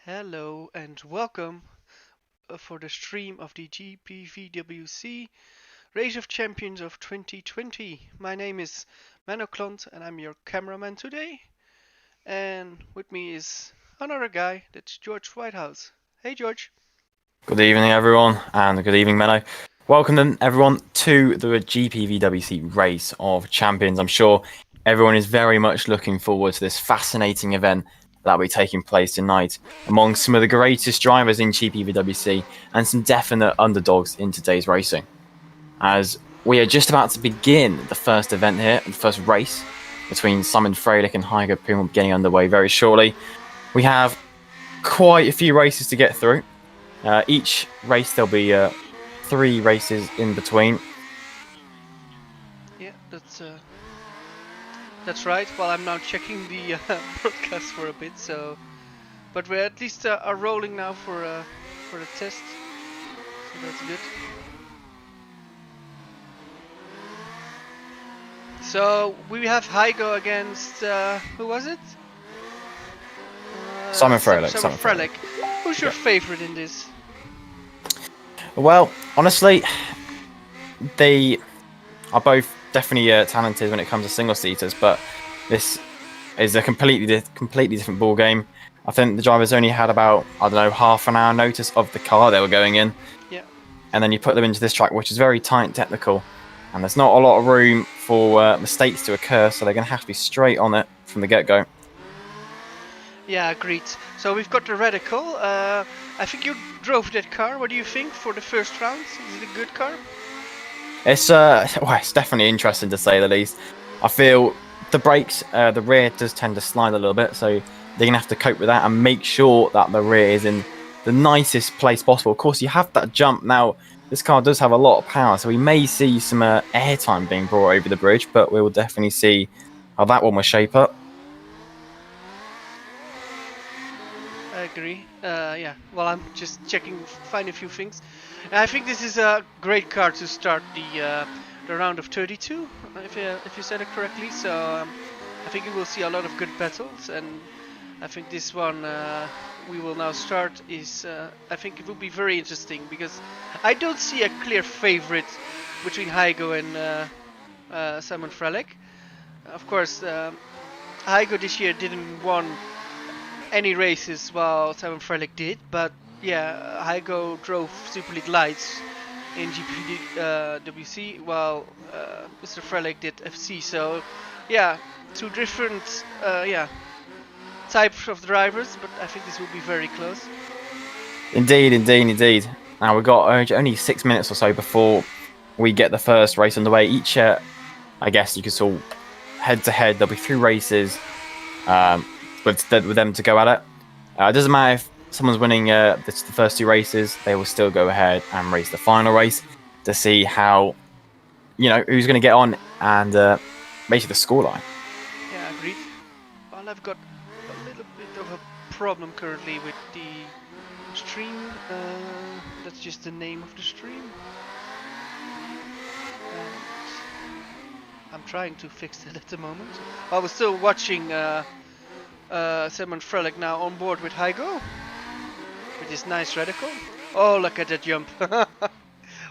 Hello and welcome for the stream of the GPVWC Race of Champions of 2020. My name is Manoklont and I'm your cameraman today. And with me is another guy, that's George Whitehouse. Hey George. Good evening, everyone, and good evening, Menno. Welcome, then, everyone, to the GPVWC Race of Champions. I'm sure everyone is very much looking forward to this fascinating event that will be taking place tonight among some of the greatest drivers in GPVWC and some definite underdogs in today's racing. As we are just about to begin the first event here, the first race between Simon Frelich and Poom getting underway very shortly. We have quite a few races to get through. Each race there'll be 3 races in between. Yeah, that's right. Well, I'm now checking the broadcast for a bit, but we're at least are rolling now for the test, so that's good. So we have Hygo against who was it? Simon Frelich. Simon Frelich. Who's your favorite in this? Well, honestly, they are both definitely talented when it comes to single seaters, but this is a completely different ball game. I think the drivers only had about, half an hour notice of the car they were going in. Yeah. And then you put them into this track, which is very tight and technical, and there's not a lot of room for mistakes to occur, so they're going to have to be straight on it from the get-go. Yeah, agreed. So we've got the Radical. I think you drove that car. What do you think for the first round? Is it a good car? It's it's definitely interesting to say the least. I feel the brakes, the rear does tend to slide a little bit, so they're gonna have to cope with that and make sure that the rear is in the nicest place possible. Of course, you have that jump now. This car does have a lot of power, so we may see some airtime being brought over the bridge, but we will definitely see how that one will shape up. I agree. Yeah. Well, I'm just find a few things. I think this is a great car to start the round of 32, if you said it correctly. So I think you will see a lot of good battles, and I think this one we will now start is I think it will be very interesting because I don't see a clear favorite between Hygo and Simon Frelich. Of course, Hygo this year didn't won any races while Simon Frelich did, but yeah, Hygo drove Super League Lights in GPVWC while Mr. Frelich did FC. So yeah, two different types of drivers, but I think this will be very close. Indeed. Now we've got only 6 minutes or so before we get the first race underway. Each, I guess you could call head-to-head. There'll be 3 races with them to go at it. It doesn't matter if someone's winning the first 2 races, they will still go ahead and race the final race to see how, who's going to get on and basically the scoreline. Yeah, agreed. Well, I've got a little bit of a problem currently with the stream. That's just the name of the stream. And I'm trying to fix that at the moment. I was still watching Simon Frelich now on board with Hygo. With his nice Radical. Oh, look at that jump.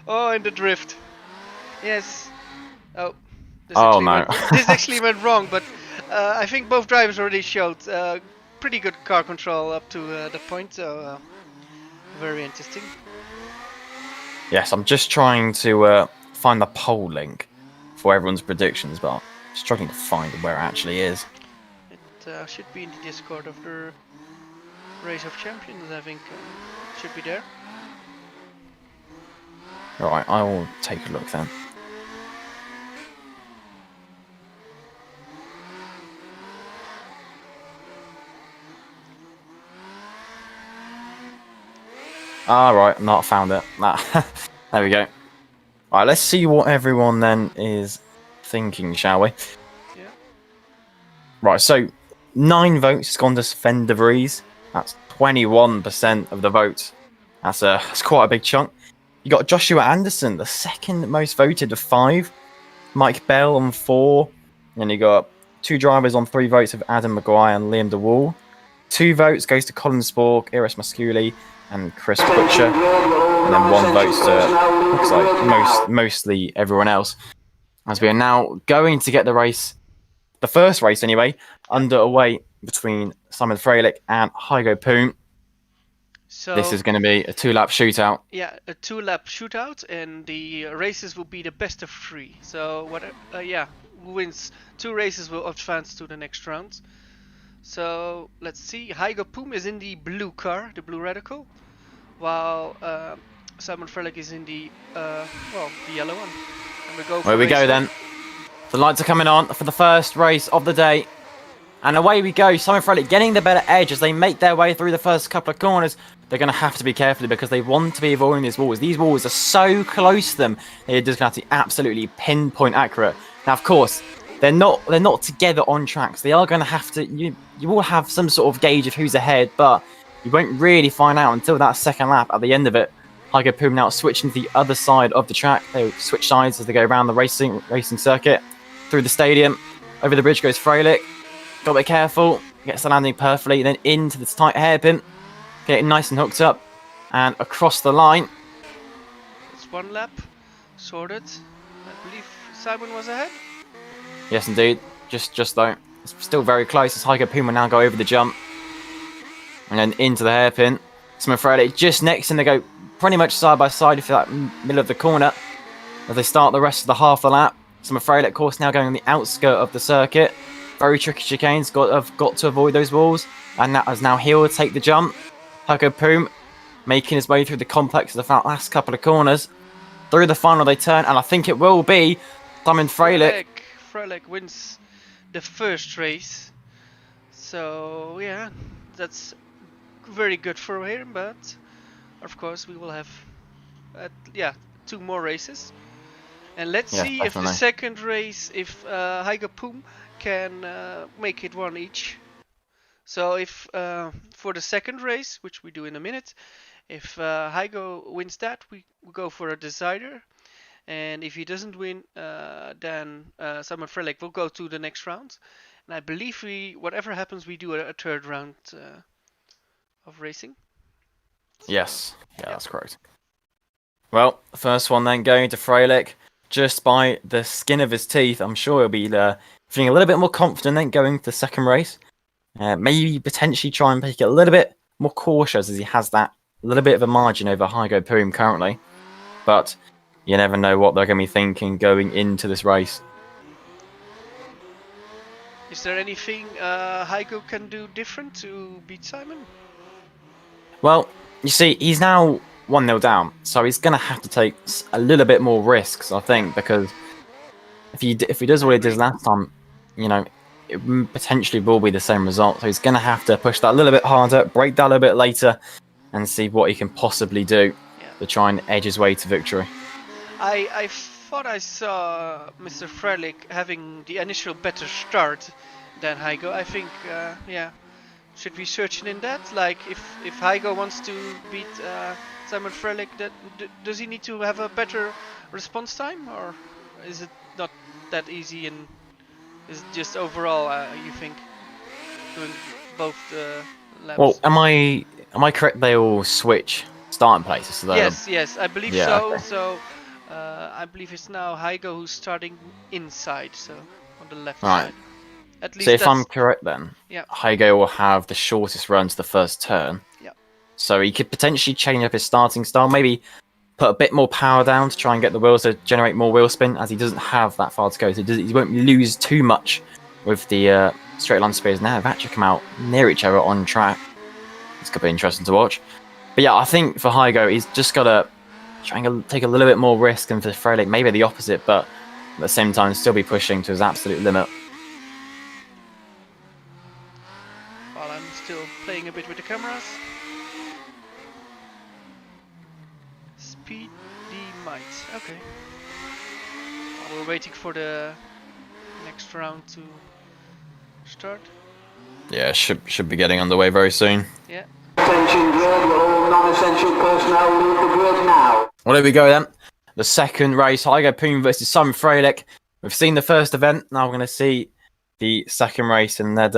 Oh, and the drift. Yes. Oh. This actually went wrong, but I think both drivers already showed pretty good car control up to the point, so very interesting. Yes, I'm just trying to find the poll link for everyone's predictions, but I'm struggling to find where it actually is. It should be in the Discord of the Race of Champions, I think. Should be there. Alright, I will take a look then. Right, not found it. There we go. Alright, let's see what everyone then is thinking, shall we? Yeah. Right, so 9 votes has gone to Sven de Vries. That's 21% of the votes. That's quite a big chunk. You got Joshua Anderson, the second most voted with 5. Mike Bell on 4. And you got 2 drivers on 3 votes of Adam Maguire and Liam DeWall. 2 votes goes to Colin Spork, Iris Musculi, and Chris Butcher, and then 1 vote to looks like mostly everyone else. As we are now going to get the first race anyway, underway between Simon Frelich and Hygo Poom. So this is going to be a 2-lap shootout. Yeah, a 2-lap shootout, and the races will be the best of 3. So who wins 2 races will advance to the next round. So let's see. Hygo Poom is in the blue car, the blue radical, while Simon Frelich is in the yellow one. And we go for Where we go then. The lights are coming on for the first race of the day. And away we go. Simon Frelich getting the better edge as they make their way through the first couple of corners. They're going to have to be careful because they want to be avoiding these walls. These walls are so close to them. They're just going to have to be absolutely pinpoint accurate. Now, of course, they're not together on tracks. They are going to have to. You will have some sort of gauge of who's ahead, but you won't really find out until that second lap. At the end of it, Hygo Poom now switching to the other side of the track. They switch sides as they go around the racing circuit, through the stadium. Over the bridge goes Frelich. Got to be careful. Gets the landing perfectly. Then into this tight hairpin. Getting nice and hooked up. And across the line. It's 1 lap. Sorted. I believe Simon was ahead. Yes, indeed. Just though. It's still very close as Hygo Poom will now go over the jump. And then into the hairpin. Simon Frelich just next, and they go pretty much side by side for that middle of the corner. As they start the rest of the half the lap. Simon Frelich, of course, now going on the outskirt of the circuit. Very tricky chicanes. Got to avoid those walls. And that as now he'll take the jump. Hygo Poom making his way through the complex of the last couple of corners. Through the final they turn, and I think it will be Simon Frelich. Frelich wins the first race. So yeah, that's very good for him. But of course we will have 2 more races. And let's see if the second race, if Hygo Poom can make it 1 each. So if for the second race, which we do in a minute, if Hygo wins that, we go for a decider. And if he doesn't win, then Simon Frelich will go to the next round. And I believe whatever happens, we do a 3rd round of racing. Yes, that's correct. Well, first one then going to Frelich. Just by the skin of his teeth, I'm sure he'll be feeling a little bit more confident then going to the second race. Maybe potentially try and make it a little bit more cautious as he has that little bit of a margin over Hygo Poom currently. But you never know what they're going to be thinking going into this race. Is there anything Hygo can do different to beat Simon? Well, you see, he's now 1-0 down, so he's going to have to take a little bit more risks, I think, because if he does what he did last time, it potentially will be the same result. So he's going to have to push that a little bit harder, break that a little bit later, and see what he can possibly do to try and edge his way to victory. I thought I saw Mr. Frelich having the initial better start than Hygo. I think, should we search in that? Like, if Hygo wants to beat Simon Frelich, does he need to have a better response time, or is it not that easy? And is it just overall, you think, doing both laps? Well, am I correct? They all switch starting places. So yes, I believe so. Okay. So I believe it's now Hygo who's starting inside, so on the left side. At least so if I'm correct then, Hygo will have the shortest run to the first turn. Yeah. So he could potentially change up his starting style, maybe put a bit more power down to try and get the wheels to generate more wheel spin, as he doesn't have that far to go. So he won't lose too much with the straight line speeds. Now they've actually come out near each other on track. It's going to be interesting to watch. But yeah, I think for Hygo, he's just got to try and take a little bit more risk, and for Frelich, maybe the opposite, but at the same time still be pushing to his absolute limit. While I'm still playing a bit with the cameras. Speedy might. Okay. While we're waiting for the next round to start. Yeah, should be getting underway very soon. Yeah. Attention grid, all non-essential personnel leave the grid now. Well, there we go then. The second race, Hygo Poom versus Simon Frelich. We've seen the first event, now we're going to see the second race, and that,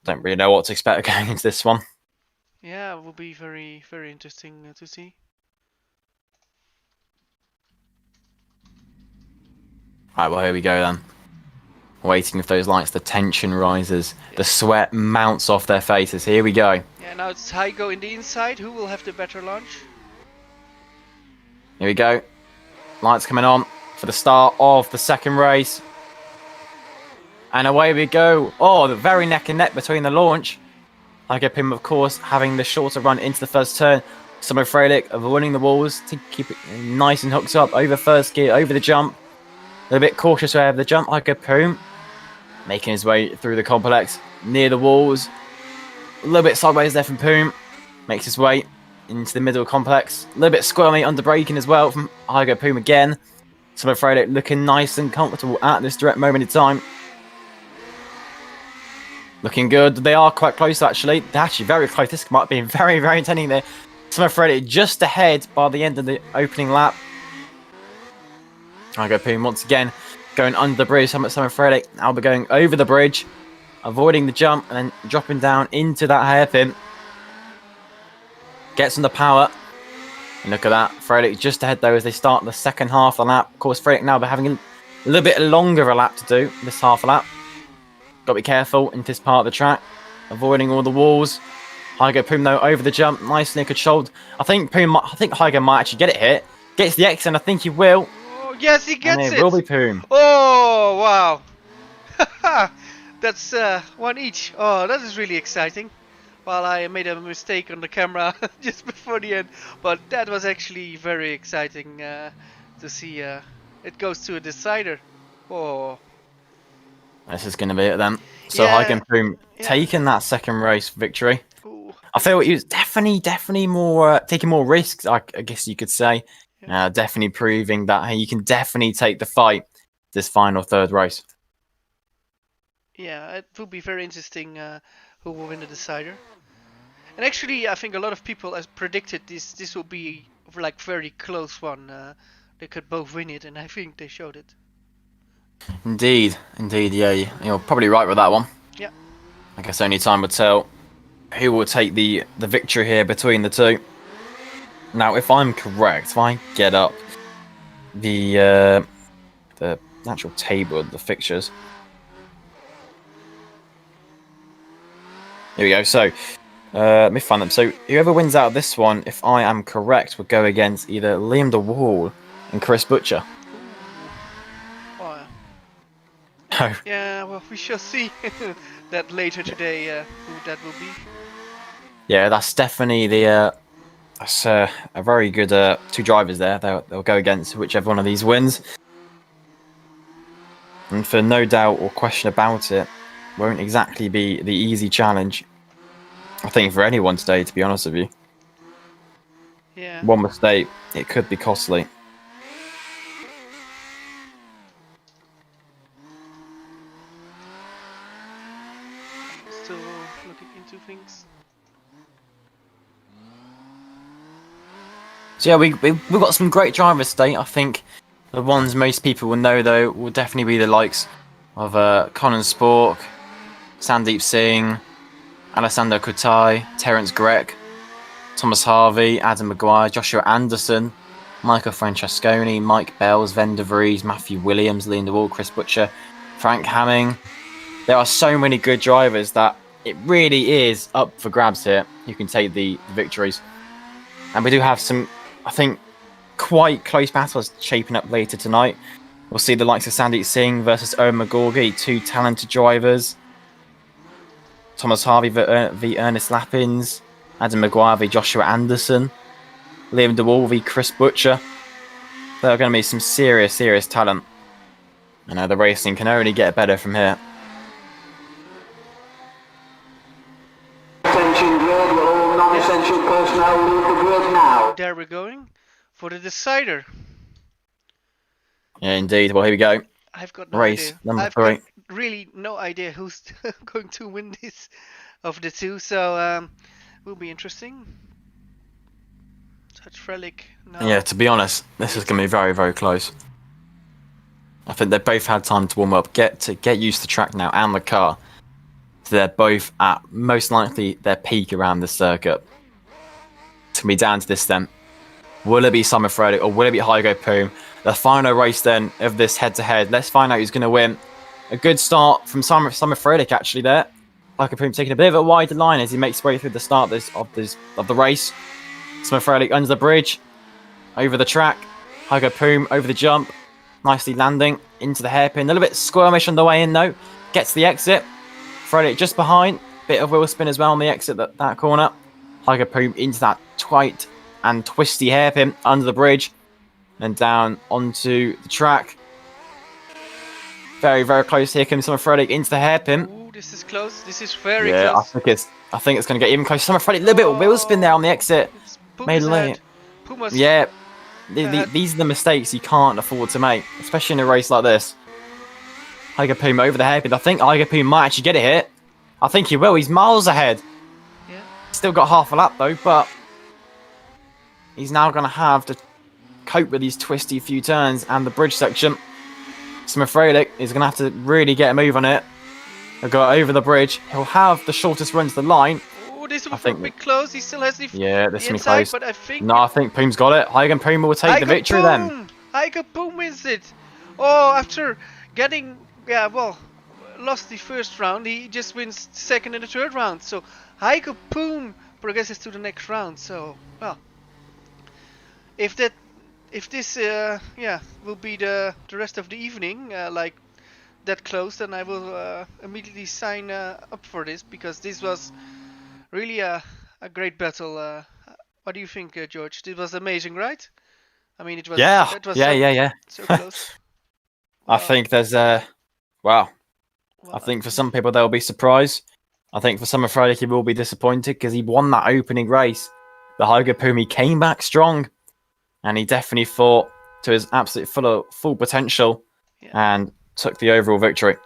Don't really know what to expect going into this one. Yeah, it will be very, very interesting to see. Right, well, here we go then. Waiting for those lights, the tension rises, the sweat mounts off their faces. Here we go. Yeah, now it's Heiko in the inside. Who will have the better launch? Here we go. Lights coming on for the start of the second race. And away we go. Oh, the very neck and neck between the launch. Poom, of course, having the shorter run into the first turn. Some of Frelich avoiding the walls to keep it nice and hooked up over first gear, over the jump. A little bit cautious over the jump. Poom making his way through the complex near the walls. A little bit sideways there from Poom. Makes his way into the middle complex. A little bit squirmy under braking as well from Poom again. Some of Frelich looking nice and comfortable at this direct moment in time. Looking good. They are quite close, actually. They're actually very close. This might be very, very entertaining there. Some of Frelich just ahead by the end of the opening lap. Poom once again going under the bridge. Some of Frelich now be going over the bridge, avoiding the jump and then dropping down into that hairpin. Gets on the power. And look at that. Frelich just ahead though as they start the second half of the lap. Of course, Frelich now having a little bit longer of a lap to do this half a lap. Got to be careful in this part of the track, avoiding all the walls. Poom though over the jump, nicely controlled. I think Hygo might actually get it here. Gets the X, and I think he will. Oh, yes, he gets and it. Will be Poom. Oh wow, that's one each. Oh, that is really exciting. Well, I made a mistake on the camera just before the end, but that was actually very exciting to see. It goes to a decider. Oh. This is going to be it then. So Yeah. Poom taking that second race victory. Ooh. I feel he was definitely more taking more risks, I guess you could say. Yeah. Definitely proving that hey, you can definitely take the fight this final third race. Yeah, it will be very interesting who will win the decider. And actually, I think a lot of people has predicted this will be like very close one. They could both win it, and I think they showed it. Indeed, yeah, you're probably right with that one. Yeah. I guess only time will tell who will take the victory here between the two. Now, if I'm correct, if I get up the actual table, the fixtures. Here we go. So, let me find them. So, whoever wins out of this one, if I am correct, will go against either Liam de Wall and Chris Butcher. Oh, Oh. yeah, well, we shall see that later today who that will be. Yeah, that's definitely that's a very good two drivers there. They'll go against whichever one of these wins. And for no doubt or question about it, won't exactly be the easy challenge. I think for anyone today, to be honest with you. Yeah. One mistake, it could be costly. Still looking into things. So yeah, we've got some great drivers today. I think the ones most people will know though will definitely be the likes of Colin Spork, Sandeep Singh, Alessandro Quintai, Terence Grech, Thomas Harvey, Adam Maguire, Joshua Anderson, Michael Francesconi, Mike Bells, Ven de Vries, Matthew Williams, Liam de Wall, Chris Butcher, Frank Hamming. There are so many good drivers that it really is up for grabs here. You can take the victories. And we do have some, I think, quite close battles shaping up later tonight. We'll see the likes of Sandeep Singh versus Mcgorgey, two talented drivers. Thomas Harvey v Ernest Lapins. Adam Maguire v Joshua Anderson. Liam de Wall v Chris Butcher. There are going to be some serious talent. And the racing can only get better from here. Attention grid, all non-essential personnel leave the grid now. There we're going for the decider. Yeah, indeed. Well, here we go. I've got no Race idea. number I've 3. got really no idea who's going to win this of the two. So will be interesting. Touch Ferlig now. Yeah, to be honest, this is going to be very close. I think they both had time to warm up, get used to the track now and the car. So they're both at most likely their peak around the circuit. It's going to be down to this then. Will it be Frelich or will it be Poom? The final race then of this head-to-head. Let's find out who's going to win. A good start from Frelich actually there. Poom taking a bit of a wider line as he makes his way through the start of the race. Frelich under the bridge, over the track. Poom over the jump, nicely landing into the hairpin. A little bit squirmish on the way in though. Gets the exit. Frelich just behind. Bit of wheel spin as well on the exit that corner. Poom into that tight and twisty hairpin under the bridge. And down onto the track. Very, very close. Here comes Frelich into the hairpin. Ooh, this is close. This is very close. I think it's going to get even closer. Frelich, a little bit of wheel spin there on the exit. Made a lane. Yeah. These are the mistakes you can't afford to make, especially in a race like this. Poom over the hairpin. I think Poom might actually get it here. I think he will. He's miles ahead. Yeah. Still got half a lap though, but he's now going to have to cope with these twisty few turns and the bridge section. Frelich is going to have to really get a move on it. He'll go over the bridge. He'll have the shortest run to the line. Oh, this will be close. He still has the this will be inside, close. but I think Poom's got it. Poom will take the victory then. Poom wins it. Oh, after getting lost the first round, he just wins the second and the third round. So Poom progresses to the next round. So if this will be the rest of the evening like that close, then I will immediately sign up for this, because this was really a great battle. What do you think, George? This was amazing, right? I mean, it was so close. I think there's I think for some people they'll be surprised. I think for some of Frelich he will be disappointed because he won that opening race. The Poom, he came back strong. And he definitely fought to his absolute full potential and took the overall victory.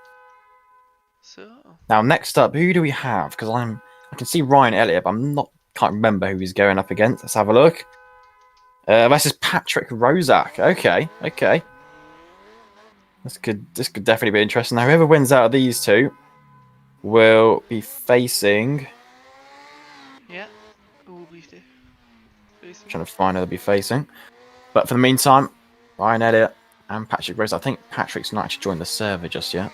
So now next up, who do we have? Because I can see Ryan Elliott, but can't remember who he's going up against. Let's have a look. This is Patrick Rozak. Okay. This could definitely be interesting. Now whoever wins out of these two will be facing. Yeah, who will be facing? Trying to find who they'll be facing. But for the meantime, Ryan Elliott and Patrick Rose. I think Patrick's not actually joined the server just yet.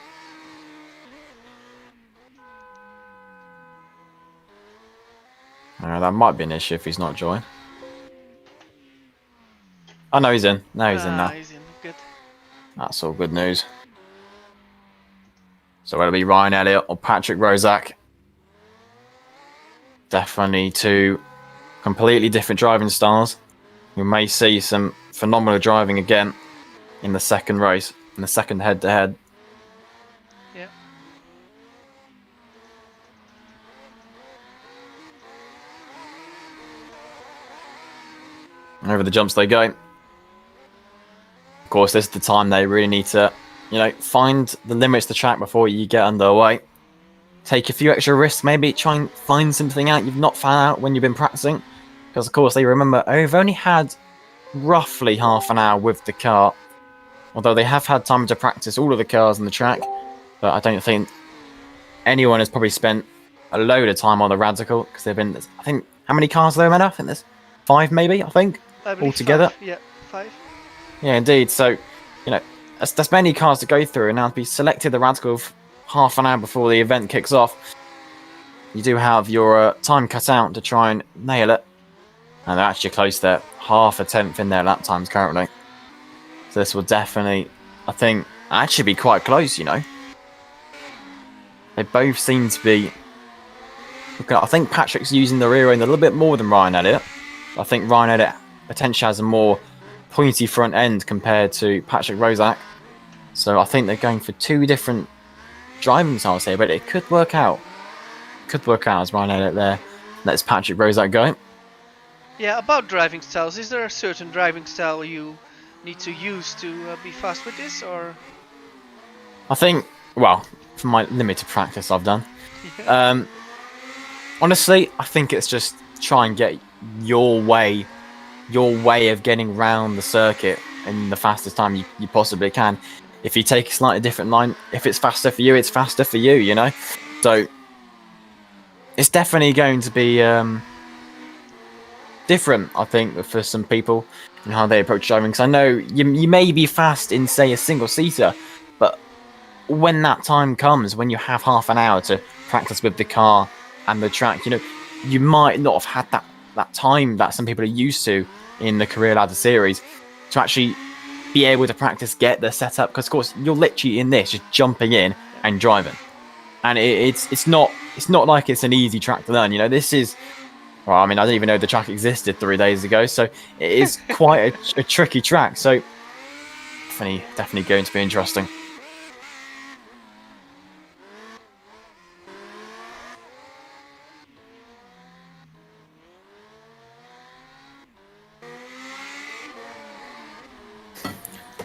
That might be an issue if he's not joined. Oh no, he's in. No, he's in now. He's in. Good. That's all good news. So it'll be Ryan Elliott or Patrick Rozak. Definitely two completely different driving styles. We may see some phenomenal driving again in the second race, in the second head-to-head. Yeah. Over the jumps they go. Of course, this is the time they really need to, find the limits of the track before you get underway. Take a few extra risks, maybe try and find something out you've not found out when you've been practicing. Because, of course, they remember, they've only had roughly half an hour with the car. Although they have had time to practice all of the cars on the track. But I don't think anyone has probably spent a load of time on the Radical. Because they've been, I think, how many cars are there, man? I think there's 5 maybe, I think, altogether. 5. Yeah, 5. Yeah, indeed. So, that's many cars to go through. And now to be selected the Radical half an hour before the event kicks off. You do have your time cut out to try and nail it. And they're actually close there. Half a tenth in their lap times currently. So this will definitely, I think, actually be quite close, They both seem to be... I think Patrick's using the rear end a little bit more than Ryan Elliott. I think Ryan Elliott potentially has a more pointy front end compared to Patrick Rozak. So I think they're going for two different driving styles here, but it could work out. Could work out as Ryan Elliott there lets Patrick Rozak go. Yeah, about driving styles, is there a certain driving style you need to use to be fast with this, or? I think, from my limited practice I've done, honestly, I think it's just try and get your way of getting round the circuit in the fastest time you possibly can. If you take a slightly different line, if it's faster for you, it's faster for you, So it's definitely going to be different, I think, for some people and how they approach driving. Because I know you may be fast in, say, a single-seater, but when that time comes, when you have half an hour to practice with the car and the track, you might not have had that time that some people are used to in the Career Ladder Series to actually be able to practice, get the setup. Because, of course, you're literally in this, just jumping in and driving. And it's not like it's an easy track to learn. This is... Well, I mean, I didn't even know the track existed 3 days ago, so it is quite a tricky track. So definitely going to be interesting.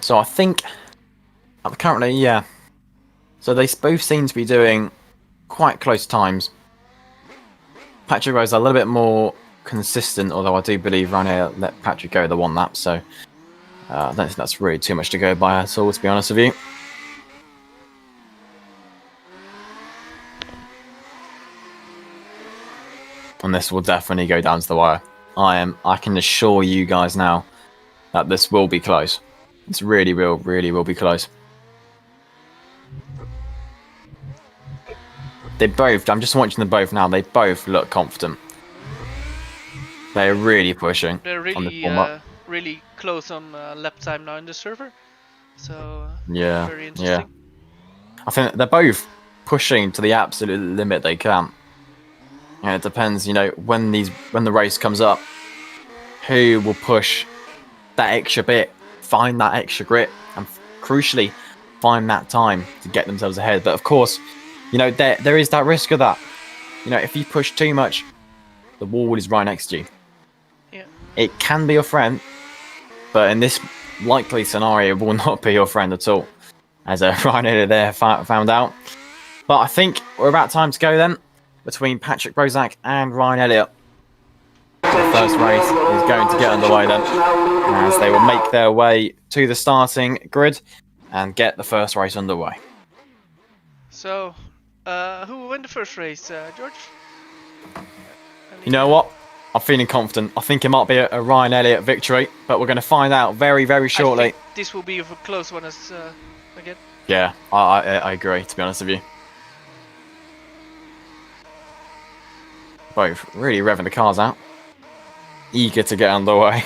So I think currently, yeah. So they both seem to be doing quite close times. Patrick Rose a little bit more consistent, although I do believe Ryan let Patrick go the one lap, so I don't think that's really too much to go by at all, to be honest with you. And this will definitely go down to the wire. I can assure you guys now that this will be close. This really will be close. They both, I'm just watching them both now, they both look confident. They're really pushing. They're really, on really close on lap time now in the server. So, yeah, very interesting. Yeah. I think they're both pushing to the absolute limit they can. And it depends, when the race comes up, who will push that extra bit, find that extra grip, and crucially, find that time to get themselves ahead. But of course, there is that risk of that. If you push too much, the wall is right next to you. Yeah. It can be your friend, but in this likely scenario, it will not be your friend at all, as Ryan Elliott there found out. But I think we're about time to go then, between Patrick Rozak and Ryan Elliott. The first race is going to get underway then, as they will make their way to the starting grid and get the first race underway. So, who will win the first race, George? You know what? I'm feeling confident. I think it might be a Ryan Elliott victory, but we're going to find out very shortly. I think this will be a close one as again. Yeah, I agree, to be honest with you. Both really revving the cars out. Eager to get underway.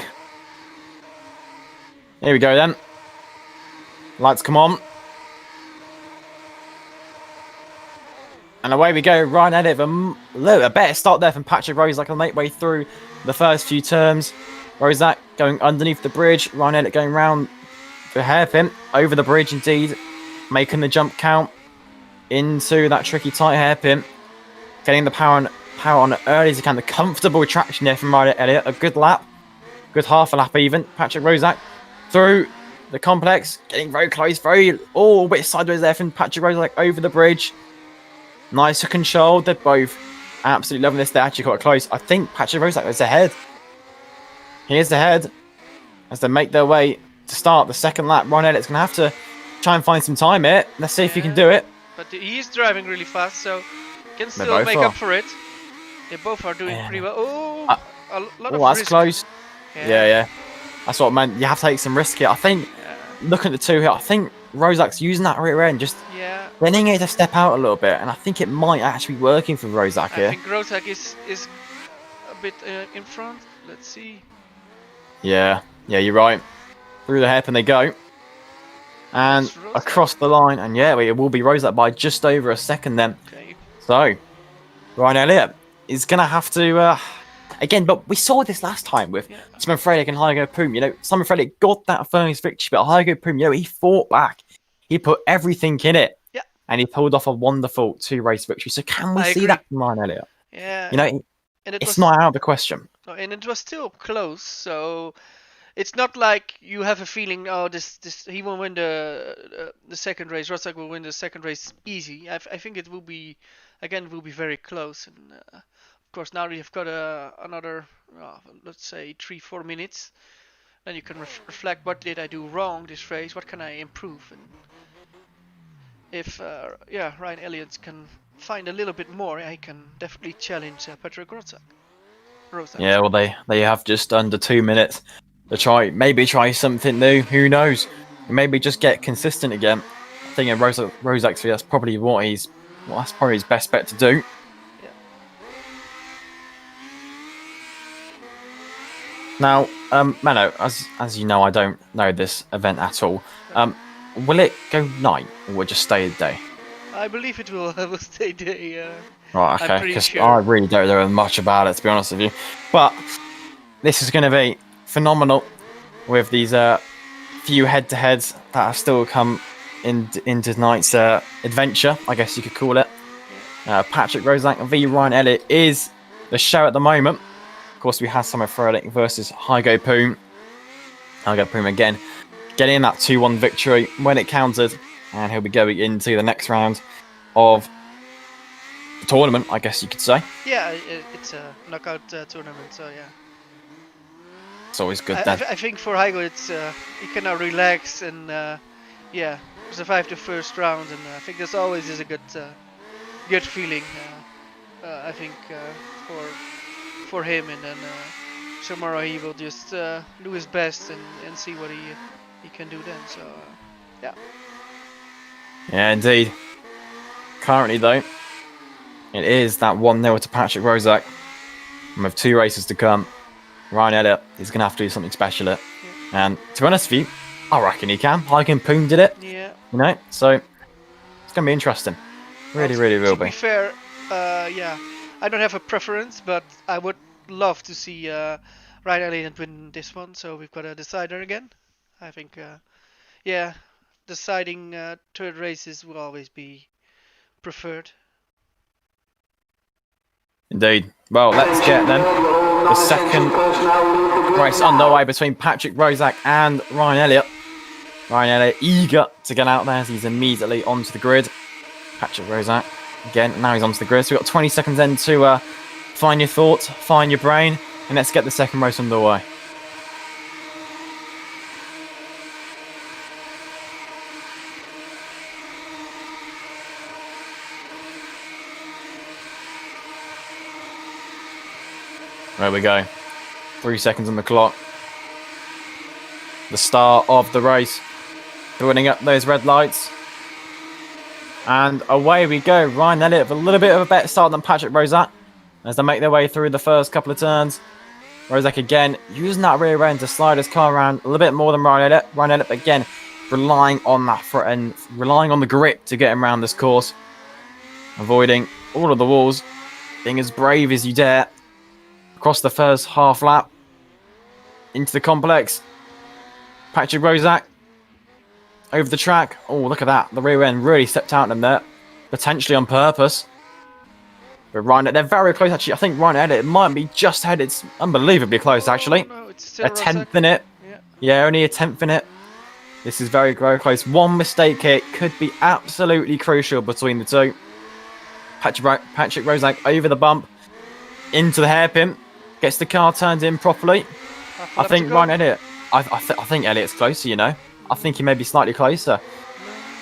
Here we go then. Lights come on. And away we go. Ryan Elliott, a better start there from Patrick Rozak on the way through the first few turns. Rozak going underneath the bridge. Ryan Elliott going round the hairpin. Over the bridge indeed. Making the jump count into that tricky tight hairpin. Getting the power on early as he can. The comfortable traction there from Ryan Elliott. A good lap. Good half a lap even. Patrick Rozak through the complex. Getting very close. A bit sideways there from Patrick Rozak over the bridge. Nice control. They're both absolutely loving this. They're actually quite close. I think Patrick Rozak is ahead. He is ahead as they make their way to start the second lap. Ryan Elliott's going to have to try and find some time here. Let's see if he can do it. But he is driving really fast, so can still make up for it. They both are doing pretty well. A lot of that's risk. close. Yeah. That's what I meant. You have to take some risk here. I think, looking at the two here, I think Rozak's using that rear end, just letting it to step out a little bit, and I think it might actually be working for Rozak here. I think Rozak is a bit in front. Let's see. Yeah, you're right. Through the hairpin they go. And across the line, and it will be Rozak by just over a second then. Okay. So, Ryan Elliott is going to have to... Again, but we saw this last time with Simon Frelich and Poom. Simon Frelich got that first victory, but Poom, he fought back. He put everything in it. Yeah. And he pulled off a wonderful 2-race victory. So can we see that from Ryan Elliott? Yeah. It's not out of the question. No, and it was still close, so it's not like you have a feeling, this he will win the second race. Rozak will win the second race easy. I think it will be very close. And of course, now you've got another, let's say 3-4 minutes. Then you can reflect, what did I do wrong this race? What can I improve? And if Ryan Elliott can find a little bit more, he can definitely challenge Patrick Rozak. Yeah, well, they have just under 2 minutes to maybe try something new. Who knows? Maybe just get consistent again. I think in Rozak's that's probably that's probably his best bet to do. Yeah. Now, Mano, as you know, I don't know this event at all. Will it go night or will it just stay day? I believe it will stay day. Right, okay, I'm pretty because sure. I really don't know much about it, to be honest with you. But this is going to be phenomenal with these few head-to-heads that have still come into tonight's adventure, I guess you could call it. Patrick Rozak v Ryan Elliott is the show at the moment. Of course, we had Ferlig versus Poom. Poom again, getting that 2-1 victory when it counted, and he'll be going into the next round of the tournament, I guess you could say. Yeah, it's a knockout tournament, so yeah. It's always good then. I think for Hygo, it's he can now relax and yeah, survive the first round, and I think this always is a good feeling. I think for him, and then tomorrow he will just do his best and see what he can do then. So yeah. Yeah, indeed. Currently though, it is that 1-0 to Patrick Rozak. And with 2 races to come, Ryan Elliott is going to have to do something special. Yeah. And to be honest with you, I reckon he can. Poom did it. Yeah. You know, so it's going to be interesting. Really will be. To be fair, yeah, I don't have a preference, but I would love to see Ryan Elliott win this one. So we've got a decider again. I think, yeah, deciding third races will always be preferred. Indeed. Well, let's get then the second race underway between Patrick Rozak and Ryan Elliott. Ryan Elliott eager to get out there as he's immediately onto the grid. Patrick Rozak, again, now he's onto the grid. So we've got 20 seconds then to find your thoughts, find your brain, and let's get the second race underway. There we go. 3 seconds on the clock. The start of the race. Building up those red lights. And away we go. Ryan Elliott with a little bit of a better start than Patrick Rozak as they make their way through the first couple of turns. Rozak again using that rear end to slide his car around a little bit more than Ryan Elliott. Ryan Elliott again relying on that front end, relying on the grip to get him around this course. Avoiding all of the walls. Being as brave as you dare. Across the first half lap. Into the complex. Patrick Rozak. Over the track. Oh, look at that. The rear end really stepped out in there. Potentially on purpose. But Ryan, they're very close actually. I think Ryan Elliott might be just ahead. It's unbelievably close actually. No, it's still a tenth in it. Yeah, only a tenth in it. This is very close. One mistake here could be absolutely crucial between the two. Patrick Rozak over the bump. Into the hairpin. Gets the car turned in properly. I think Ryan Elliott. I think Elliott's closer, you know. I think he may be slightly closer.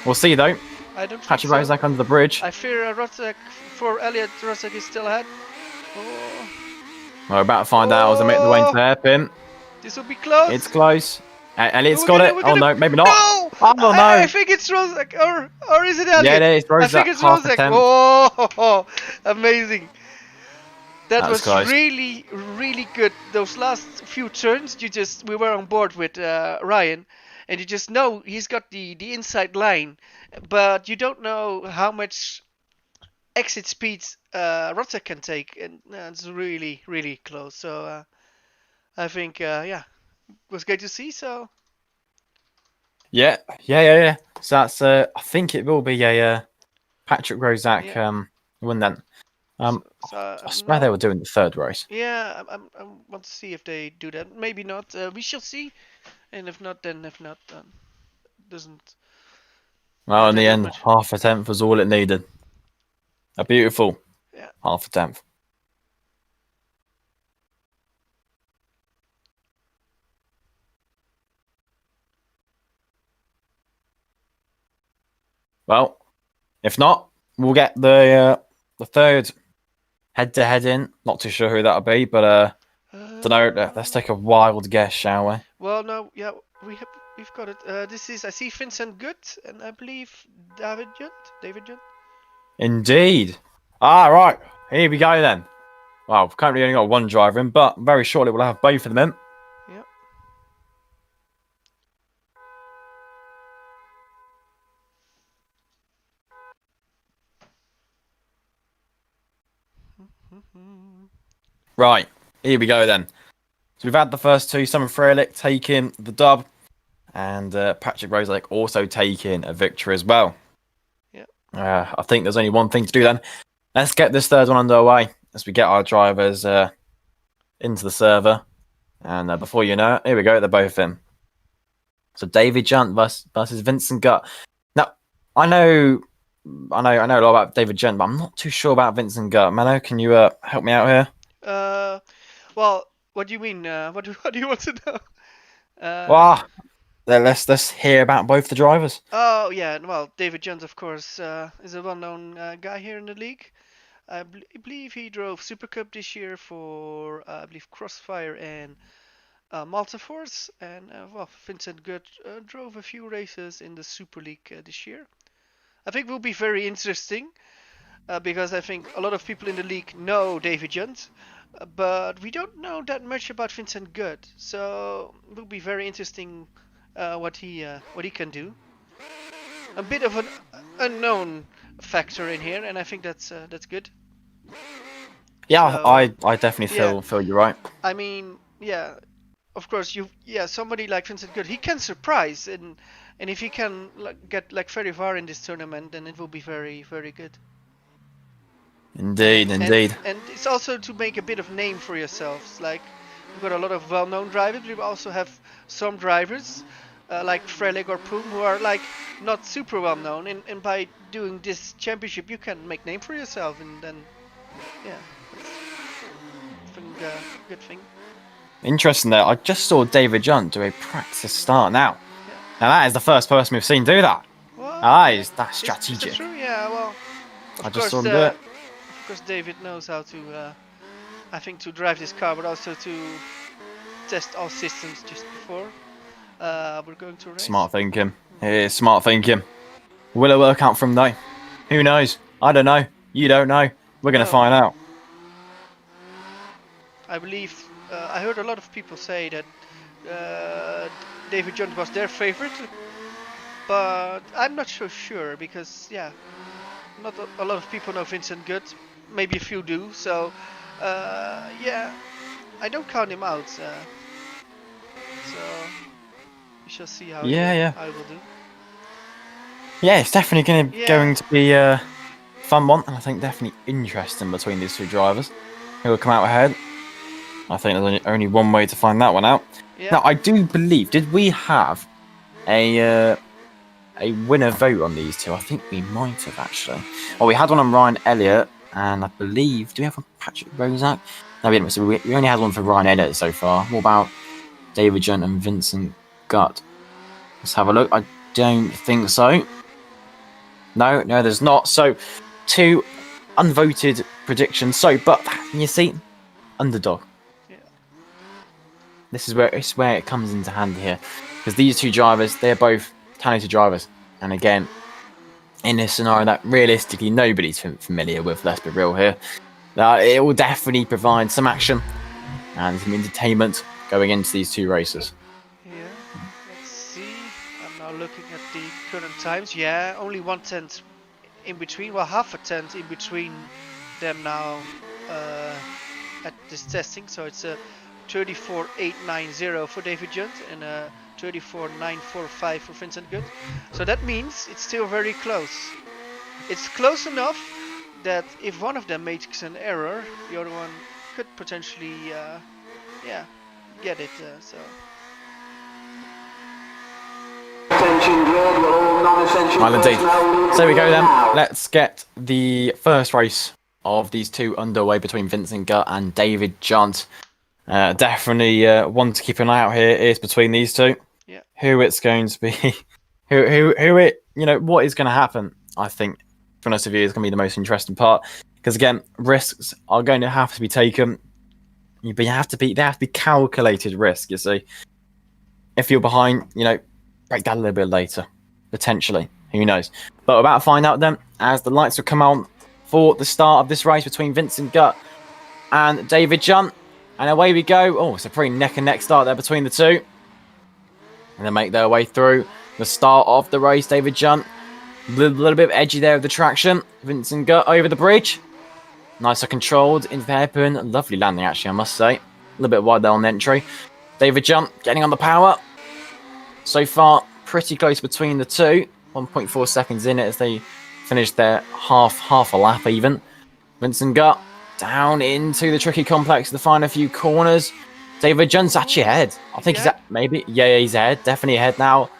We'll see though. I don't Patrick think so. Rozak under the bridge. I fear Rozak for Elliott. Rozak is still ahead. Oh. We're about to find out as they make the way into the hairpin. This will be close. It's close. Elliott's got it. Oh no, maybe not. No! Oh no! I think it's Rozak, or is it Elliott? Yeah, it's Rozak. I think it's Rozak. Oh, amazing! That was close. really good. Those last few turns, we were on board with Ryan, and you just know he's got the inside line, but you don't know how much exit speeds Rozak can take, and it's really close. So I think yeah, it was great to see. So yeah. So that's I think it will be a Patrick Rozak win then. I swear they were doing the third race. Yeah, I want to see if they do that. Maybe not. We shall see. And if not, then doesn't. Well, in the end, half a tenth was all it needed. A beautiful half a tenth. Well, if not, we'll get the the third head-to-head in. Not too sure who that'll be, but don't know. Let's take a wild guess, shall we? Well, no, yeah, we've got it. This is I see Vincent Good and I believe David Junt. Indeed. Ah, right. Here we go then. Well, we've currently only got one driver in, but very shortly we'll have both of them in. Yep. Right, here we go then. So we've had the first two, Simon Frelich taking the dub, and Patrick Rozak also taking a victory as well. Yeah. I think there's only one thing to do then. Let's get this third one underway as we get our drivers into the server. And before you know it, here we go, they're both in. So David Junt versus Vincent Gutt. Now, I know a lot about David Junt, but I'm not too sure about Vincent Gutt. Mano, can you help me out here? Well, what do you mean? What do you want to know? Well, let's hear about both the drivers. Oh yeah, well, David Jones, of course, is a well-known guy here in the league. I believe he drove Super Cup this year for I believe Crossfire and Malta Force, and well, Vincent Good drove a few races in the Super League this year. I think it will be very interesting because I think a lot of people in the league know David Jones. But we don't know that much about Vincent Good, so it will be very interesting what he can do. A bit of an unknown factor in here, and I think that's good. Yeah, So, I definitely feel you're right. I mean, yeah, of course somebody like Vincent Good, he can surprise, and if he can get very far in this tournament, then it will be very, very good. Indeed. And it's also to make a bit of name for yourselves. Like, we've got a lot of well-known drivers. We also have some drivers like Ferlig or Poom who are like not super well-known. And by doing this championship, you can make name for yourself. And then, yeah, that's good thing. Interesting there. I just saw David Junt do a practice start now. Yeah. Now that is the first person we've seen do that. Well, That's strategic. Is that true? Yeah, well, I just saw him do it. Of course, David knows how to, I think, to drive this car, but also to test all systems just before we're going to race. Smart thinking. It is smart thinking. Will it work out from though? Who knows? I don't know. You don't know. We're going to find out. I believe, I heard a lot of people say that David Jones was their favorite, but I'm not so sure because, yeah, not a lot of people know Vincent Good. Maybe a few do, so yeah, I don't count him out. So we shall see how I will do. Yeah, it's definitely going to be a fun one, and I think definitely interesting between these two drivers who will come out ahead. I think there's only one way to find that one out. Yeah. Now, I do believe, did we have a winner vote on these two? I think we might have actually. Well, we had one on Ryan Elliott, and I believe, do we have one for Patrick Rozak? No, we didn't. So we only had one for Ryan Elliott so far. What about David Junt and Vincent Gutt? Let's have a look. I don't think so. No, there's not. So, two unvoted predictions. So, but you see, underdog. Yeah. This is where it comes into hand here, because these two drivers, they're both talented drivers, and again, in this scenario that realistically nobody's familiar with, let's be real here, it will definitely provide some action and some entertainment going into these two races. Yeah, let's see. I'm now looking at the current times. Yeah, only 1/10 in between, well, half a tenth in between them now at this testing. So it's a 34.890 for David Junt and a 34.945 for Vincent Good. So that means it's still very close. It's close enough that if one of them makes an error, the other one could potentially, get it. So. Well, indeed. So we go then. Let's get the first race of these two underway between Vincent Gutt and David Junt. Definitely one to keep an eye out here is between these two. Yeah. Who it's going to be, who it, what is going to happen, I think, for most of you, is going to be the most interesting part. Because again, risks are going to have to be taken. But they have to be calculated risk, you see. If you're behind, break that a little bit later. Potentially. Who knows? But we're about to find out then, as the lights will come on for the start of this race between Vincent Gutt and David Junt. And away we go. Oh, it's a pretty neck and neck start there between the two. And they make their way through the start of the race. David Junt, a little bit edgy there with the traction. Vincent Gutt over the bridge. Nicer controlled into the hairpin. Lovely landing, actually, I must say. A little bit wide there on the entry. David Junt getting on the power. So far, pretty close between the two. 1.4 seconds in it as they finish their half a lap even. Vincent Gutt down into the tricky complex to find a few corners. David Junt's actually ahead. I think he's maybe. Yeah, he's ahead. Definitely ahead now.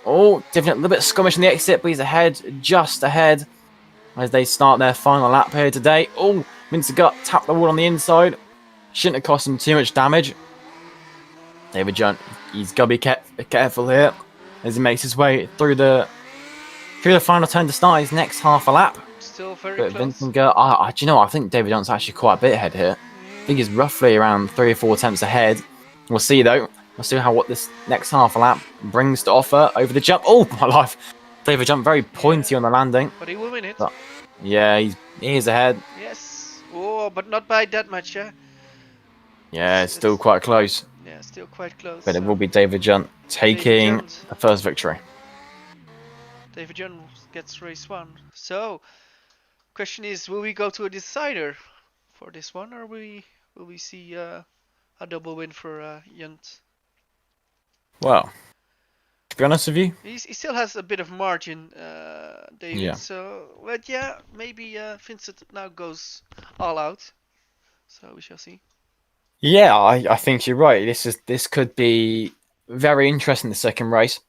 Oh, a little bit skirmish on the exit, but he's ahead, just ahead. As they start their final lap here today. Oh, Vincent Gutt tapped the wall on the inside. Shouldn't have cost him too much damage. David Junt, he's got to be careful here as he makes his way through the final turn to start his next half a lap. Still very but close. Vincent Gutt, do you know what? I think David Junt's actually quite a bit ahead here. I think he's roughly around 3 or 4 tenths ahead. We'll see though. We'll see what this next half a lap brings to offer over the jump. Oh my life! David Junt very pointy on the landing. But he will win it. But, yeah, he is ahead. Yes. Oh, but not by that much, yeah? Yeah, it's still quite close. Yeah, still quite close. But it will be David Junt taking the first victory. David Junt gets race 1. So, question is, will we go to a decider for this one, or will we see a double win for Junt? Well, to be honest with you, he still has a bit of margin, David. Yeah. So, but yeah, maybe Vincent now goes all out. So we shall see. Yeah, I think you're right. This could be very interesting. The second race.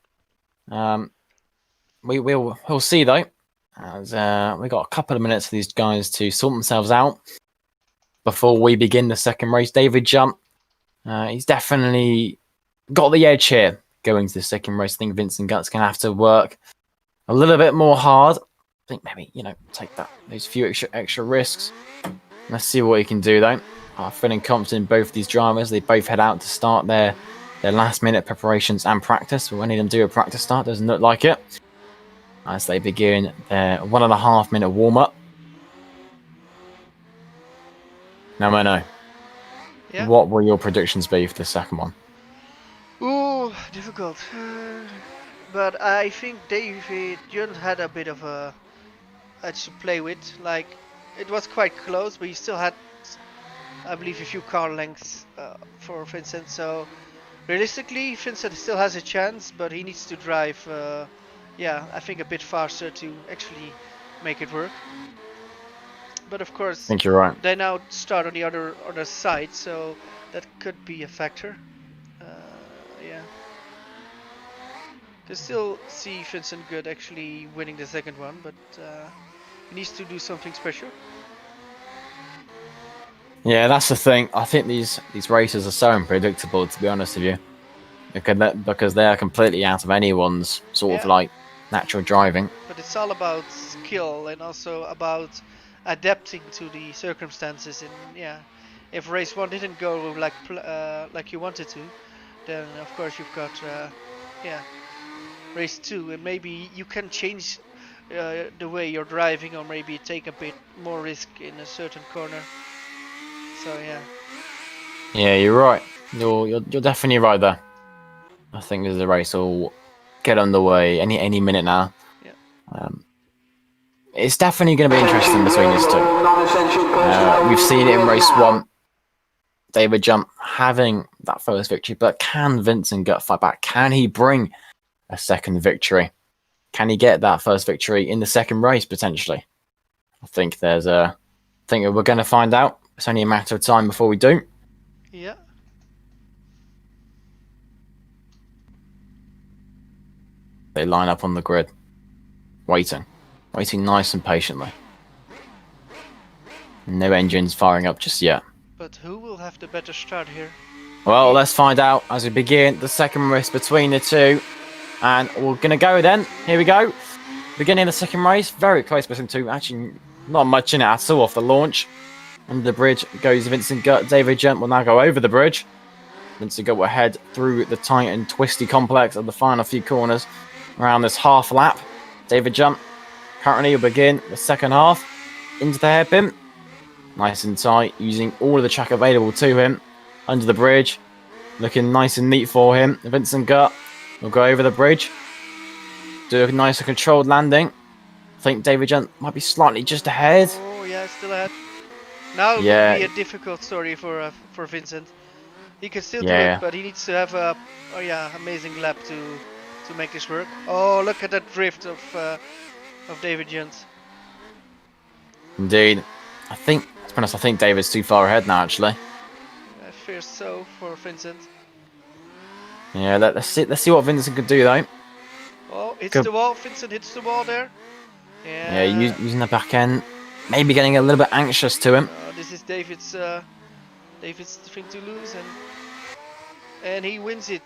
We'll see though, as we got a couple of minutes for these guys to sort themselves out before we begin the second race. David Junt, he's definitely got the edge here going to the second race. I think Vincent Gutt's gonna have to work a little bit more hard. I think maybe take those few extra risks. Let's see what he can do though. I'm feeling confident in both these drivers. They both head out to start their last minute preparations and practice. When any of them do a practice start, doesn't look like it. As they begin their 1.5 minute warm up. Now, Mano, what will your predictions be for the second one? Ooh, difficult. But I think David Junt had a bit of a edge to play with. Like, it was quite close, but he still had, I believe, a few car lengths for Vincent. So realistically, Vincent still has a chance, but he needs to drive, I think a bit faster to actually make it work. But of course, I think you're right. They now start on the other side, so that could be a factor. Can still see Vincent Gutt actually winning the second one, but he needs to do something special. Yeah, that's the thing. I think these races are so unpredictable, to be honest with you, because they are completely out of anyone's sort of like natural driving. But it's all about skill and also about adapting to the circumstances. And if race 1 didn't go like you wanted to, then of course you've got race 2, and maybe you can change the way you're driving, or maybe take a bit more risk in a certain corner. So yeah, you're right. You're definitely right there. I think the race will get underway any minute now. It's definitely going to be interesting between these two. We've seen it in race 1. David Junt having that first victory, but can Vincent Gutt fight back? Can he bring a second victory? Can he get that first victory in the second race potentially? I think we're going to find out. It's only a matter of time before we do. Yeah. They line up on the grid, waiting nice and patiently. No engines firing up just yet. But who will have the better start here? Well, let's find out as we begin the second race between the two. And we're going to go then. Here we go. Beginning of the second race. Very close between two. Actually, Not much in it at all off the launch. Under the bridge goes Vincent Gutt. David Junt will now go over the bridge. Vincent Gutt will head through the tight and twisty complex of the final few corners around this half lap. David Junt currently will begin the second half into the hairpin. Nice and tight, using all of the track available to him. Under the bridge, looking nice and neat for him. Vincent Gutt will go over the bridge. Do a nice and controlled landing. I think David Junt might be slightly just ahead. Oh yeah, still ahead. Now it Yeah. will be a difficult story for Vincent. He can still do Yeah. it, but he needs to have a amazing lap to make this work. Oh, look at that drift of David Junt. Indeed. I think, to be honest, I think David's too far ahead now, actually. I fear so for Vincent. Yeah, let's see what Vincent can do, though. Oh, hits Good. the wall. Vincent hits the wall there. Yeah, using the back end. Maybe getting a little bit anxious to him. This is David's thing to lose, and he wins it.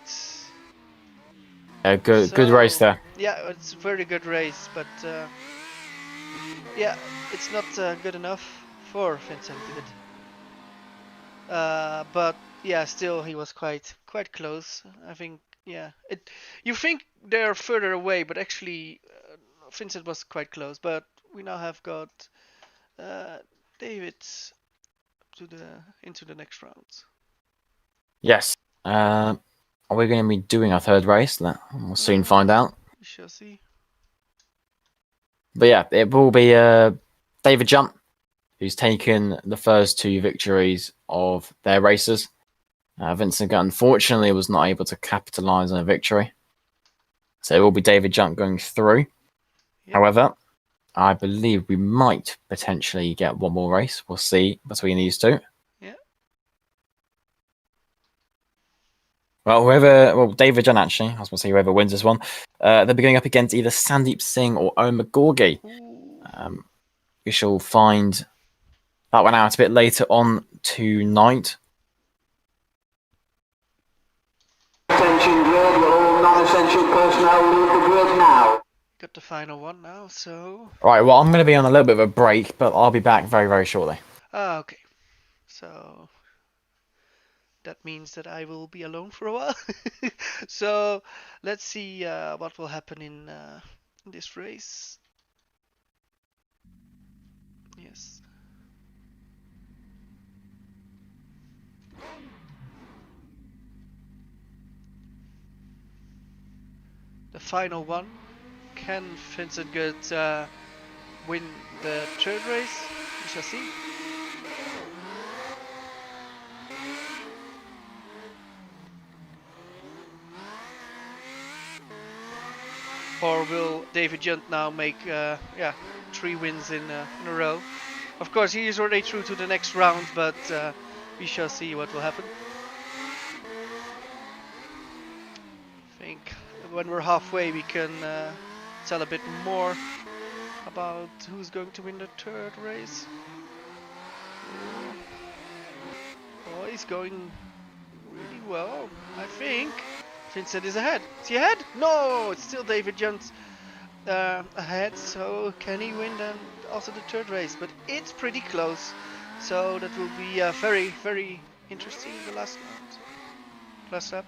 Yeah, good So, race there. Yeah, it's a very good race, but yeah, it's not good enough for Vincent. But yeah, still he was quite close. I think. Yeah, you think they're further away, but actually Vincent was quite close. But we now have got David into the next round. Yes. Are we going to be doing our third race? We'll soon find out. We shall see. But yeah, it will be David Junt, who's taken the first two victories of their races. Vincent Gutt, unfortunately, was not able to capitalise on a victory. So it will be David Junt going through. Yep. However, I believe we might potentially get one more race. We'll see between these two. Yeah. Well, David Junt, actually, I was going to say whoever wins this one, they'll be going up against either Sandeep Singh or Mcgorgey. We shall find that one out a bit later on tonight. Attention grid, will all non-essential personnel leave the grid now. Got the final one now, so. Right, well, I'm going to be on a little bit of a break, but I'll be back very, very shortly. Okay. So that means that I will be alone for a while. So let's see what will happen in this race. Yes. The final one. Can Vincent Gutt win the third race? We shall see. Or will David Junt now make 3 wins in a row? Of course, he is already through to the next round, but we shall see what will happen. I think when we're halfway, we can tell a bit more about who's going to win the third race. Oh, he's going really well, I think. Vincent is ahead. Is he ahead? No, it's still David Junt ahead. So can he win then also the third race? But it's pretty close. So that will be very, very interesting. The last round, last lap.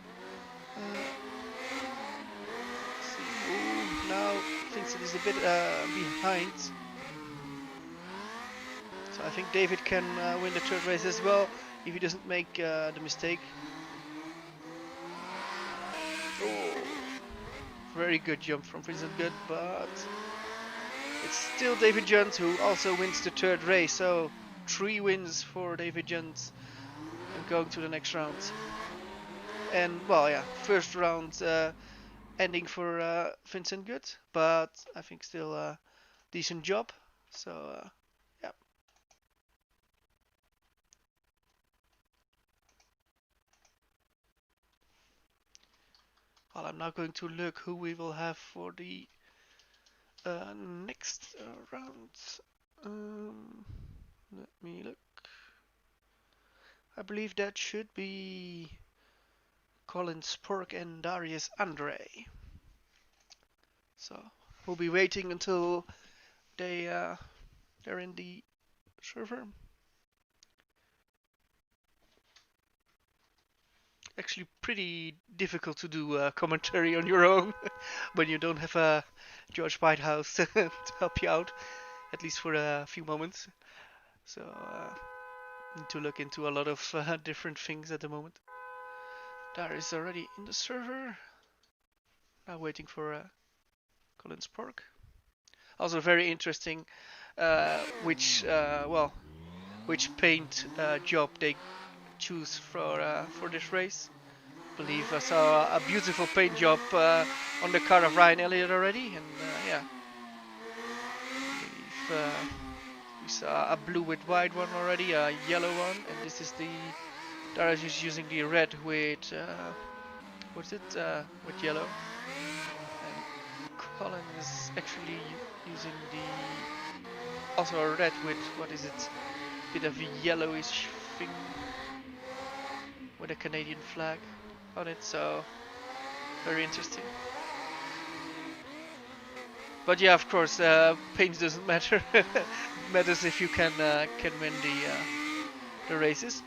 Ooh, now Vincent is a bit behind. So I think David can win the third race as well if he doesn't make the mistake. Oh, very good jump from Vincent Gutt, but it's still David Junt who also wins the third race. So 3 wins for David Junt and going to the next round. And well, yeah, first round ending for Vincent Gutt, but I think still a decent job. So yeah. Well, I'm now going to look who we will have for the next round. Let me look. I believe that should be Colin Spork and Darius Andre. So we'll be waiting until they They're in the server. Actually pretty difficult to do commentary on your own when you don't have a George Whitehouse to help you out, at least for a few moments. So need to look into a lot of different things at the moment. Darius is already in the server. Now waiting for Colin Spork. Also very interesting which paint job they choose for this race. I believe I saw a beautiful paint job on the car of Ryan Elliott already, and yeah, I believe we saw a blue with white one already, a yellow one, and this is the Darius is using the red with what's it with yellow, and Colin is actually using the also a red with what is it, bit of a yellowish thing with a Canadian flag on it, so very interesting. But yeah, of course, paint doesn't matter. It matters if you can win the races.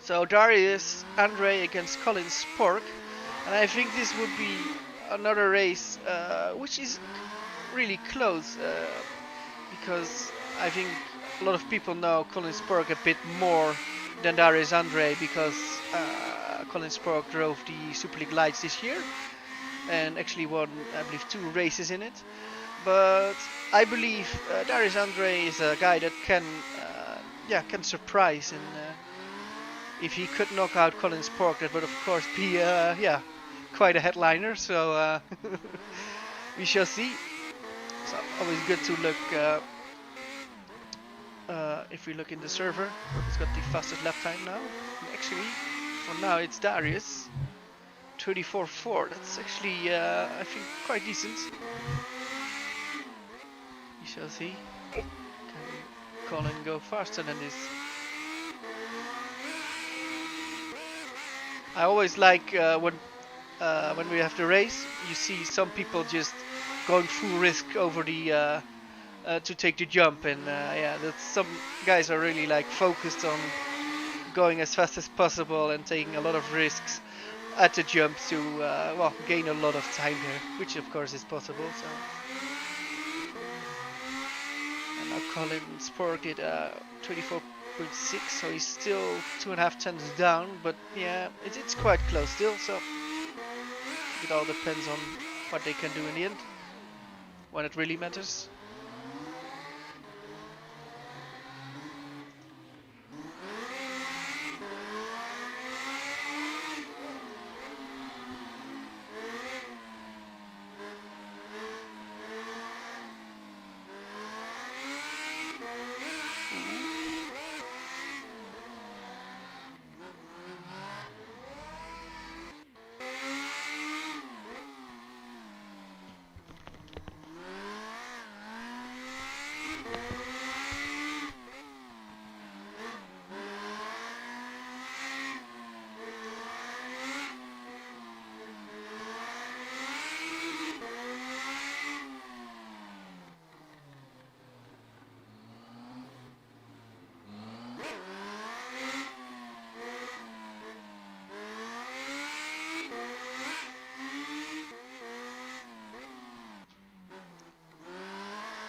So Darius Andre against Colin Spork, and I think this would be another race which is really close because I think a lot of people know Colin Spork a bit more than Darius Andre because Colin Spork drove the Super League Lights this year and actually won, I believe, 2 races in it. But I believe Darius Andre is a guy that can surprise, and if he could knock out Colin Spork, that would of course be quite a headliner. So we shall see. So always good to look. If we look in the server, he's got the fastest lap time now. And actually, for now it's Darius. 34.4. That's actually, I think, quite decent. We shall see. Can Colin go faster than this? I always like when we have the race, you see some people just going full risk over the to take the jump, and yeah, that's some guys are really like focused on going as fast as possible and taking a lot of risks at the jump to gain a lot of time there, which of course is possible. So, and now Colin Spork did 24.6, so he's still 2.5 tenths down, but yeah, it's quite close still. So it all depends on what they can do in the end when it really matters.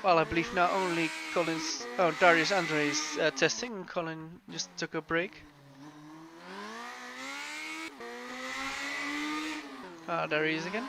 Well, I believe now only Darius Andre is testing. Colin just took a break. There he is again.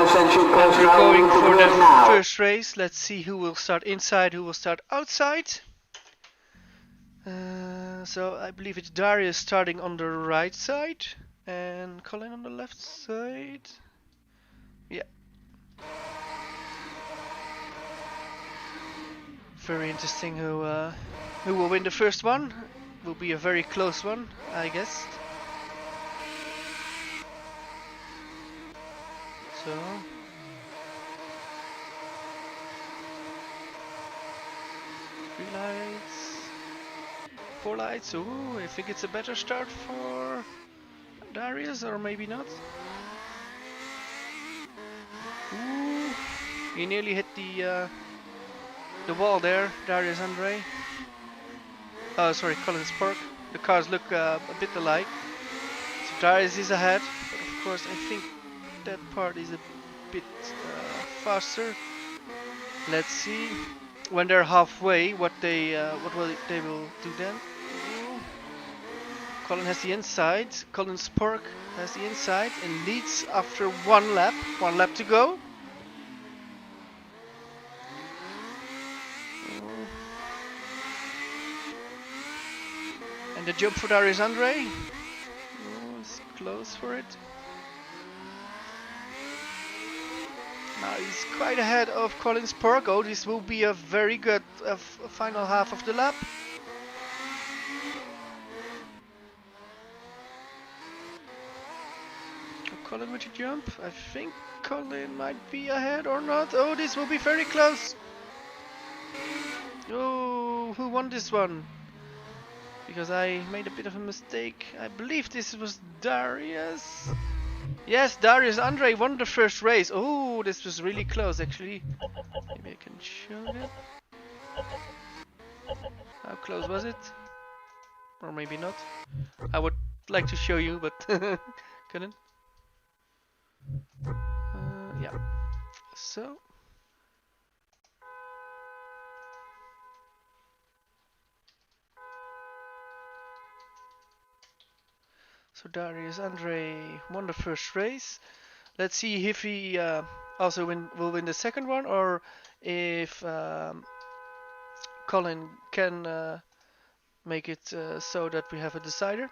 non-essential We're personnel going leave the for grid the now. first race. Let's see who will start inside, who will start outside. So I believe it's Darius starting on the right side and Colin on the left side. Yeah. Very interesting who will win the first one. Will be a very close one, I guess. So. Three lights. 4 lights. Ooh, I think it's a better start for Darius, or maybe not. Ooh, he nearly hit the wall there, Darius Andre. Oh, sorry, Colin Spork. The cars look a bit alike. So Darius is ahead, but of course I think that part is a bit faster. Let's see when they're halfway what they will do then. Ooh. Colin has the inside. Colin Spork has the inside and leads after 1 lap. 1 lap to go. And the jump for Darius Andre. Oh, it's close for it. Now he's quite ahead of Colin Spork. Oh, this will be a very good final half of the lap. Colin with a jump. I think Colin might be ahead or not. Oh, this will be very close. Oh, who won this one? Because I made a bit of a mistake. I believe this was Darius. Yes, Darius Andre won the first race. Oh, this was really close actually. Maybe I can show that. How close was it? Or maybe not. I would like to show you, but couldn't. Yeah. So. So Darius Andre won the first race. Let's see if he also will win the second one, or if Colin can make it so that we have a decider.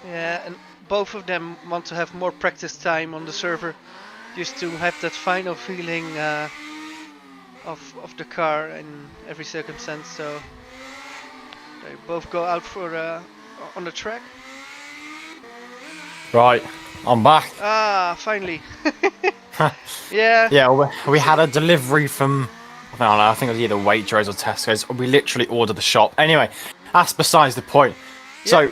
Yeah, and both of them want to have more practice time on the server, just to have that final feeling of the car in every circumstance. So they both go out for on the track. Right, I'm back. Ah, finally. Yeah. Yeah, we had a delivery from, I don't know, I think it was either Waitrose or Tesco's. We literally ordered the shop. Anyway, that's besides the point. Yeah. So,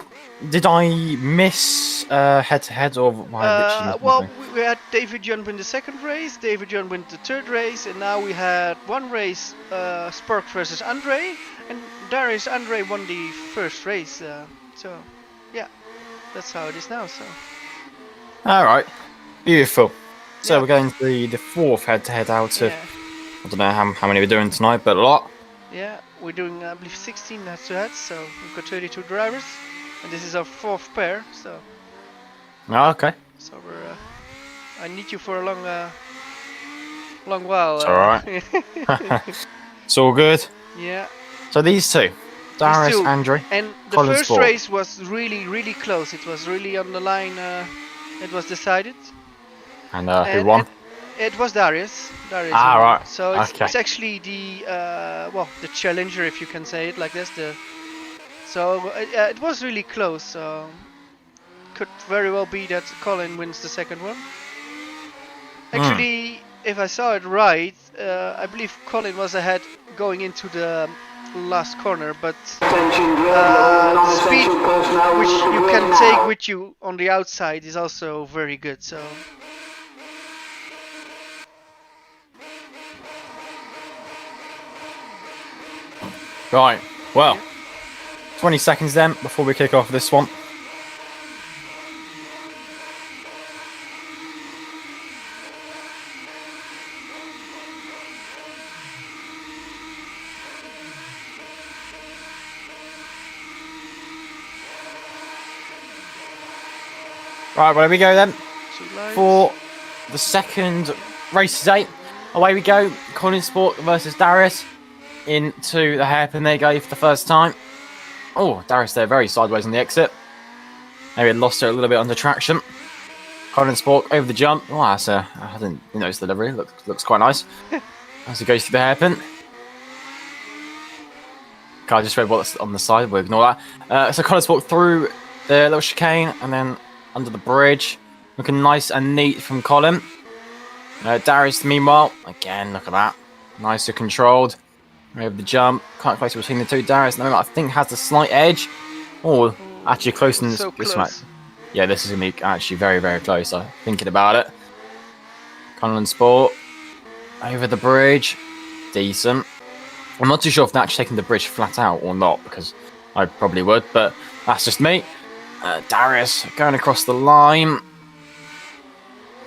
did I miss head-to-head, or well, we had David John win the second race, David John win the third race, and now we had one race, Spork versus Andre, and Darius Andre won the first race. So, yeah, that's how it is now. So. All right, beautiful. So Yeah. we're going to the fourth head-to-head out of, Yeah. I don't know how many we're doing tonight, but a lot. Yeah, we're doing, I believe, 16 head-to-heads, so we've got 32 drivers, and this is our fourth pair, so. Oh, okay. So we're. I need you for a long while. It's all right. It's all good. Yeah. So these two, Darius two. Andre, And the Colin first Spork. race was really close. It was really on the line. It was decided. And who won? It was Darius. Darius Ah, who won. right. So it's, Okay. it's actually the the challenger, if you can say it like this. So it was really close. So could very well be that Colin wins the second one. Actually, if I saw it right, I believe Colin was ahead going into the last corner, but Attention grid, all speed non-essential personnel which leave the you grid can now. take with you on the outside is also very good. So. Right, well, 20 seconds then before we kick off this one. Right, well, here we go then. 2 lines. For the second race today. Away we go. Spork versus Darius into the hairpin. There you go for the first time. Oh, Darius there very sideways on the exit. Maybe lost her a little bit under traction. Spork over the jump. Oh, that's I didn't notice the delivery. Looks quite nice. As he goes through the hairpin. I just read what's on the side. We'll ignore that. So Spork through the little chicane and then under the bridge. Looking nice and neat from Colin. Darius, meanwhile, again, look at that. Nice and controlled. Over the jump. Quite close between the two. Darius, I think, has a slight edge. Oh, actually close in so this close. match. Yeah, this is going to be actually very, very close. I'm thinking about it. Colin Sport. Over the bridge. Decent. I'm not too sure if they're actually taking the bridge flat out or not, because I probably would, but that's just me. Darius going across the line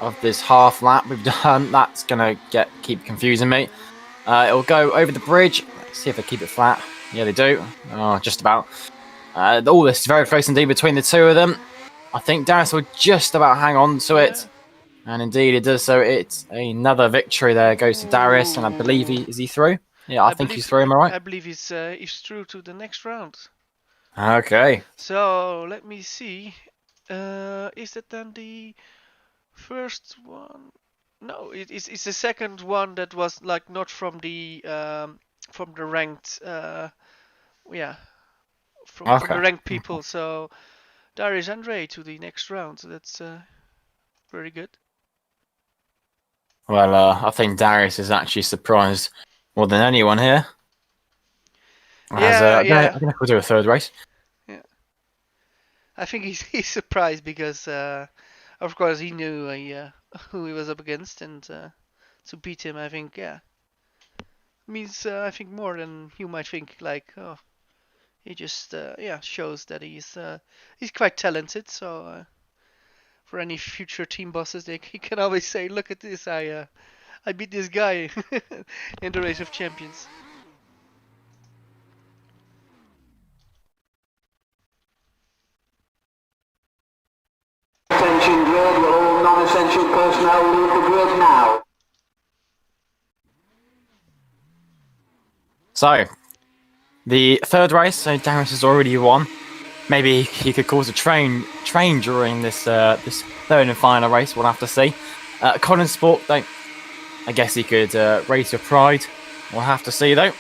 of this half lap we've done. That's going to keep confusing me. It'll go over the bridge. Let's see if they keep it flat. Yeah, they do. Oh, just about. Oh, this is very close indeed between the two of them. I think Darius will just about hang on to it. And indeed it does, so it's another victory there. Goes to Darius, and I believe is he through? Yeah, I think he's through, am I right? I believe he's through to the next round. Okay. So let me see. Is that then the first one? No, it's the second one that was like not from the ranked from the ranked people. So Darius Andre to the next round. So that's very good. Well, I think Darius is actually surprised more than anyone here. Yeah. I think we'll do a third race. Yeah. I think he's surprised because, of course, he knew who he was up against, and to beat him, I think, means I think more than you might think. Like, oh, he just shows that he's quite talented. So for any future team bosses, he can always say, "Look at this! I beat this guy in the race of champions." Attention grid, will all non-essential personnel leave the grid now? So, the third race, so Darius has already won. Maybe he could cause a train during this this third and final race. We'll have to see. Colin Sport, though, I guess he could race your pride. We'll have to see, though.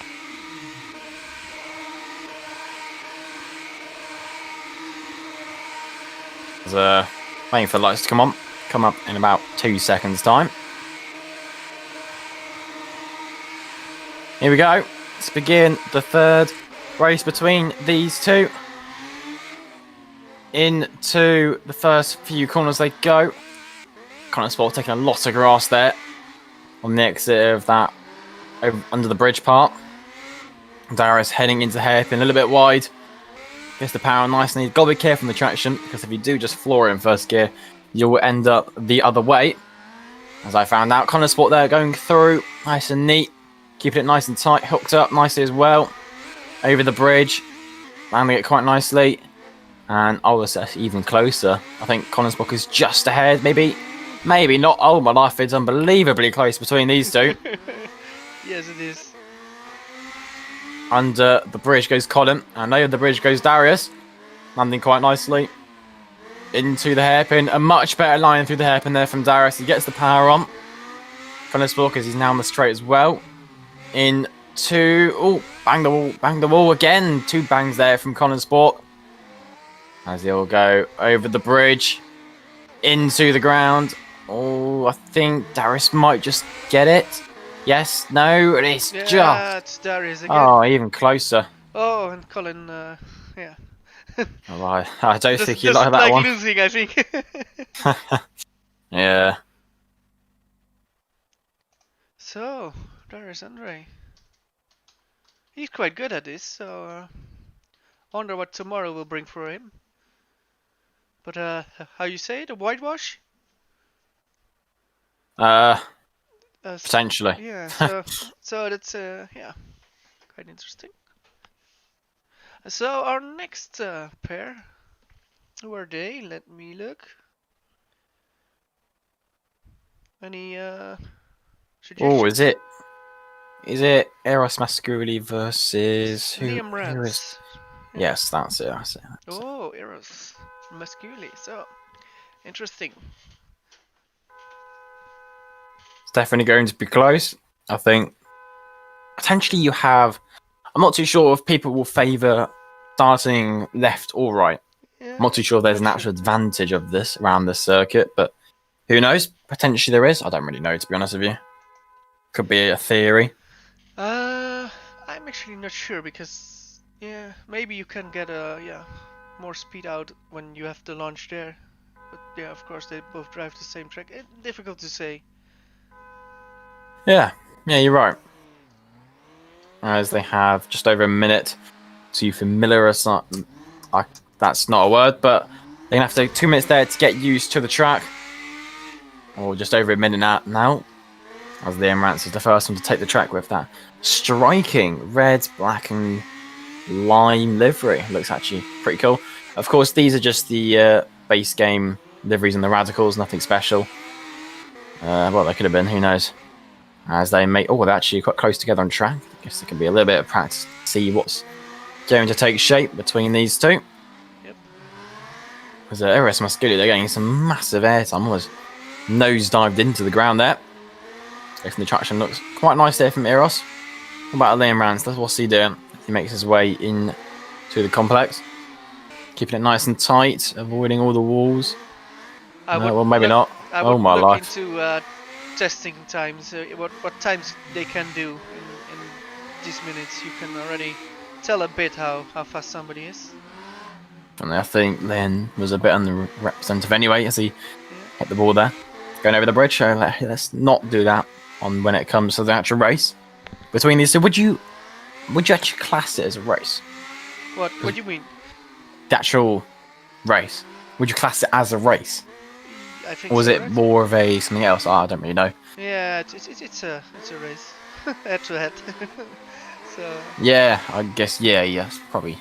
Waiting for the lights to come up in about 2 seconds time. Here we go. Let's begin the third race between these two. Into the first few corners they go. Colin Sport taking a lot of grass there on the exit of that under the bridge part. Darius heading into hairpin a little bit wide. Gets the power nice and you've got to be careful on the traction, because if you do just floor it in first gear, you will end up the other way. As I found out, Colin Sport there going through nice and neat, keeping it nice and tight, hooked up nicely as well. Over the bridge, landing it quite nicely. And that's even closer. I think Colin Sport is just ahead, maybe not. Oh my life, it's unbelievably close between these two. Yes, it is. Under the bridge goes Colin, and over the bridge goes Darius, landing quite nicely into the hairpin. A much better line through the hairpin there from Darius. He gets the power on. Colin Spork, as he's now on the straight as well. Bang the wall again. 2 bangs there from Colin Spork. As they'll go over the bridge into the ground. Oh, I think Darius might just get it. Yes, no, it's it's Darius again. Oh, even closer. Oh, and Colin, yeah. Oh, I don't think you just like that one. Losing, I think. Yeah. So, Darius Andre. He's quite good at this, so wonder what tomorrow will bring for him. But how you say it? A whitewash? Potentially. Yeah. So that's quite interesting. So our next pair, who are they? Let me look. Any Oh, suggestions? is it Eros Musculi versus who? Liam Who is? Rants. Yeah. Yes, that's it. That's it. That's it. Oh, Eros Musculi. So interesting. It's definitely going to be close. I think potentially you have. I'm not too sure if people will favour starting left or right. Yeah, I'm not too sure if there's an not actual sure. advantage of this around this circuit, but who knows? Potentially there is. I don't really know, to be honest with you. Could be a theory. I'm actually not sure because yeah, maybe you can get more speed out when you have the launch there. But yeah, of course they both drive the same track. Difficult to say. Yeah, you're right. As they have just over a minute to familiarize. That's not a word, but they're gonna have to take 2 minutes there to get used to the track. Or just over a minute now. As Liam Rants is the first one to take the track with that striking red, black, and lime livery. Looks actually pretty cool. Of course, these are just the base game liveries and the radicals, nothing special. Well, they could have been, who knows? As they make, they're actually quite close together on track. I guess there can be a little bit of practice to see what's going to take shape between these two. Yep. Because Eros Musculi, they're getting some massive airtime, almost nosedived into the ground there. From the traction looks quite nice there from Eros. What about Liam Rance? What's he doing? He makes his way in to the complex, keeping it nice and tight, avoiding all the walls. Well, maybe not. I Oh would my look life! into testing times. What times they can do in these minutes. You can already tell a bit how fast somebody is. And I think Lynn was a bit underrepresented anyway as he hit the ball there, going over the bridge. So let's not do that on when it comes to the actual race between these two. Would you actually class it as a race? What do you mean? The actual race. Would you class it as a race? I think. Or was so, it right? more of a something else? I don't really know. Yeah, it's a race, head to head. So. Yeah, I guess. Yeah, probably.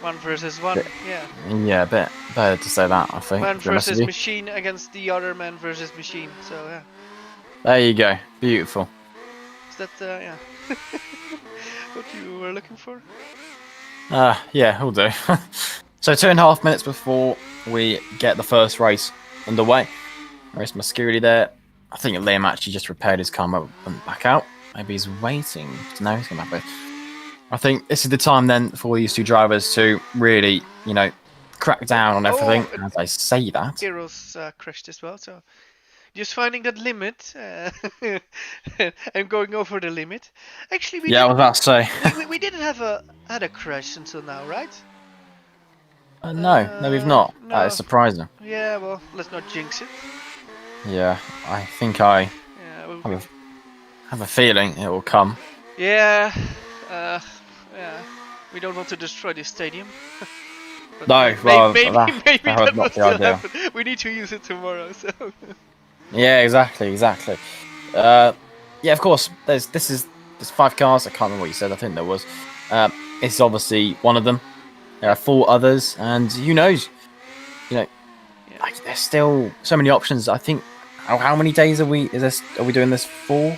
1 versus 1. Yeah. Yeah, a bit better to say that. I think. Man versus machine against the other man versus machine. So yeah. There you go. Beautiful. Is that yeah? What you were looking for? Yeah, will do. So 2.5 minutes before we get the first race underway. Race Musculi there. I think Liam actually just repaired his car and went back out. Maybe he's waiting. No, he's going back. I think this is the time then for these two drivers to really, crack down on everything. As I say that. Heroes crashed as well, so just finding that limit and going over the limit. Actually, I was about to say. we didn't have had a crash until now, right? No, we've not. No. That is surprising. Yeah, well, let's not jinx it. Yeah, I think I have a feeling it will come. Yeah, yeah. We don't want to destroy this stadium. No, well, maybe that will not the still idea. happen. We need to use it tomorrow, so. Yeah, exactly. Yeah, of course. There's 5 cars. I can't remember what you said. I think there was. This is obviously one of them. There are 4 others, and who knows? Like, there's still so many options. I think. How many days are we? Are we doing this for?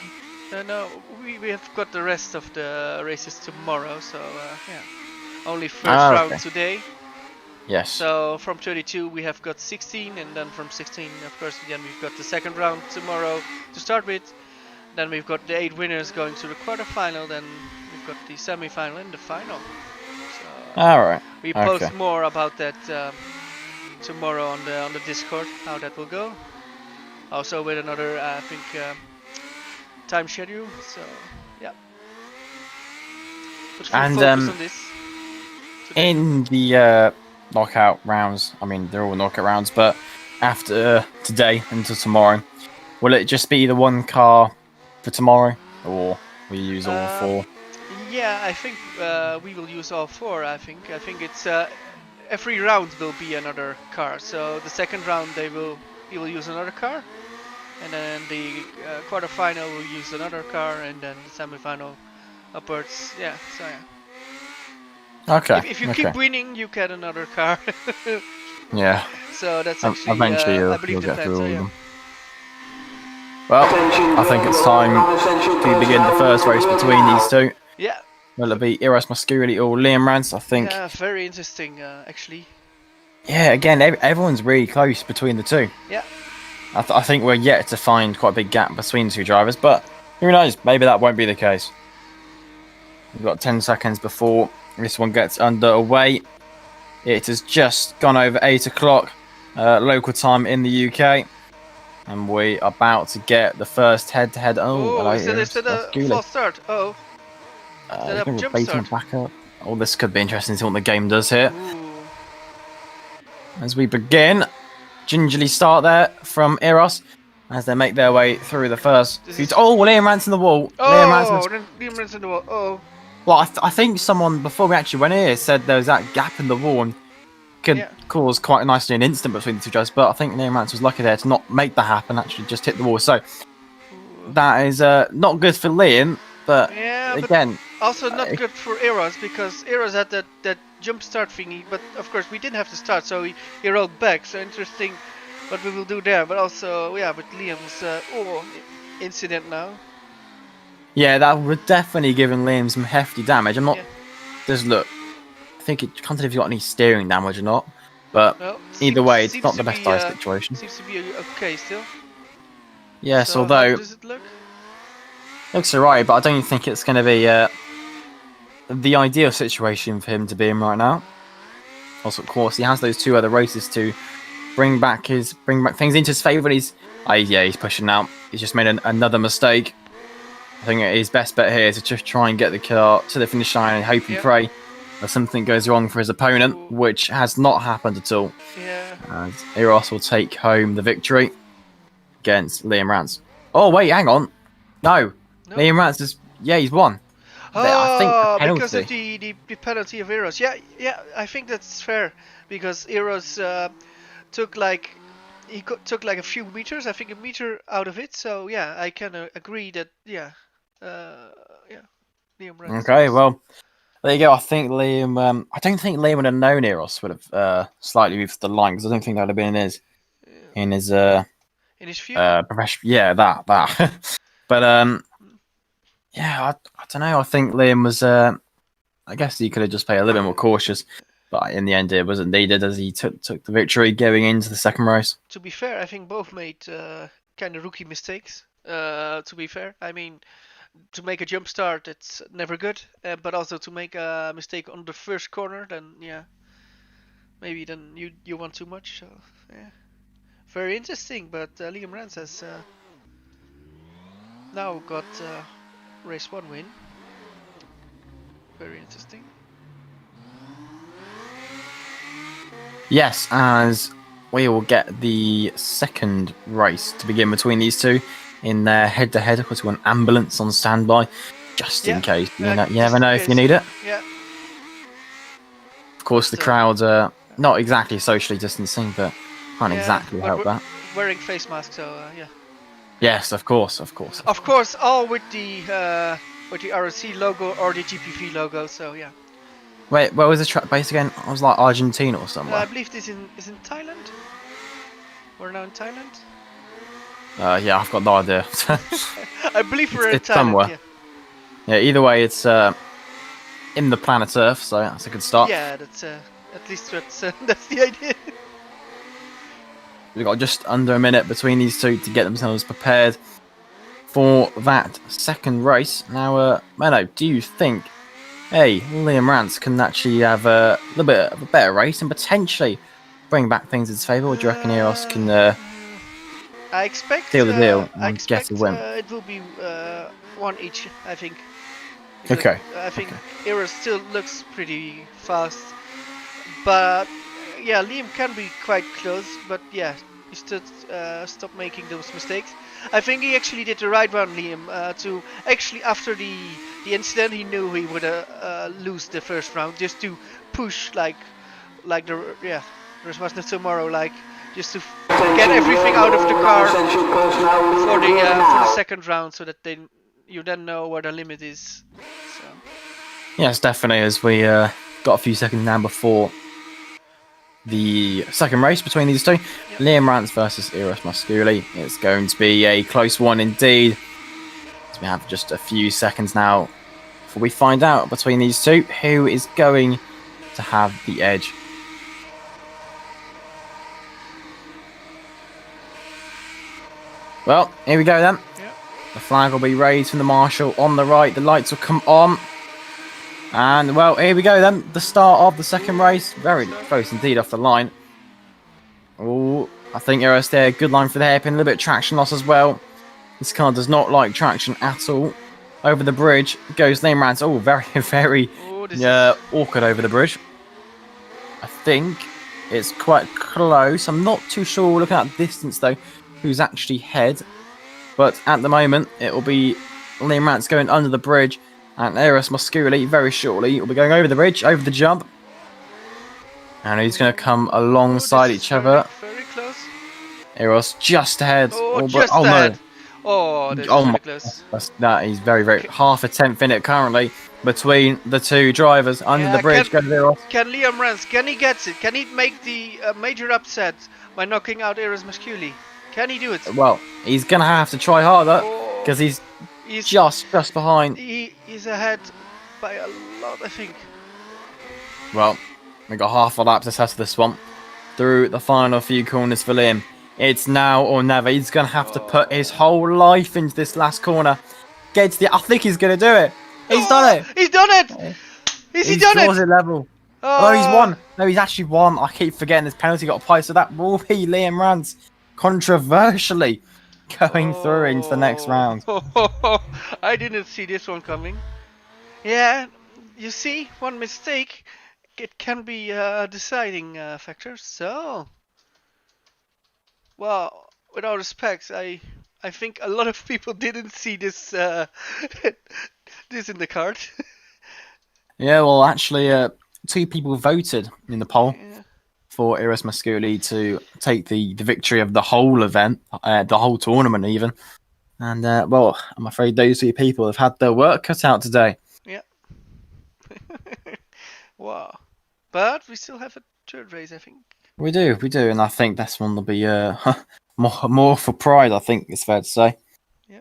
No, we have got the rest of the races tomorrow. So yeah, only first round today. Yes. So from 32 we have got 16, and then from 16, of course, then we've got the second round tomorrow to start with. Then we've got the 8 winners going to the quarterfinal. Then we've got the semi-final and the final. So all right. We post more about that tomorrow on the Discord, how that will go. Also with another, I think, time schedule. So yeah. But full focus on this. Today. In the knockout rounds, I mean they're all knockout rounds, but after today until tomorrow, will it just be the 1 car for tomorrow, or will you use all 4? Yeah, I think we will use all 4. I think it's every round will be another car. So the second round he will use another car, and then the quarterfinal will use another car, and then the semi-final upwards. Yeah, so yeah. Okay. If you keep winning, you get another car. Yeah. So that's actually eventually I believe you'll the get plan. through So all of yeah. them. Well, I think it's time to begin the first race between these two. Yeah. Will it be Eros Musculi or Liam Rants? I think. Yeah, very interesting, actually. Yeah, again, everyone's really close between the two. Yeah. I think we're yet to find quite a big gap between the two drivers, but who knows? Maybe that won't be the case. We've got 10 seconds before this one gets underway. It has just gone over 8 o'clock local time in the UK. And we are about to get the first head-to-head. Oh, hello, is it a Musculi. false start? Oh. Is that a jump start? Back up. Oh, this could be interesting to see what the game does here. Ooh. As we begin, gingerly start there from Eros as they make their way through the first few. Oh, Liam Rants in the wall. Oh, Liam Rants in the wall. Oh. Well, I think someone before we actually went here said there was that gap in the wall and could cause quite nicely an instant between the two drivers. But I think Liam Rants was lucky there to not make that happen. Actually, just hit the wall. So that is not good for Liam. But again, but also not good for Eros because Eros had that jump start thingy. But of course, we didn't have to start, so he rolled back. So interesting what we will do there. But also, yeah, with Liam's incident now. Yeah, that would definitely given Liam some hefty damage. I'm not. Just look. I think it can't tell if he's got any steering damage or not. But either way, it's not the best situation. Seems to be okay still. Yes, so although how does it look? Looks alright, but I don't think it's going to be the ideal situation for him to be in right now. Also, of course, he has those 2 other races to bring back things into his favour. He's pushing out. He's just made another mistake. I think his best bet here is to just try and get the car to the finish line and hope and pray that something goes wrong for his opponent, which has not happened at all. Yeah. And Eros will take home the victory against Liam Rants. Oh wait, hang on, no. Liam Rants is he's won. I think the penalty. Because of the penalty of Eros. Yeah, I think that's fair because Eros took like a few meters, I think a meter out of it. So yeah, I can agree that Liam Rants. Okay, well there you go. I think Liam. I don't think Liam would have known Eros would have slightly moved the line because I don't think that would have been in his view. Professional. Yeah, that. But yeah, I don't know. I think Liam was. I guess he could have just played a little bit more cautious, but in the end, it wasn't needed as he took the victory going into the second race. To be fair, I think both made kind of rookie mistakes. To be fair, I mean, to make a jump start, it's never good. But also to make a mistake on the first corner, then maybe then you want too much. So yeah, very interesting. But Liam Rants has now got. Race 1 win. Very interesting. Yes, as we will get the second race to begin between these two in their head-to-head. Of course, we want ambulance on standby, just in case. You never know if you need it. Yeah. Of course, the crowds are not exactly socially distancing, but can't exactly help that. Wearing face masks, so yeah. Yes, of course. Of course, all with the ROC logo or the GPV logo. So yeah. Wait, where was the track base again? I was like Argentina or somewhere. I believe this is in Thailand. We're now in Thailand. Yeah, I've got no idea. I believe we're in Thailand. Somewhere. Yeah. Either way, it's in the planet Earth, so that's a good start. Yeah, that's at least that's the idea. We've got just under a minute between these two to get themselves prepared for that second race. Now, Menno, do you think, Liam Rants can actually have a little bit of a better race and potentially bring back things in his favour, or do you reckon Eros can I expect seal the deal and get a win? It will be 1 each, I think. Okay. I think Eros still looks pretty fast, but yeah, Liam can be quite close, but yeah, he should stop making those mistakes. I think he actually did the right one, Liam. To actually after the incident, he knew he would lose the first round, just to push like there's was no tomorrow, like just to get everything out of the car for the second round, so that you then know where the limit is. So. Yes, definitely. As we got a few seconds now before the second race between these two. Liam Rants versus Eros Musculi. It's going to be a close one indeed. So we have just a few seconds now before we find out between these two who is going to have the edge. Well, here we go then. Yeah. The flag will be raised from the marshal on the right. The lights will come on. And, well, here we go then. The start of the second race. Very close indeed off the line. Oh, I think Eros there. Good line for the hairpin. A little bit of traction loss as well. This car does not like traction at all. Over the bridge goes Liam Rants. Oh, very, very awkward over the bridge. I think it's quite close. I'm not too sure, looking at distance though, who's actually ahead. But at the moment, it will be Liam Rants going under the bridge. And Eros Musculi very shortly will be going over the bridge, over the jump. And he's going to come alongside each other. Very close. Eros just ahead. Just ahead. Oh, that's very close. That is very, very half a tenth in it currently between the two drivers under the bridge. Goes Eros. Can Liam Rants, can he get it? Can he make the major upset by knocking out Eros Musculi? Can he do it? Well, he's going to have to try harder because he's just behind. He's ahead by a lot, I think. Well, we got half a lap to test the swamp through the final few corners for Liam. It's now or never. He's going to have to put his whole life into this last corner. I think he's going to do it. He's done it. He's done it. He's done it. It level. Oh, he's won. No, he's actually won. I keep forgetting this penalty got applied, so that will be Liam Rants controversially going through into the next round. I didn't see this one coming. Yeah, you see, one mistake, it can be a deciding factor. So, well, with all respects, I think a lot of people didn't see this this in the card. Yeah, well, actually, 2 people voted in the poll for Eros Musculi to take the victory of the whole event, the whole tournament even. And, well, I'm afraid those 2 people have had their work cut out today. Yeah. Wow. But we still have a third race, I think. We do. And I think this one will be more for pride, I think it's fair to say. Yeah.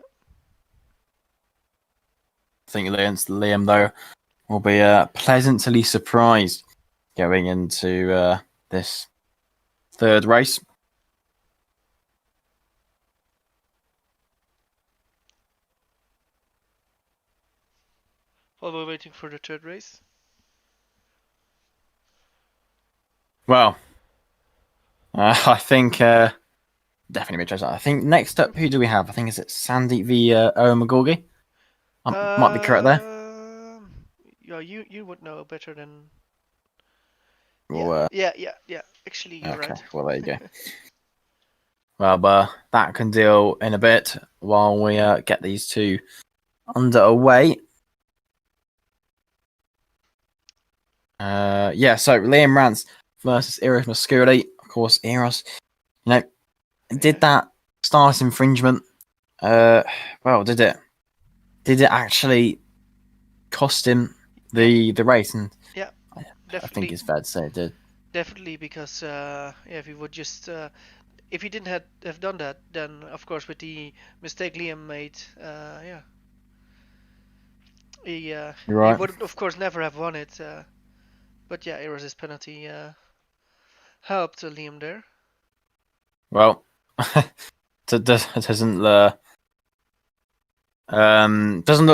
I think Liam, though, will be pleasantly surprised going into this third race. While we're waiting for the third race. Well, I think definitely be I think next up, who do we have? I think is it Sandy v Mcgorgey. Might be correct there. Yeah, you would know better than. Well, yeah. Actually, you're okay, right. Well, there you go. Well, that can deal in a bit while we get these two underway. So Liam Rants versus Eros Musculi. Of course, Eros, did that start infringement. Well, did it actually cost him the race? And yeah, I think it's fair to say it did. Definitely, because if he would just if he didn't have done that, then of course with the mistake Liam made, he would of course never have won it. But yeah, Eros' penalty helped Liam there. Well, it doesn't look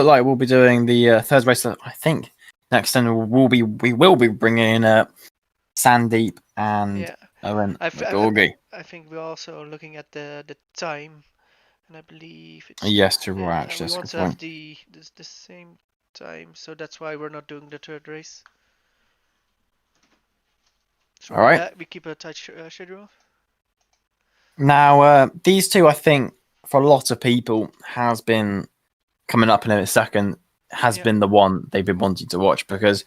like we'll be doing the third race. I think next time we will be bringing in Sandeep and Owen Mcgorgey. I think we're also looking at the time, and I believe it's you're right. Actually, we want to have the same time, so that's why we're not doing the third race. So all right, we keep a tight schedule. Now, these two, I think, for a lot of people, has been coming up in a second. Has been the one they've been wanting to watch because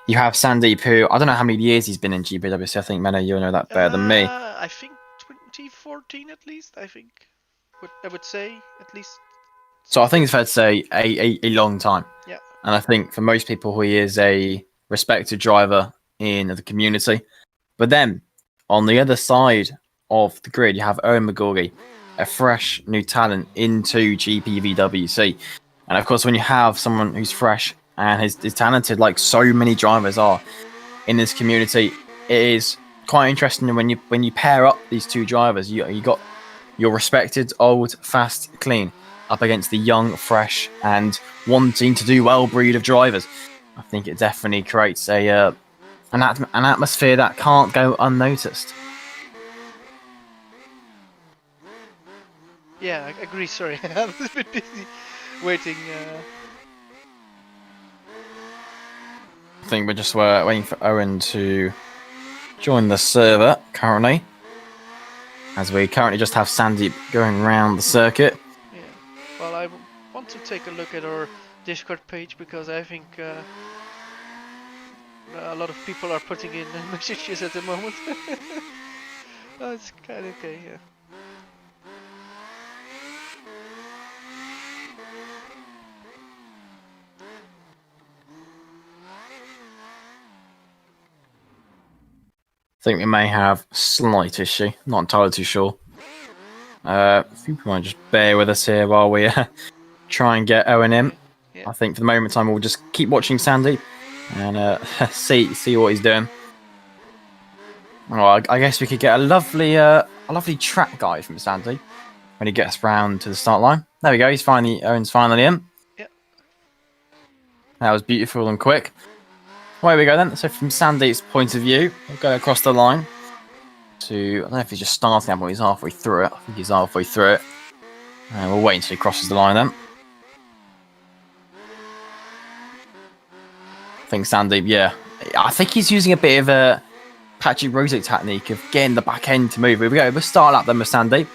you have Sandeep, who I don't know how many years he's been in GPWC. I think Mena, you'll know that better than me. I think 2014 at least. I think I would say at least. So I think it's fair to say a long time. Yeah. And I think for most people, he is a respected driver in the community. But then On the other side of the grid, you have Owen Mcgorgey, a fresh new talent into GPVWC. And of course, when you have someone who's fresh and is talented, like so many drivers are in this community, it is quite interesting when you pair up these two drivers. You got your respected old, fast, clean up against the young, fresh, and wanting to do well breed of drivers. I think it definitely creates an atmosphere that can't go unnoticed. Yeah, I agree. Sorry, I was a bit busy waiting. I think we're just waiting for Owen to join the server currently, as we currently just have Sandeep going around the circuit. Yeah. Well, I want to take a look at our Discord page because I think a lot of people are putting in messages at the moment. Oh, it's kind of okay, yeah. I think we may have a slight issue. Not entirely too sure. A few people might just bear with us here while we try and get Owen in. Yeah. I think for the moment in time we'll just keep watching Sandy and see what he's doing. Well, I guess we could get a lovely track guide from Sandy when he gets round to the start line. There we go. Owen's finally in. Yeah. That was beautiful and quick. Away we go then. So from Sandeep's point of view, we'll go across the line to, I don't know if he's just starting out, but he's halfway through it. I think he's halfway through it. And we'll wait until he crosses the line then. I think Sandeep, yeah. I think he's using a bit of a Patrick Rozak technique of getting the back end to move. Here we go. We'll start lap then with Sandeep.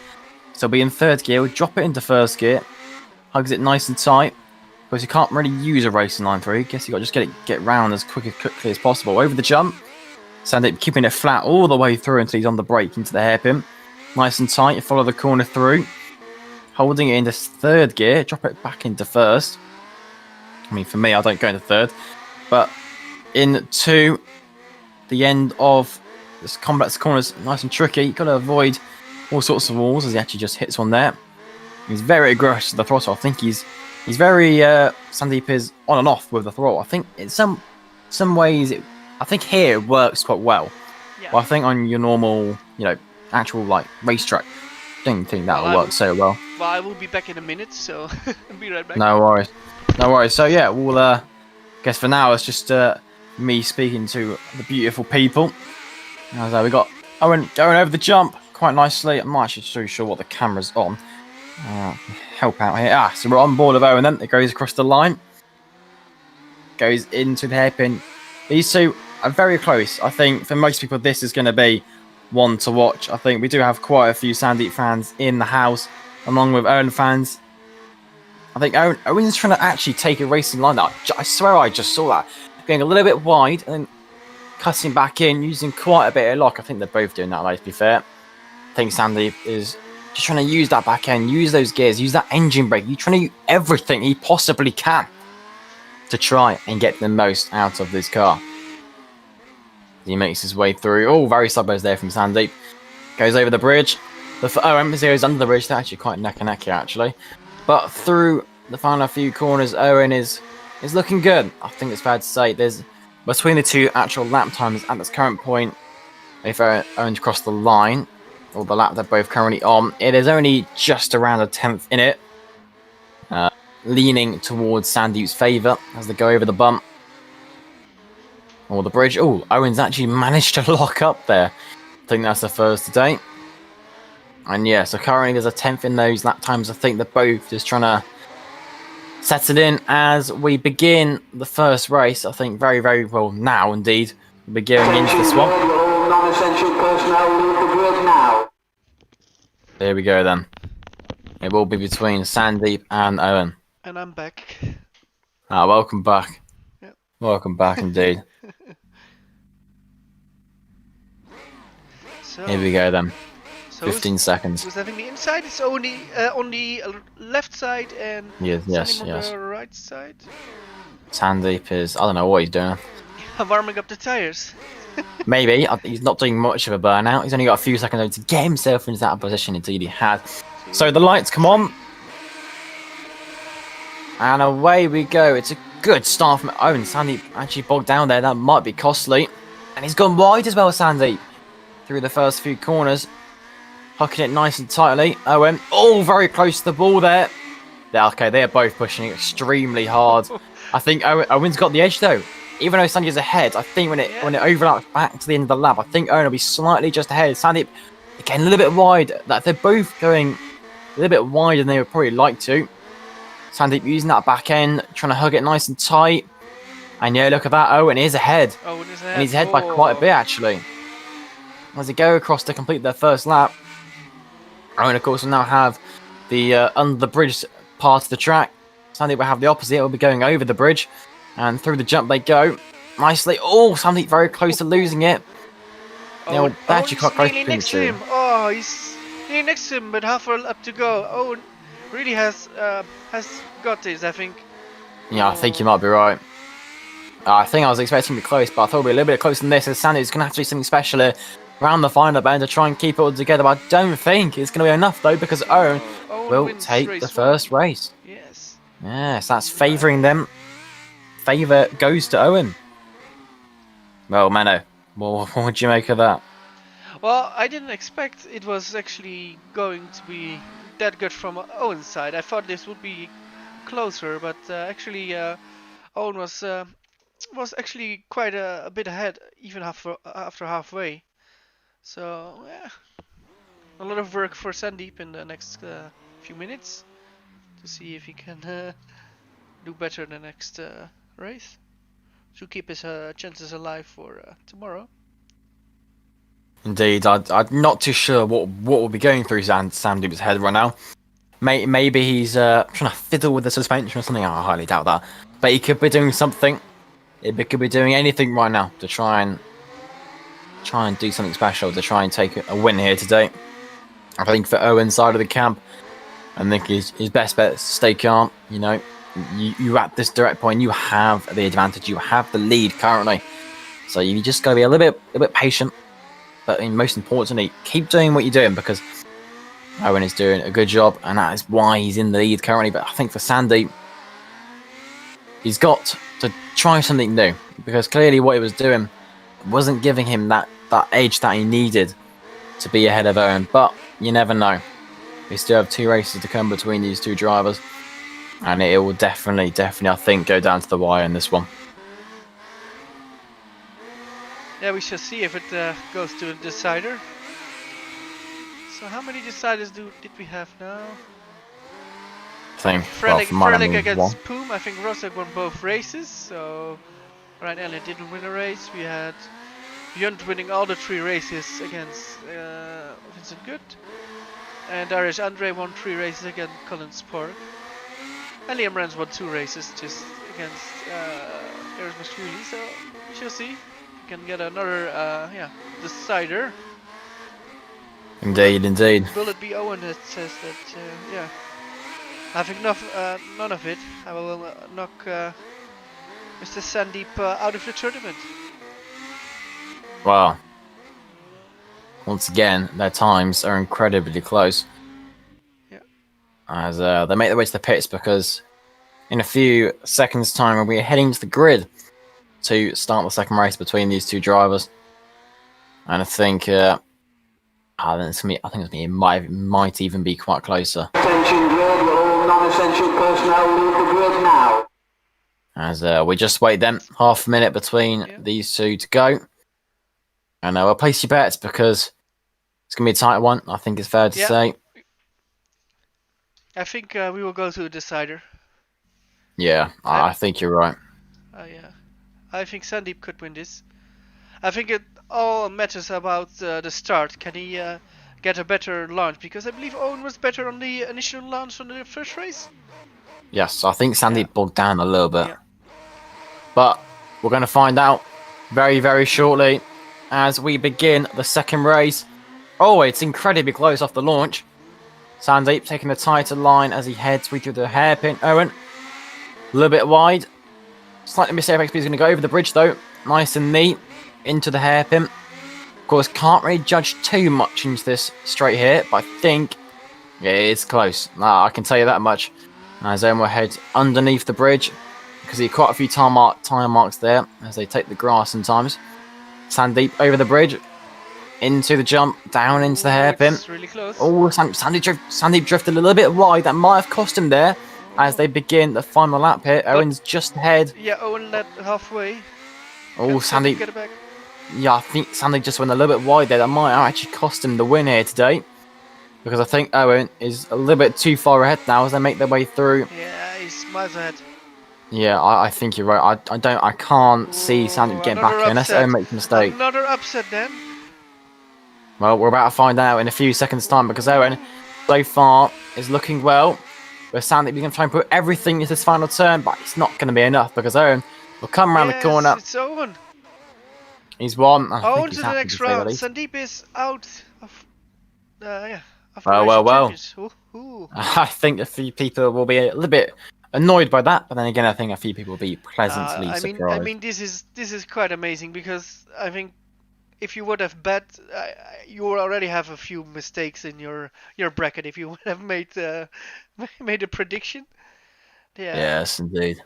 So we'll be in third gear. We'll drop it into first gear. Hugs it nice and tight. Because you can't really use a racing line through. Guess you got to just get round as quickly as possible. Over the jump. Sandeep keeping it flat all the way through until he's on the brake into the hairpin. Nice and tight. You follow the corner through. Holding it into third gear. Drop it back into first. I mean, for me, I don't go into third. But into the end of this complex corners, nice and tricky. You've got to avoid all sorts of walls as he actually just hits one there. He's very aggressive with the throttle. I think he's very Sandeep is on and off with the throttle. I think in some ways, I think here it works quite well. Yeah. But I think on your normal, actual like racetrack, I don't think that'll work so well. Well, I will be back in a minute, so I'll be right back. No worries. So yeah, we'll guess for now it's just me speaking to the beautiful people. As we got Owen going over the jump quite nicely. I'm not actually too sure what the camera's on. Help out here. So we're on board of Owen then. It goes across the line. Goes into the hairpin. These two are very close. I think for most people this is going to be one to watch. I think we do have quite a few Sandeep fans in the house, along with Owen fans. I think Owen's trying to actually take a racing line. I swear I just saw that. Going a little bit wide and then cutting back in, using quite a bit of lock. I think they're both doing that, like, to be fair. I think Sandeep is just trying to use that back end, use those gears, use that engine brake. He's trying to use everything he possibly can to try and get the most out of this car. He makes his way through. Oh, very sideways there from Sandeep. Goes over the bridge. Owen goes under the bridge. They're actually quite neck and neck here, actually. But through the final few corners, Owen is looking good. I think it's fair to say there's between the two actual lap times at this current point, if Owen's crossed the line, or the lap they're both currently on, it is only just around a 10th in it. Leaning towards Sandeep's favour as they go over the bump. Or the bridge. Oh, Owen's actually managed to lock up there. I think that's the first today. And yeah, so currently there's a 10th in those lap times. I think they're both just trying to settle in as we begin the first race. I think very, very well now indeed. We'll be going into this one. All non-essential personnel leave the grid now. There we go then. It will be between Sandeep and Owen. And I'm back. Welcome back. Yep. Welcome back indeed. So, Here we go then. so 15 seconds. who's having the inside? It's only on the left side and Yes. on the right side. Sandeep is, I don't know what he's doing. I'm warming up the tires. Maybe. He's not doing much of a burnout. He's only got a few seconds to get himself into that position. Indeed he has. So the lights come on. And away we go. It's a good start from Owen. Sandeep actually bogged down there. That might be costly. And he's gone wide as well, Sandeep. Through the first few corners. Hucking it nice and tightly. Owen, very close to the ball there. Okay, they're both pushing extremely hard. I think Owen's got the edge though. Even though Sandeep's ahead, I think when it overlaps back to the end of the lap, I think Owen will be slightly just ahead. Sandeep, again, a little bit wide. They're both going a little bit wider than they would probably like to. Sandeep using that back end, trying to hug it nice and tight. And yeah, look at that. Owen is ahead. And he's ahead by quite a bit, actually. As they go across to complete their first lap. Owen, of course, will now have the under the bridge part of the track. Sandeep will have the opposite. It will be going over the bridge. And through the jump they go. Nicely. Sandeep very close to losing it. They're actually quite close between the two. He's nearly next to him, but half a lap to go. Owen really has got this, I think. Yeah, I think you might be right. I think I was expecting to be close, but I thought it would be a little bit closer than this. As Sandeep's going to have to do something special here around the final bend to try and keep it all together. But I don't think it's going to be enough, though, because Owen will take the first race. Yes, that's favouring them. Favour goes to Owen. Well, Mano, what would you make of that? Well, I didn't expect it was actually going to be that good from Owen's side. I thought this would be closer, but actually Owen was actually quite a bit ahead, even after halfway. So yeah, a lot of work for Sandeep in the next few minutes to see if he can do better in the next race to keep his chances alive for tomorrow. Indeed, I'm not too sure what will be going through Sandeep's head right now. Maybe he's trying to fiddle with the suspension or something. I highly doubt that. But he could be doing something. He could be doing anything right now to try and do something special, to try and take a win here today. I think for Owen's side of the camp, I think his best bet is to stay calm. You know, you at this direct point, you have the advantage, you have the lead currently. So you just got to be a little bit patient. But most importantly, keep doing what you're doing, because Owen is doing a good job, and that is why he's in the lead currently. But I think for Sandeep, he's got to try something new, because clearly what he was doing wasn't giving him that edge that he needed to be ahead of Owen. But you never know. We still have 2 races to come between these 2 drivers, and it will definitely, I think, go down to the wire in this one. Yeah, we shall see if it goes to a decider. So how many deciders did we have now? I think Ferlig against Poom. I think Rozak won both races. So Elliott didn't win a race. We had Björn winning all the 3 races against Vincent Good. And Irish Andre won 3 races against Colin Spork. And Liam Rants won 2 races just against Musculi. So we shall see. Can get another decider. Indeed. Will it be Owen that says that having none of it, I will knock Mr. Sandeep out of the tournament? Well, once again, their times are incredibly close. Yeah. As they make their way to the pits, because in a few seconds' time we'll be heading to the grid to start the second race between these 2 drivers. And I think it might even be quite closer. Attention grid, all non-essential personnel leave the grid now. As we just wait then, half a minute between these 2 to go. And we'll place your bets, because it's going to be a tight one, I think it's fair to say. I think we will go to a decider. Yeah, I think you're right. Yeah. I think Sandeep could win this. I think it all matters about the start. Can he get a better launch? Because I believe Owen was better on the initial launch on the first race. Yes, I think Sandeep bogged down a little bit. Yeah. But we're going to find out very, very shortly as we begin the second race. Oh, it's incredibly close off the launch. Sandeep taking the tighter line as he heads through the hairpin. Owen, a little bit wide. Slightly missed apex speed, is going to go over the bridge though. Nice and neat. into the hairpin. Of course, can't really judge too much into this straight here, but I think it is close. I can tell you that much. As Owen will head underneath the bridge, because he quite a few tire marks there as they take the grass sometimes. Sandeep over the bridge, into the jump, down into the hairpin. It's really close. Oh, Sandeep drifted a little bit wide. That might have cost him there as they begin the final lap here. Owen's just ahead. Yeah, Owen led halfway. Oh, Sandeep. Get it back. Yeah, I think Sandeep just went a little bit wide there. That might actually cost him the win here today. Because I think Owen is a little bit too far ahead now as they make their way through. Yeah, he's miles ahead. Yeah, I think you're right. I can't see Sandeep getting back in unless Owen makes a mistake. Another upset then. Well, we're about to find out in a few seconds' time because Owen, so far, is looking well. But Sandeep is going to try and put everything into this final turn, but it's not going to be enough because Owen will come around the corner. It's Owen. He's won. On to the next round. Sandeep is out of well. Ooh. I think a few people will be a little bit annoyed by that, but then again, I think a few people will be pleasantly surprised. I mean, this is quite amazing because I think if you would have bet, you already have a few mistakes in your bracket. If you would have made a prediction, yeah. Yes, indeed.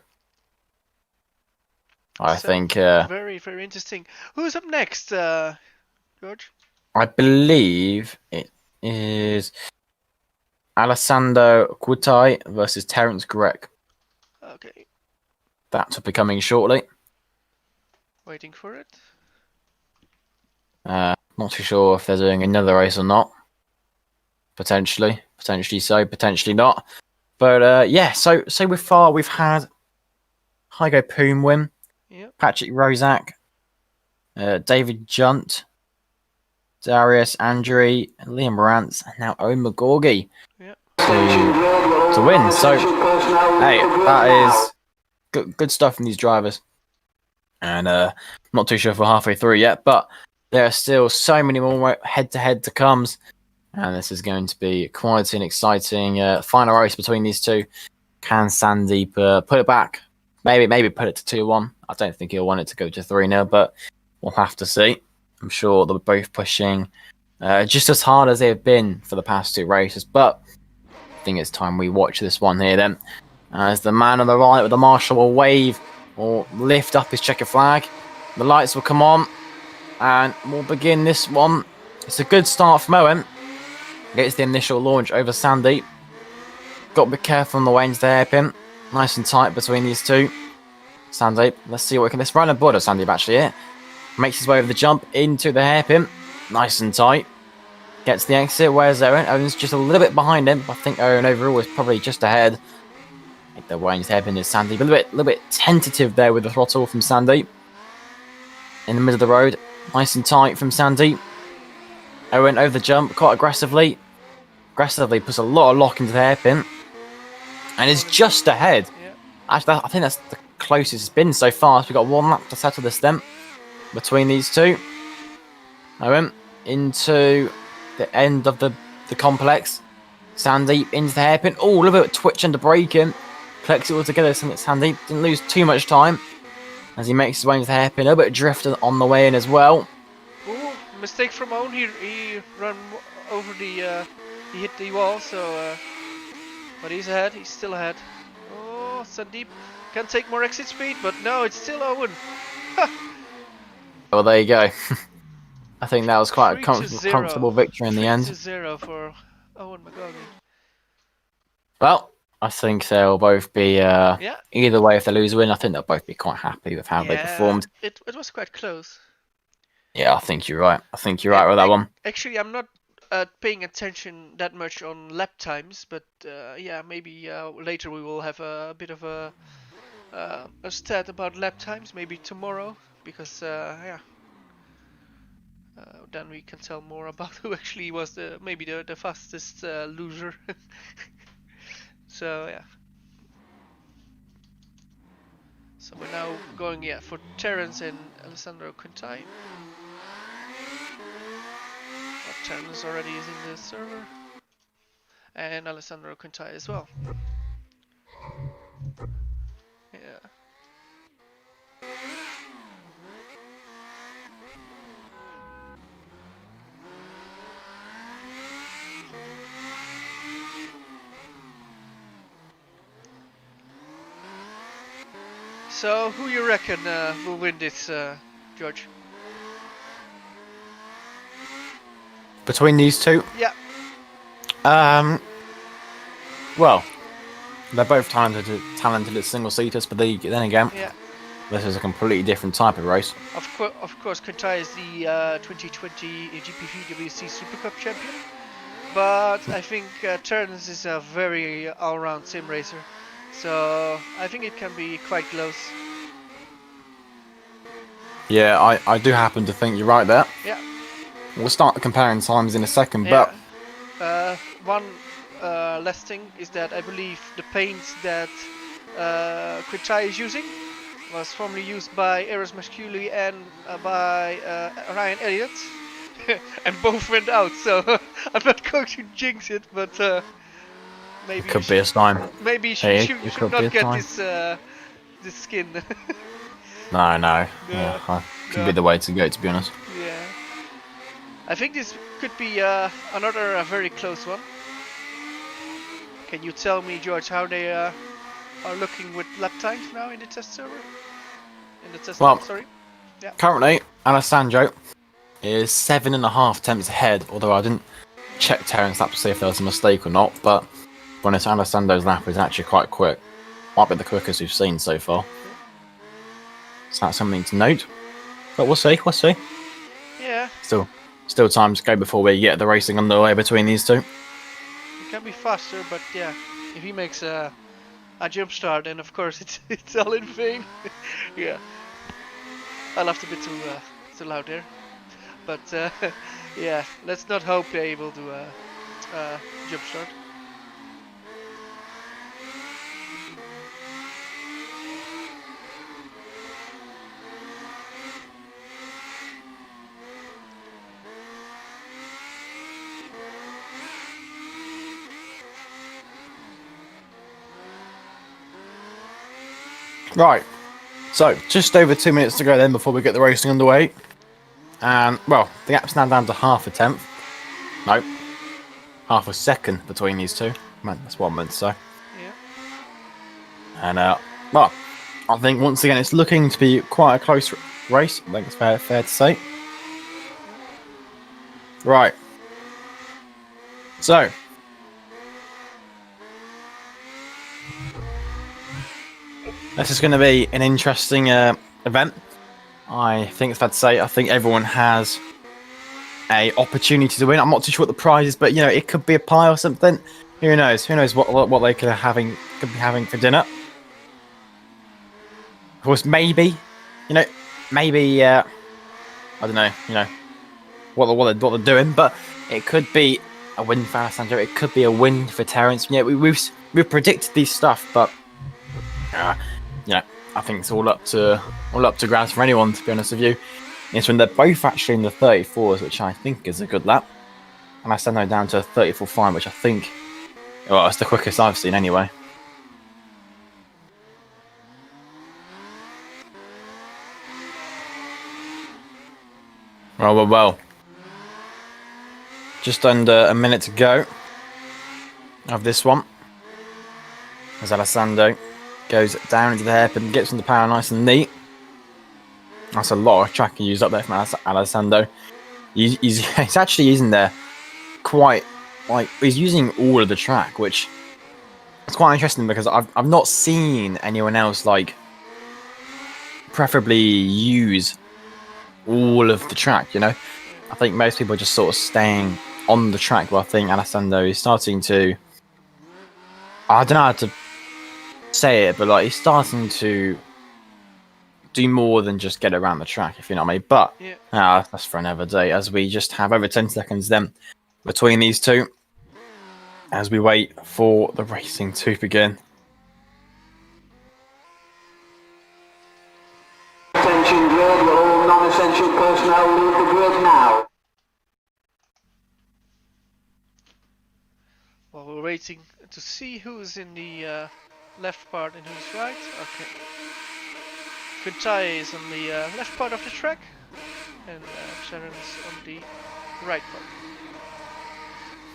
I So, think very interesting. Who's up next, George? I believe it is Alessandro Quintai versus Terence Grech. Okay, That will be coming shortly. waiting for it. Not too sure if they're doing another race or not. Potentially so, potentially not. But yeah, so far we've had Hygo Poom win, Yep. Patrick Rozak, David Junt, Darius Andrew, Liam Rants, and now Owen Mcgorgey to win. So hey, that is good stuff from these drivers. And I'm not too sure if we're halfway through yet, but there are still so many more head-to-head to comes. And this is going to be quite an exciting final race between these two. Can Sandeep put it back? Maybe put it to 2-1. I don't think he'll want it to go to 3-0, but we'll have to see. I'm sure they're both pushing just as hard as they've been for the past two races. But I think it's time we watch this one here then. As the man on the right with the marshal will wave or lift up his checker flag. The lights will come on. And we'll begin this one. It's a good start from Owen. Gets the initial launch over Sandeep. Got to be careful on the way into the hairpin. Nice and tight between these two. Sandeep, let's see what we can... Let's run a border Sandeep actually here. Makes his way over the jump into the hairpin. Nice and tight. Gets the exit. Where's Owen? Owen's just a little bit behind him. I think Owen overall is probably just ahead. Make the way into the hairpin is Sandeep. A little bit tentative there with the throttle from Sandeep. In the middle of the road. Nice and tight from Sandeep. Owen over the jump quite aggressively. Aggressively puts a lot of lock into the hairpin. And is just ahead. Yeah. Actually, I think that's the closest it's been so far. So we've got one lap to settle this then. Between these two. Owen into the end of the complex. Sandeep into the hairpin. Oh, a little bit of twitch under braking. Collects it all together. Sandeep didn't lose too much time. As he makes his way into the hairpin. A little bit of drift on the way in as well. Ooh, mistake from Owen. He ran over the... he hit the wall, so... but he's ahead. He's still ahead. Oh, Sandeep can take more exit speed, but no, it's still Owen. Well, there you go. I think that was quite a 3-0. comfortable victory in the end. 3-0 for Owen Mcgorgey. Well, I think they'll both be either way. If they lose or win, I think they'll both be quite happy with how they performed. It was quite close. Yeah, I think you're right. I think you're right with that one. Actually, I'm not paying attention that much on lap times, but yeah, maybe later we will have a bit of a stat about lap times, maybe tomorrow, because then we can tell more about who actually was maybe the fastest loser. So yeah. So we're now going for Terence and Alessandro Quintai. Terence already is in the server. And Alessandro Quintai as well. Yeah. So, who you reckon will win this, George? Between these two, Yeah. well, they're both talented as single seaters, but then again, Yeah. this is a completely different type of race. Of course, Quintai is the 2020 GPVWC Super Cup champion, but I think Terence is a very all-round sim racer, so I think it can be quite close. Yeah, I do happen to think you're right there. Yeah. We'll start comparing times in a second, Yeah. but One last thing is that I believe the paints that Quintai is using was formerly used by Musculi and by Ryan Elliott, and both went out. So I'm not going to jinx it, but maybe it could be a sign. maybe Hey, you it should could be not a get sign. this skin. No. No, Yeah, could no. be the way to go, to be honest. Yeah, I think this could be another very close one. Can you tell me, George, how they are looking with lap times now in the test server? In the test, Well, sorry. Yeah. Currently, Alessandro is 7.5 tenths ahead, although I didn't check Terrence's lap to see if there was a mistake or not, but when it's Alessandro's lap is actually quite quick. Might be the quickest we've seen so far. So that's something to note. But we'll see. Yeah, Still time to go before we get the racing underway between these two. it can be faster, but yeah, if he makes a jump start, then of course it's all in vain. Yeah, I laughed a bit too loud there, but yeah, let's not hope they're able to jump start. Right. So, just over 2 minutes to go then before we get the racing underway. And, well, the gap's now down to half a tenth. No. Half a second between these two. Man, that's what I meant to say. Yeah. And, well, I think once again it's looking to be quite a close race. I think it's fair to say. Right. So. This is going to be an interesting event. I think it's fair to say. I think everyone has a opportunity to win. I'm not too sure what the prize is, but you know, it could be a pie or something. Who knows? Who knows what they could be having for dinner? Of course, maybe, maybe I don't know, what they're doing, but it could be a win for Alessandro. It could be a win for Terence. Yeah, we've predicted these stuff, but I think it's all up to grabs for anyone, to be honest with you. It's when they're both actually in the 34s, which I think is a good lap. And I send them down to a 34.5, which I think, well, it's the quickest I've seen anyway. Well. Just under a minute to go of this one. As Alessandro goes down into the hairpin and gets into power nice and neat. That's a lot of track he used up there from Alessandro. He's actually using there quite, like, he's using all of the track, which is quite interesting because I've not seen anyone else, like, preferably use all of the track, you know? I think most people are just sort of staying on the track, but I think Alessandro is starting to, I don't know how to say it, but like he's starting to do more than just get around the track, if you know what I mean. But yeah. That's for another day, as we just have over 10 seconds then between these two as we wait for the racing to begin. Attention grid, will all non-essential personnel leave the grid now? Well, we're waiting to see who's in the left part and who's right. Okay. Quintai is on the left part of the track, and Sharon's on the right part.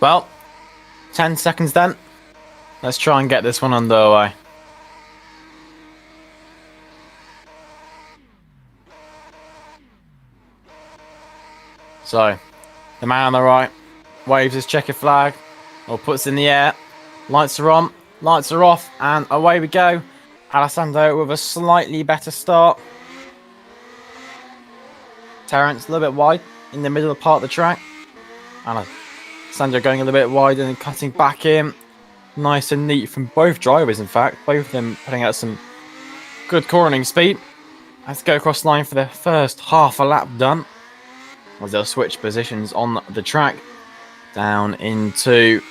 Well, 10 seconds then. Let's try and get this one underway. So, the man on the right waves his checkered flag, or puts it in the air. Lights are on, lights are off, and away we go. Alessandro with a slightly better start. Terence a little bit wide in the middle part of the track. Alessandro going a little bit wide and then cutting back in. Nice and neat from both drivers, in fact. Both of them putting out some good cornering speed. Let's go across the line for the first half a lap done. As they'll switch positions on the track. Down into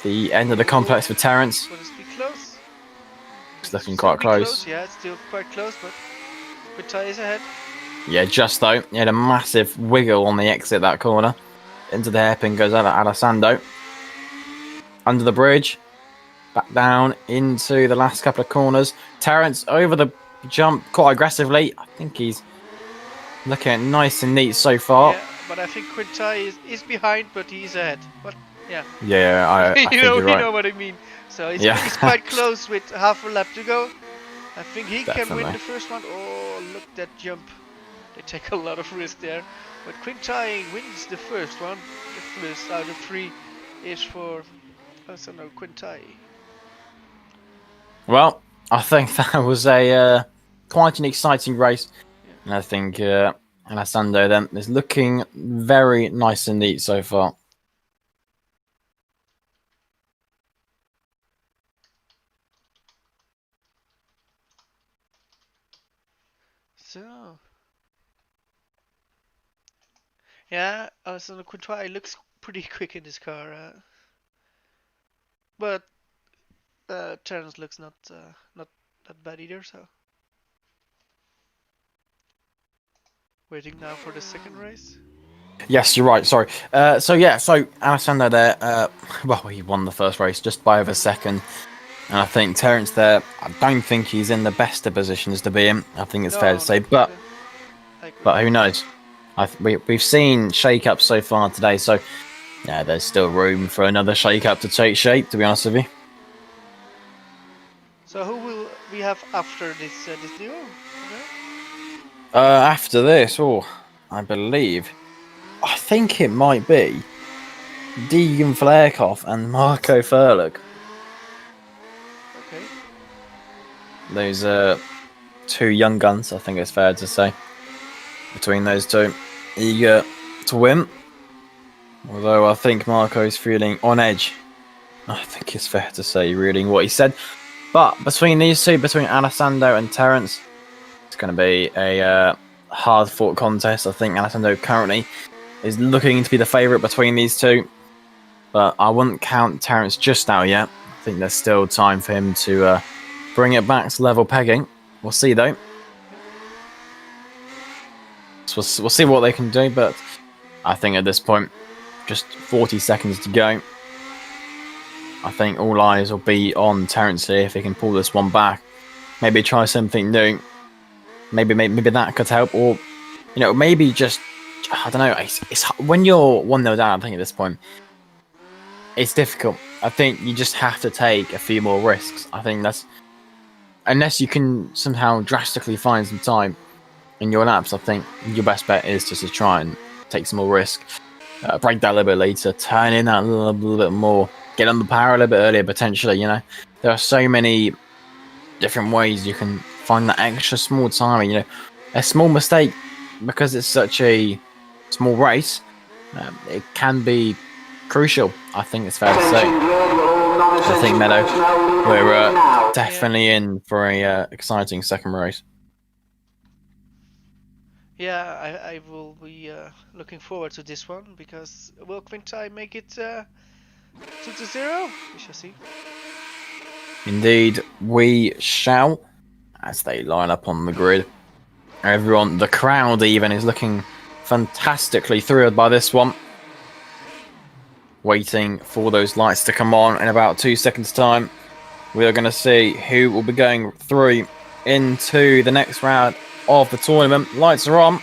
the end of the complex for Terence. Will this be close? It's looking quite close. Yeah, it's still quite close, but Quintai is ahead. Yeah, just though. He had a massive wiggle on the exit that corner. Into the hairpin goes out at Alessandro. Under the bridge. Back down into the last couple of corners. Terence over the jump quite aggressively. I think he's looking at nice and neat so far. Yeah, but I think Quintai is behind, but he's ahead. But yeah. Yeah, I think you're right. You know what I mean. So he's quite close with half a lap to go. I think he can win the first one. Oh, look that jump. They take a lot of risk there. But Quintai wins the first one. The first out of 3 is for Quintai. Well, I think that was a quite an exciting race. Yeah. And I think Alessandro then is looking very nice and neat so far. So, yeah, Alessandro Quintai looks pretty quick in this car, but Terence looks not that bad either. So, waiting now for the second race. Yes, you're right. Sorry. So Alessandro there. Well, he won the first race just by over a second. And I think Terence there, I don't think he's in the best of positions to be in. I think it's fair to say. But who knows? We've seen shake-ups so far today. So, yeah, there's still room for another shake-up to take shape, to be honest with you. So who will we have after this duo? Okay. After this, I think it might be Deegan Flairkoff and Marco Ferlig. Okay. Those are 2 young guns, I think it's fair to say. Between those 2, eager to win. Although I think Marco's feeling on edge. I think it's fair to say, reading what he said. But between these 2, between Alessandro and Terence, it's going to be a hard-fought contest. I think Alessandro currently is looking to be the favourite between these 2. But I wouldn't count Terence just out yet. I think there's still time for him to bring it back to level pegging. We'll see, though. So we'll see what they can do. But I think at this point, just 40 seconds to go. I think all eyes will be on Terence here if he can pull this one back. Maybe try something new. Maybe that could help, or maybe just I don't know. It's when you're 1-0 down. I think at this point, it's difficult. I think you just have to take a few more risks. I think that's unless you can somehow drastically find some time in your laps. I think your best bet is just to try and take some more risk, break that a little bit later, turn in that a little bit more. Get on the power a little bit earlier, potentially, There are so many different ways you can find that extra small timing, A small mistake, because it's such a small race, it can be crucial. I think it's fair to say. I think, Meadow, we're definitely in for a exciting second race. Yeah, I will be looking forward to this one, because will Quintai make it 2-0? We shall see. Indeed, we shall, as they line up on the grid. Everyone, the crowd even, is looking fantastically thrilled by this one. Waiting for those lights to come on in about 2 seconds' time. We are going to see who will be going through into the next round of the tournament. Lights are on,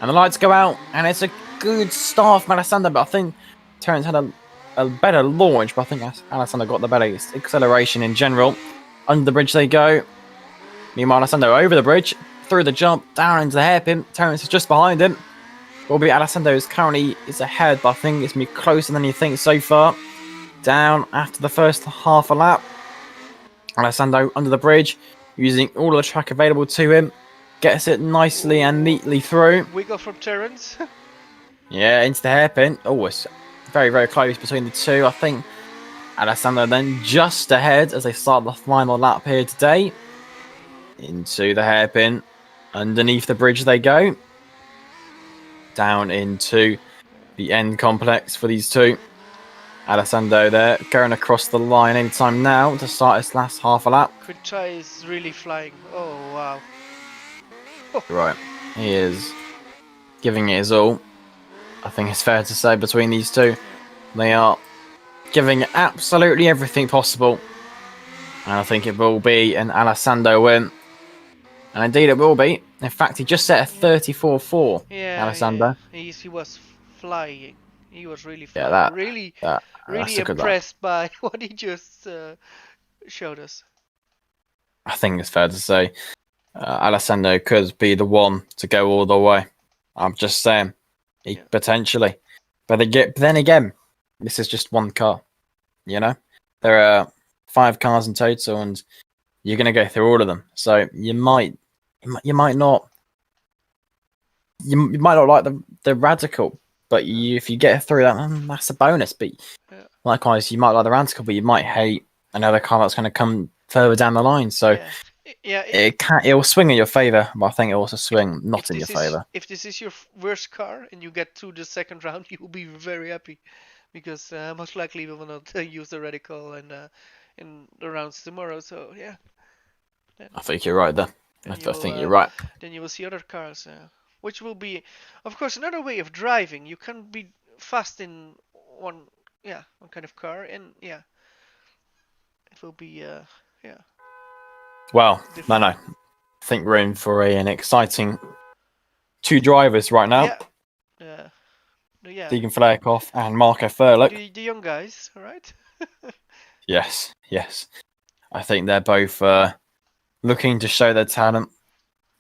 and the lights go out, and it's a good start from Alessandro, but I think Terence had a better launch, but I think Alessandro got the better acceleration in general. Under the bridge they go. Meanwhile, Alessandro over the bridge, through the jump, down into the hairpin. Terence is just behind him. Albeit Alessandro is currently ahead, but I think it's going to be closer than you think so far. Down after the first half a lap. Alessandro under the bridge, using all of the track available to him. Gets it nicely and neatly through. Wiggle from Terrence. Yeah, into the hairpin. Oh, it's very, very close between the two. I think Alessandro then just ahead as they start the final lap here today. Into the hairpin. Underneath the bridge they go. Down into the end complex for these two. Alessandro there, going across the line anytime now to start his last half a lap. Quintai is really flying. Oh, wow. Right, he is giving it his all. I think it's fair to say between these two, they are giving it absolutely everything possible. And I think it will be an Alessandro win. And indeed it will be. In fact, he just set a 34-4, Yeah, Alessandro. yeah. He was flying. He was really flying. Yeah, really that's a good impressed by what he just showed us. I think it's fair to say Alessandro could be the one to go all the way. I'm just saying, potentially. But then again, this is just one car. You know, there are 5 cars in total, and you're going to go through all of them. So you might not like the radical, but if you get through that, that's a bonus. But likewise, you might like the radical, but you might hate another car that's going to come further down the line. So it'll swing in your favour, but I think it'll also swing not in your favour. If this is your worst car and you get to the second round, you will be very happy, because most likely we will not use the radical in the rounds tomorrow. So yeah. I think you're right there. I think you're right. Then you will see other cars, which will be, of course, another way of driving. You can be fast in one kind of car, and it will be Well, no. I think we're in for an exciting 2 drivers right now. Yeah. Deegan Frelich and Marco Ferlig. The young guys, all right? Yes. I think they're both looking to show their talent,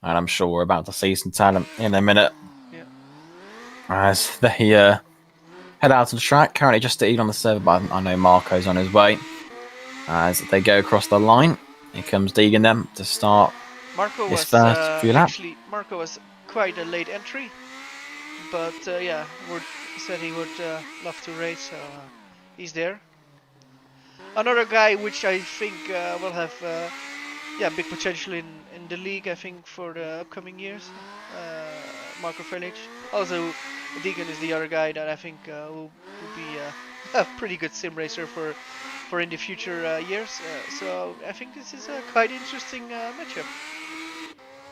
and I'm sure we're about to see some talent in a minute. Yeah. As they head out to the track, currently just to eat on the server, but I know Marco's on his way. As they go across the line, here comes Deegan then to start his first few laps. Actually, Marco was quite a late entry, but Ward said he would love to race, so he's there. Another guy which I think will have big potential in the league, I think, for the upcoming years. Marco Frelich. Also, Deegan is the other guy that I think will be a pretty good sim racer for in the future years. So I think this is a quite interesting matchup.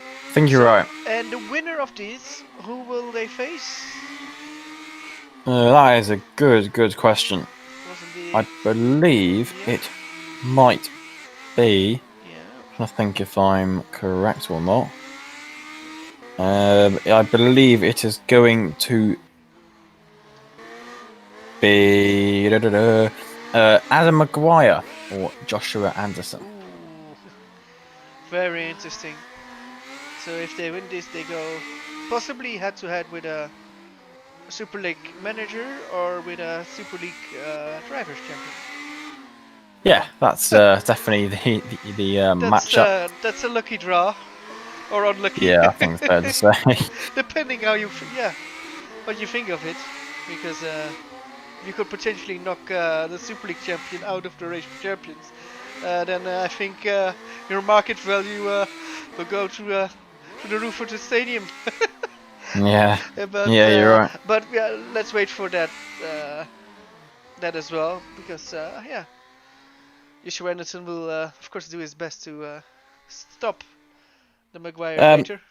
I think you're right. And the winner of this, who will they face? That is a good question. I believe it might be. I think if I'm correct or not. I believe it is going to be Adam Maguire or Joshua Anderson. Ooh, very interesting. So if they win this, they go possibly head-to-head with a Super League manager or with a Super League drivers champion. Yeah, that's definitely the matchup. That's a lucky draw, or unlucky. Yeah, I think it's fair to say. Depending how what you think of it, because you could potentially knock the Super League champion out of the race of champions. Then I think your market value will go to the roof of the stadium. Yeah, you're right. But let's wait for that as well, because Joshua Anderson will of course do his best to stop the Maguire later.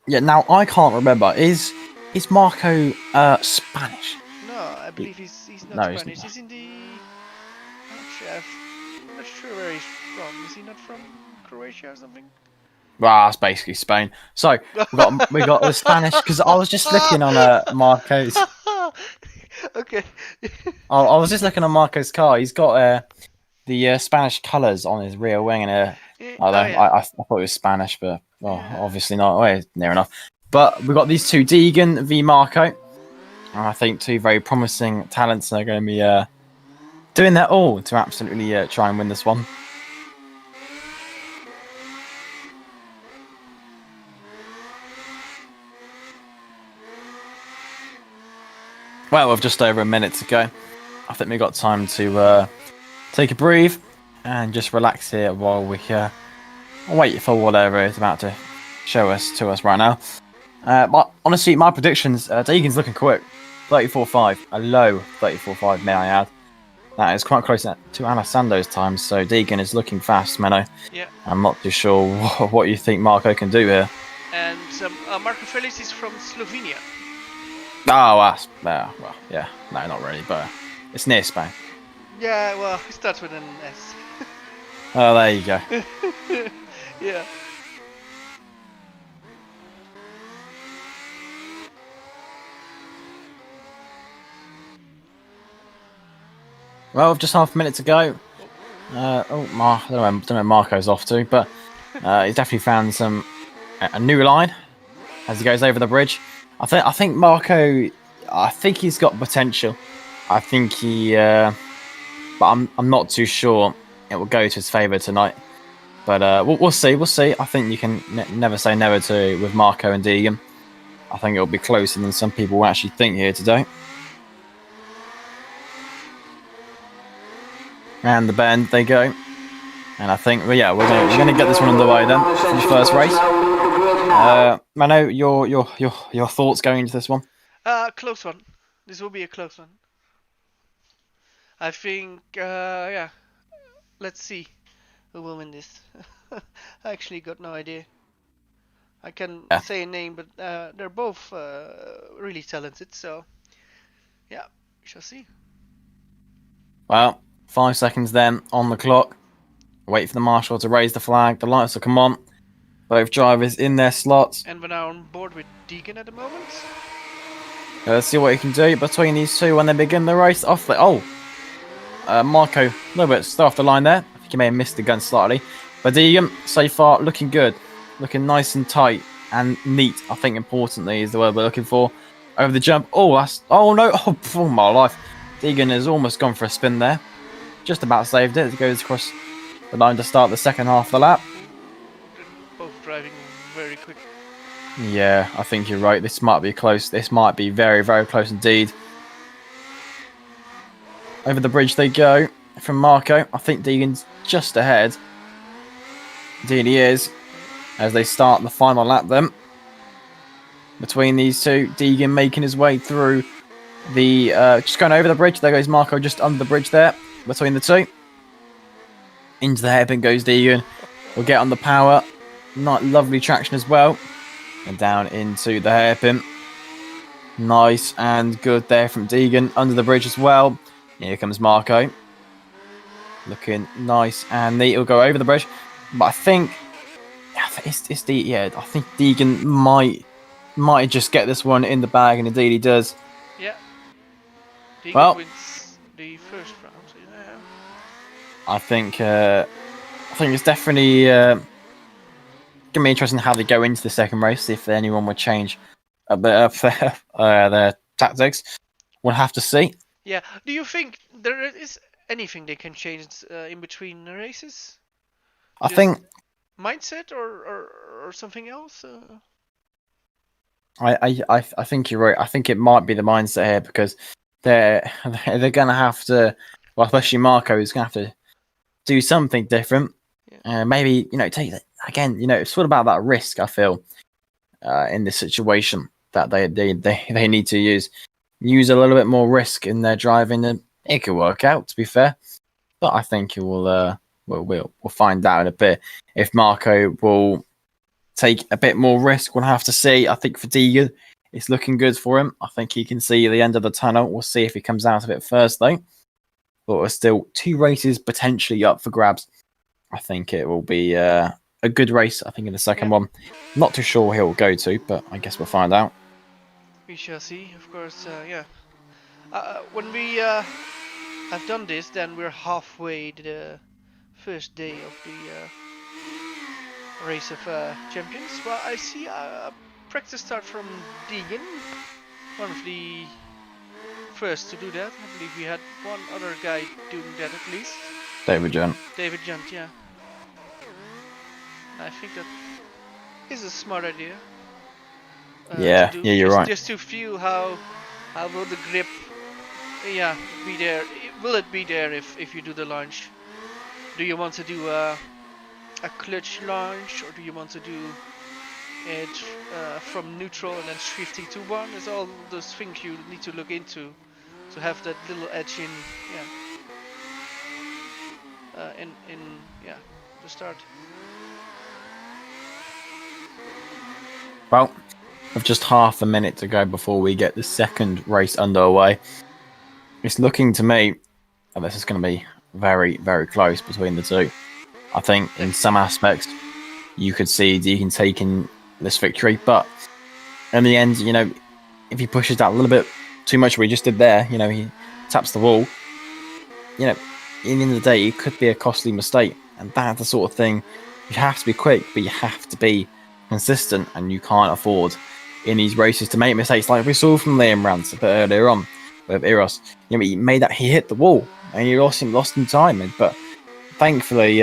Yeah, now I can't remember. Is Marco Spanish? No, I believe he's not Spanish. He's in the. I'm not sure where he's from. Is he not from Croatia or something? Well, that's basically Spain. So we got the Spanish, because I was just looking on Marco's. Okay. I was just looking on Marco's car. He's got the Spanish colours on his rear wing, and I thought it was Spanish, but obviously not. Well, near enough. But we've got these two, Deegan v Marco. And I think two very promising talents are going to be doing their all to absolutely try and win this one. Well, with just over a minute to go, I think we've got time to take a breathe and just relax here while we wait for whatever is about to show us to us right now. But honestly, my predictions, Deegan's looking quick. 34.5, a low 34.5, may I add. That is quite close to Alessando's time, so Deegan is looking fast, Menno. Yeah. I'm not too sure what you think Marco can do here. And Marco Frelich is from Slovenia. Oh, well, yeah, no, not really, but it's near Spain. Yeah, well, it starts with an S. Oh, there you go. Yeah. Well, with just half a minute to go. I don't know where Marco's off to, but he's definitely found a new line as he goes over the bridge. I think Marco, I think he's got potential. I think but I'm not too sure it will go to his favour tonight. But we'll see. We'll see. I think you can never say never with Marco and Deegan. I think it'll be closer than some people will actually think here today. And the bend they go. And I think, well, yeah, we're gonna get this one underway then for the first race. Mano, your thoughts going into this one? Close one. This will be a close one. I think, yeah. Let's see who will win this. I actually got no idea. I can say a name, but they're both really talented, so yeah, we shall see. Well, 5 seconds then on the clock. Wait for the marshal to raise the flag. The lights will come on. Both drivers in their slots. And we're now on board with Deegan at the moment. Let's see what he can do between these two when they begin the race. Marco, a little bit slow off the line there. I think he may have missed the gun slightly. But Deegan, so far, looking good. Looking nice and tight and neat, I think importantly is the word we're looking for. Over the jump. Oh no. Oh, my life. Deegan has almost gone for a spin there. Just about saved it. It goes across the line to start the second half of the lap. Both driving very quick. Yeah, I think you're right. This might be close. This might be very, very close indeed. Over the bridge they go from Marco. I think Deegan's just ahead. Indeed he is. As they start the final lap then. Between these two, Deegan making his way through the... just going over the bridge. There goes Marco just under the bridge there. Between the two. Into the hairpin goes Deegan. We'll get on the power. Lovely traction as well. And down into the hairpin. Nice and good there from Deegan. Under the bridge as well. Here comes Marco. Looking nice and neat. He'll go over the bridge. But I think it's I think Deegan might just get this one in the bag, and indeed he does. Yeah. Deegan wins the first round. Yeah. I think it's definitely gonna be interesting how they go into the second race. If anyone would change a bit of their tactics, we'll have to see. Yeah. Do you think there is anything they can change in between races? I think mindset or something else. I think you're right. I think it might be the mindset here because they're gonna have to. Well, especially Marco is gonna have to do something different. Yeah. Maybe take that again. It's all about that risk. I feel in this situation that they need to use a little bit more risk in their driving, and it could work out. To be fair, but I think it will. We'll find out in a bit if Marco will take a bit more risk. We'll have to see. I think for Deegan, it's looking good for him. I think he can see the end of the tunnel. We'll see if he comes out of it first, though. But there's still 2 races potentially up for grabs. I think it will be a good race. I think in the second one, not too sure who he'll go to, but I guess we'll find out. We shall see, of course. Yeah. When we have done this, then we're halfway to the first day of the race of champions. Well, I see a practice start from Deegan, one of the first to do that. I believe we had one other guy doing that at least. David Junt. David Junt, yeah. I think that is a smart idea. Yeah, you're right. Just to feel how will the grip, be there. Will it be there if you do the launch? Do you want to do a clutch launch, or do you want to do it from neutral and then shifting to one? It's all those things you need to look into to have that little edge in the start. Well, with just half a minute to go before we get the second race underway, it's looking to me that this is going to be very, very close between the two. I think in some aspects you could see Deegan taking this victory, but in the end, if he pushes that a little bit too much, what he just did there, he taps the wall, in the end of the day, it could be a costly mistake, and that's the sort of thing. You have to be quick, but you have to be consistent, and you can't afford in these races to make mistakes like we saw from Rants a bit earlier on with Eros. He hit the wall and he lost him time, but thankfully,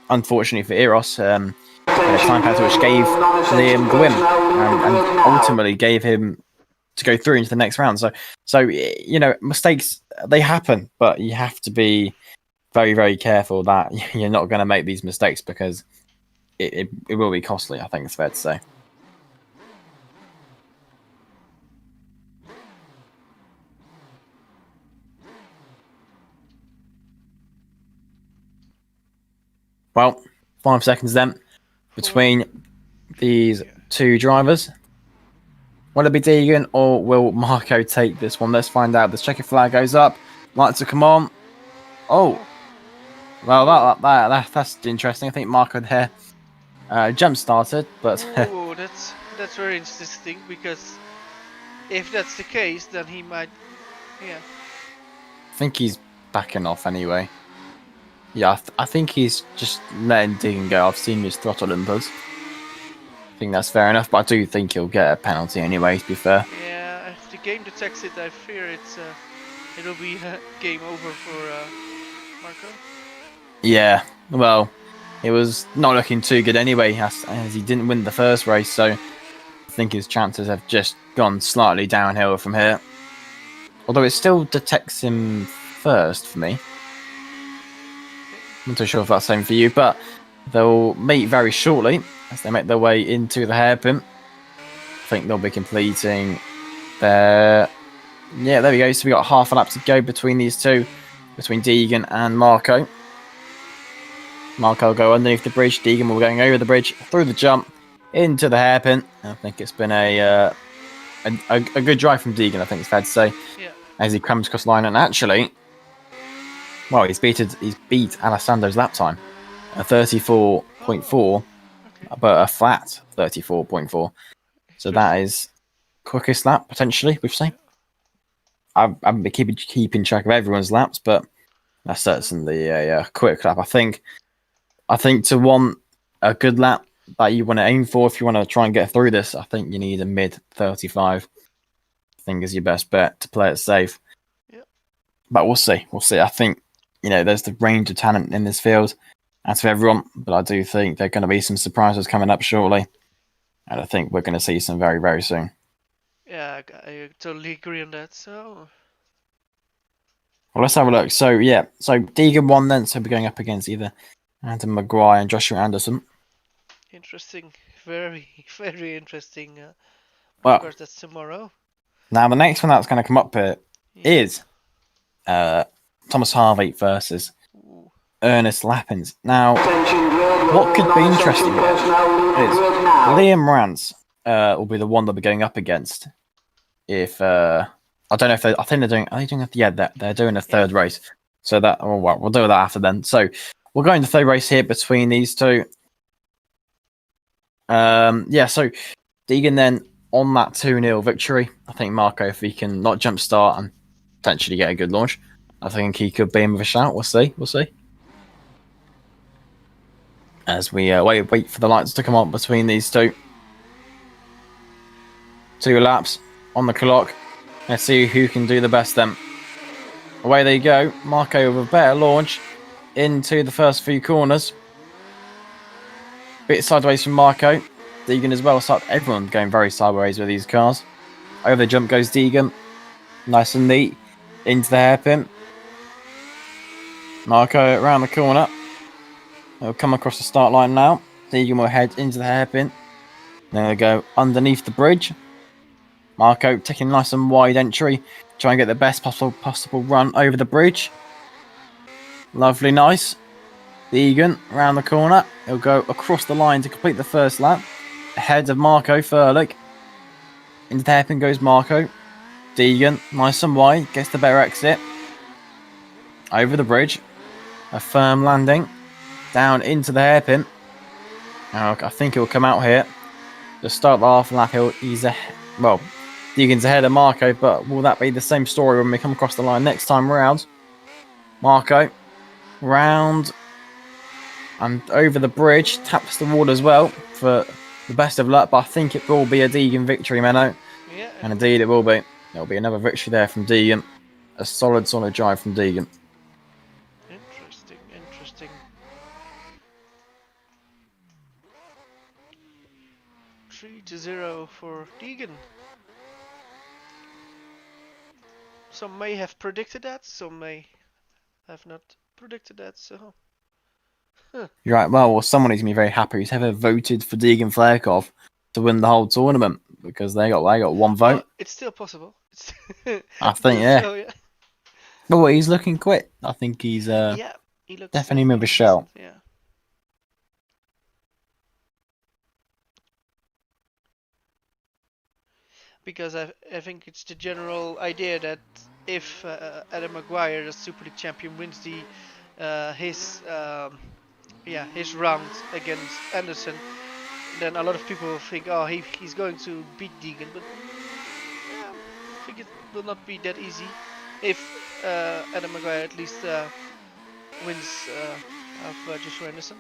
unfortunately for Eros, a time penalty which gave Liam the win and ultimately gave him to go through into the next round. So mistakes, they happen, but you have to be very, very careful that you're not going to make these mistakes, because it will be costly, I think it's fair to say. Well, 5 seconds then between these two drivers. Will it be Deegan or will Marco take this one? Let's find out. The checkered flag goes up. Lights to come on. Oh, well, that's interesting. I think Marco there jump started, but oh, that's very interesting, because if that's the case, then he might, I think he's backing off anyway. Yeah, I think he's just letting Deegan go. I've seen his throttle inputs. I think that's fair enough, but I do think he'll get a penalty anyway, to be fair. Yeah, if the game detects it, I fear it'll be game over for Marco. Yeah, well, it was not looking too good anyway, as he didn't win the first race, so I think his chances have just gone slightly downhill from here. Although it still detects him first for me. I'm not too sure if that's the same for you, but they'll meet very shortly as they make their way into the hairpin. I think they'll be completing their... Yeah, there we go. So we got half a lap to go between these two, between Deegan and Marco. Marco will go underneath the bridge. Deegan will be going over the bridge, through the jump, into the hairpin. I think it's been a good drive from Deegan, I think it's fair to say. Yeah. As he comes across the line, and actually... Well, he's beat Alessandra's lap time, a 34.4, but a flat 34.4. So that is quickest lap potentially, we've seen. I haven't been keeping track of everyone's laps, but that's certainly a quick lap. I think to want a good lap that you want to aim for, if you want to try and get through this, I think you need a mid 35. I think is your best bet to play it safe. Yep. But we'll see. I think. There's the range of talent in this field, as for everyone, but I do think there are going to be some surprises coming up shortly, and I think we're going to see some very, very soon. Yeah, I totally agree on that. So, well, let's have a look. So Deegan won then, so we're going up against either Adam Mcgorgey and Joshua Anderson. Interesting, very, very interesting. Well, of course, that's tomorrow. Now the next one that's going to come up here is Thomas Harvey versus Ernest Lapins. Now, what could be interesting here is Liam Rants will be the one they'll be going up against. If I don't know if I think they're doing. Are they doing? They're doing a third race. So we'll do that after then. So we're going to the third race here between these two. So Deegan then on that 2-0 victory. I think Marco, if he can not jump start and potentially get a good launch, I think he could be in with a shout. We'll see. As we wait for the lights to come on between these two. 2 laps on the clock. Let's see who can do the best then. Away they go. Marco with a better launch into the first few corners. Bit sideways from Marco. Deegan as well. So everyone going very sideways with these cars. Over the jump goes Deegan. Nice and neat. Into the hairpin. Marco around the corner. He'll come across the start line now. Deegan will head into the hairpin. Then they go underneath the bridge. Marco taking nice and wide entry. Try and get the best possible run over the bridge. Lovely, nice. Deegan around the corner. He'll go across the line to complete the first lap. Ahead of Marco Ferlig. Into the hairpin goes Marco. Deegan, nice and wide. Gets the better exit. Over the bridge. A firm landing. Down into the hairpin. Now, I think he'll come out here. To start the half lap, Deegan's ahead of Marco, but will that be the same story when we come across the line next time round? Marco, round and over the bridge, taps the wall as well for the best of luck, but I think it will be a Deegan victory, Menno. Yeah. And indeed it will be. There'll be another victory there from Deegan. A solid drive from Deegan. Interesting. 3-0 for Deegan. Some may have predicted that, some may have not predicted that, so... You're right, well, someone needs to be very happy who's ever voted for Deegan Flairkov to win the whole tournament, because they got one vote. Well, it's still possible. I think, yeah. So, yeah. But well, he's looking quick. I think he's Yeah, he looks definitely with a shell. Yeah. Because I think it's the general idea that if Adam Maguire, the Super League champion, wins his round against Anderson, then a lot of people think, oh, he's going to beat Deegan, but yeah, I think it will not be that easy if Adam Maguire at least wins of Joshua Anderson.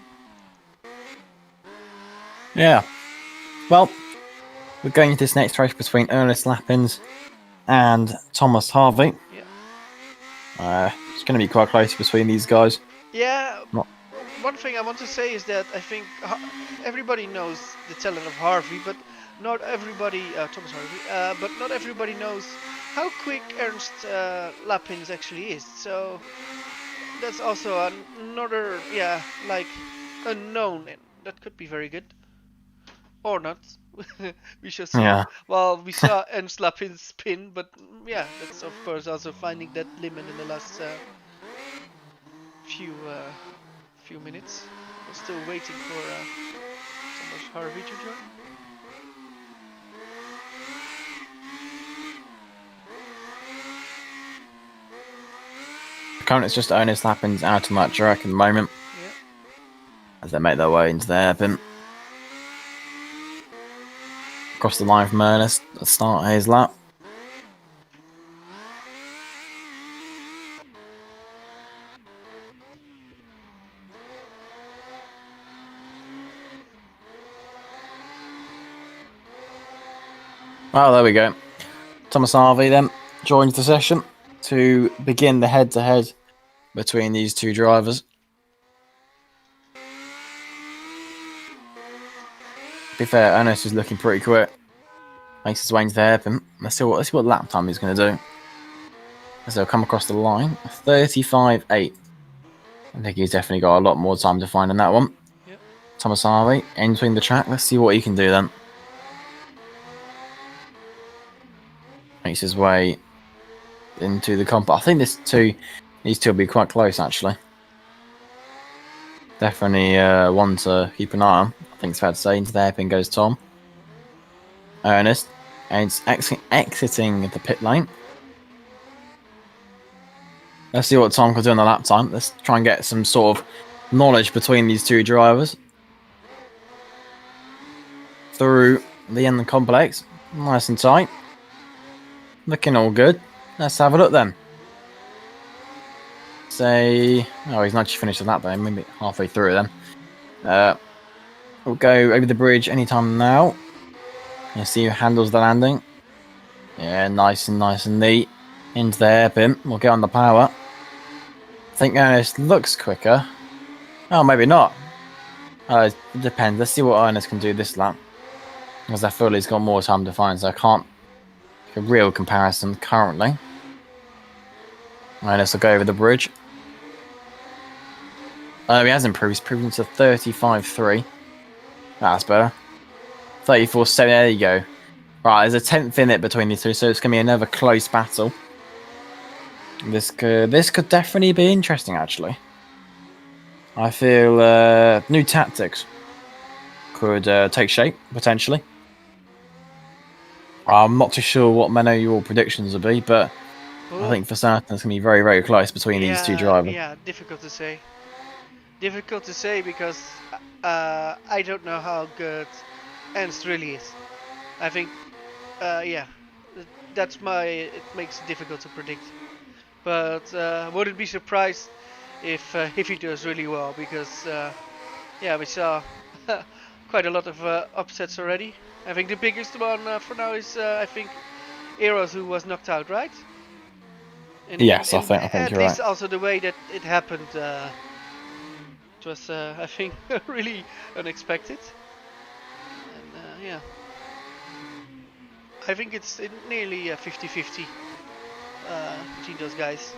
Yeah. Well, we're going into this next race between Ernest Lapins and Thomas Harvey. Yeah. It's going to be quite close between these guys. Yeah. One thing I want to say is that I think everybody knows the talent of Harvey, but not everybody, Thomas Harvey, but not everybody knows how quick Ernst Lapins actually is. So that's also another, unknown, and that could be very good. Or not. We shall see. Yeah. Well, we saw Ernst Lapins spin, but yeah, that's of course also finding that limit in the last few minutes. We're still waiting for Thomas Harvey to join. Currently, it's just Ernest Lapins out of match track at the moment. Yeah. As they make their way into the hairpin. Across the line from Ernest at the start of his lap. Well, there we go. Thomas Harvey then joins the session to begin the head-to-head between these two drivers. To be fair, Ernest is looking pretty quick. Makes his way into the hairpin. Let's see what lap time he's going to do. As they'll come across the line. 35.8. I think he's definitely got a lot more time to find in that one. Yep. Thomas Harvey entering the track. Let's see what he can do then. Makes his way into the comp. I think these two will be quite close actually. Definitely one to keep an eye on. I think it's fair to say. Into the hairpin goes Tom. Ernest. And it's exiting the pit lane. Let's see what Tom can do on the lap time. Let's try and get some sort of knowledge between these two drivers. Through the end complex. Nice and tight. Looking all good. Let's have a look then. Say, oh, he's not just finished with that though. Maybe halfway through then. We'll go over the bridge anytime now. Let's see who handles the landing. Yeah, nice and neat. Into the hairpin. We'll get on the power. I think Ernest looks quicker. Oh, maybe not. It depends. Let's see what Ernest can do this lap. Because I feel he's got more time to find, so I can't make a real comparison currently. Ernest will go over the bridge. He has improved. He's proven to 35.3. That's better. 34.7. There you go. Right, there's a 10th in it between these two, so it's going to be another close battle. This could definitely be interesting, actually. I feel new tactics could take shape, potentially. I'm not too sure what Menno your predictions will be, but I think for certain it's going to be very, very close between these two drivers. Yeah, difficult to say. Difficult to say because I don't know how good Ernst really is. I think, yeah, it makes it difficult to predict. But wouldn't be surprised if he does really well because, yeah, we saw quite a lot of upsets already. I think the biggest one for now is I think Eros, who was knocked out, right? Yes, I think you're right. At least also the way that it happened. It was, I think, really unexpected. And yeah, I think it's nearly 50-50 between those guys.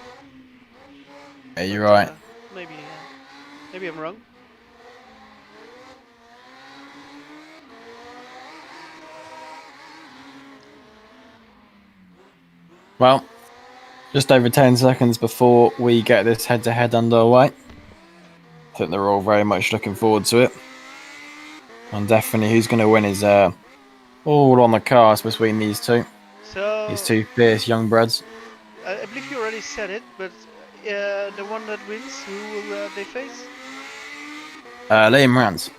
Yeah, you're right. Maybe I'm wrong. Well, just over 10 seconds before we get this head-to-head underway. I think they're all very much looking forward to it. And definitely who's going to win is all on the cards between these two. So These two fierce young breds. I believe you already said it, but the one that wins, who will they face? Rants.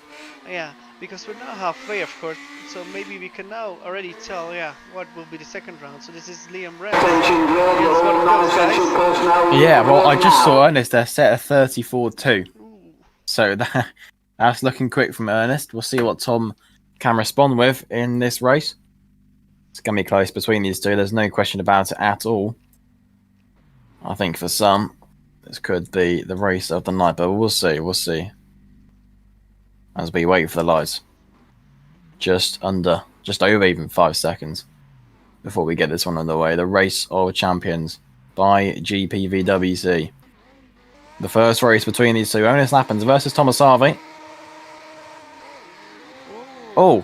Yeah, because we're now halfway, of course, so maybe we can now already tell, yeah, what will be the second round. So this is Liam Rants. Yeah, well, I just saw Ernest there set a 34-2. So that's looking quick from Ernest. We'll see what Tom can respond with in this race. It's going to be close between these two. There's no question about it at all. I think for some, this could be the race of the night, but we'll see. We'll see. As we wait for the lights. Just over even 5 seconds before we get this one underway. The Race of Champions by GPVWC. The first race between these two. Ernest Lapins versus Thomas Harvey. Oh,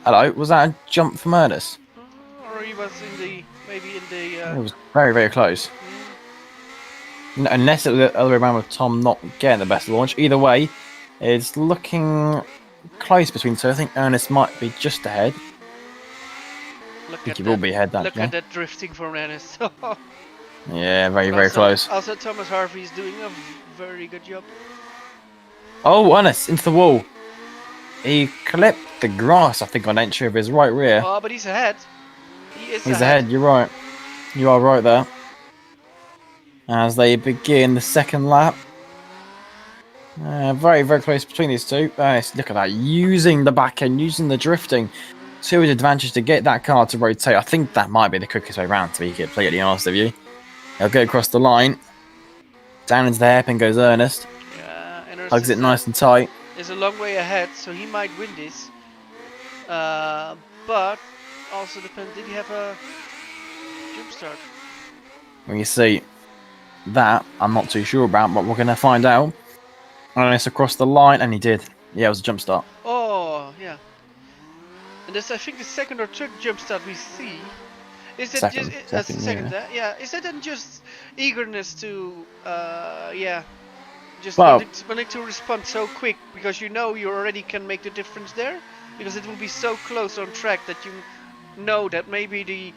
hello. Was that a jump from Ernest? Or he was maybe in the... It was very, very close. Unless it was the other way around with Tom not getting the best launch. Either way, it's looking close between two. I think Ernest might be just ahead. I think he will be ahead, Look at that drifting from Ernest. Yeah, very, very close. Also, Thomas Harvey is doing a very good job. Oh, Ernest, into the wall. He clipped the grass, I think, on entry of his right rear. Oh, but he's ahead. He's ahead, you're right. You are right there. As they begin the second lap. Very, very close between these two. Look at that. Using the back end, using the drifting to his advantage to get that car to rotate. I think that might be the quickest way around, to be completely honest with you. He'll go across the line. Down into the hairpin goes Ernest. Yeah, Ernest hugs it nice and tight. Is a long way ahead, so he might win this. But also depends. Did he have a jump start? When you see that, I'm not too sure about, but we're going to find out. Ernest across the line, and he did. Yeah, it was a jump start. Oh, yeah. And this, I think, the second or third jump start we see. Is it second, yeah. Is that then just eagerness to, yeah, just wanting to respond so quick because you know you already can make the difference there? Because it will be so close on track that you know that maybe the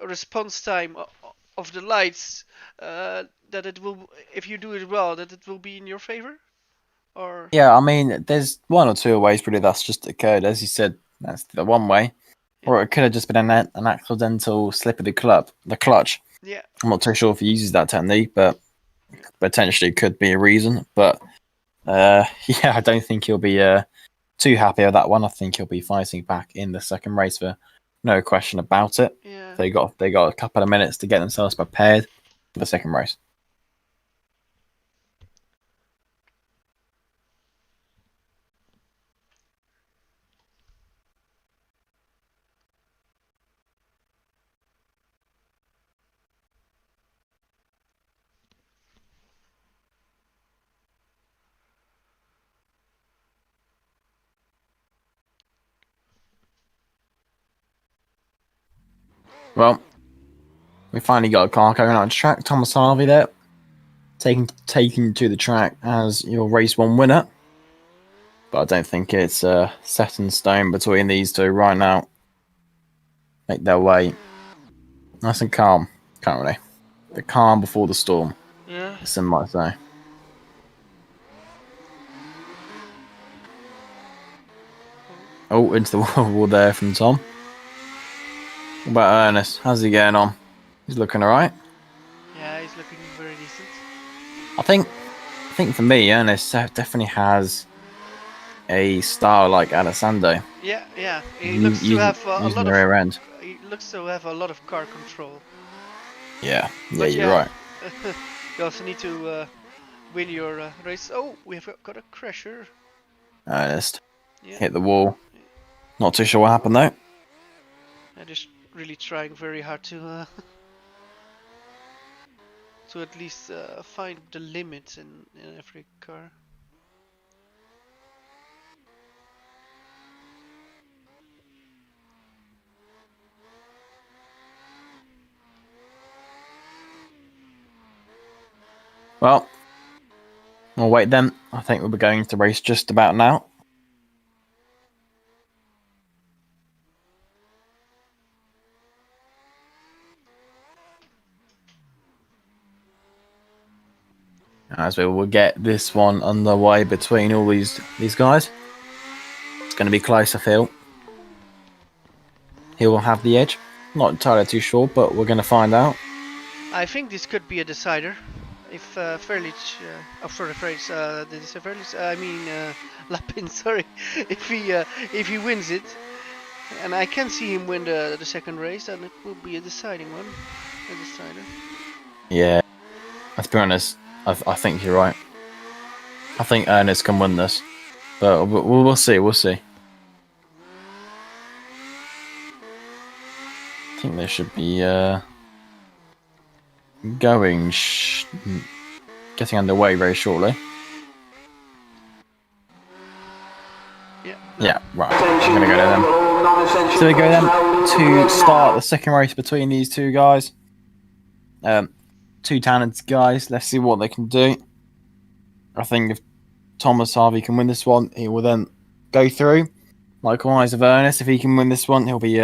response time of the lights, that it will, if you do it well, that it will be in your favor? Or yeah, I mean, there's one or two ways really that's just occurred. As you said, that's the one way. Or it could have just been an accidental slip of the clutch. Yeah. I'm not too sure if he uses that technique, but potentially could be a reason. But yeah, I don't think he'll be too happy with that one. I think he'll be fighting back in the second race for no question about it. Yeah, Yeah. They got a couple of minutes to get themselves prepared for the second race. Well, we finally got a car going on the track. Thomas Harvey there, taking to the track as your race 1 winner. But I don't think it's set in stone between these two right now. Make their way nice and calm, currently. The calm before the storm, Yeah. as some might say. Oh, into the wall there from Tom. What about Ernest? How's he getting on? He's looking alright. Yeah, he's looking very decent. I think for me, Ernest definitely has a style like Alessandro. Yeah. He looks to have a lot of. Rear end. He looks to have a lot of car control. Yeah, But you're right. You also need to win your race. Oh, we have got a crasher. Ernest Yeah. hit the wall. Not too sure what happened though. I'm just really trying very hard to at least find the limits in every car. Well, we'll wait then. I think we'll be going to race just about now. As we will get this one underway between all these guys. It's going to be close, I feel. He will have the edge. Not entirely too sure, but we're going to find out. I think this could be a decider. If Ferlich, sorry, Frelich, did I say Ferlich? I mean Lapins. Sorry. If he wins it, and I can see him win the second race, then it will be a deciding one, a decider. Yeah, let's be honest. I think you're right. I think Ernest can win this, but we'll see. We'll see. I think they should be getting underway very shortly. Yeah, right. We're gonna go there then. So we go then to start the second race between these two guys. Two talented guys. Let's see what they can do. I think if Thomas Harvey can win this one, he will then go through. Likewise, if Ernest, if he can win this one, he'll be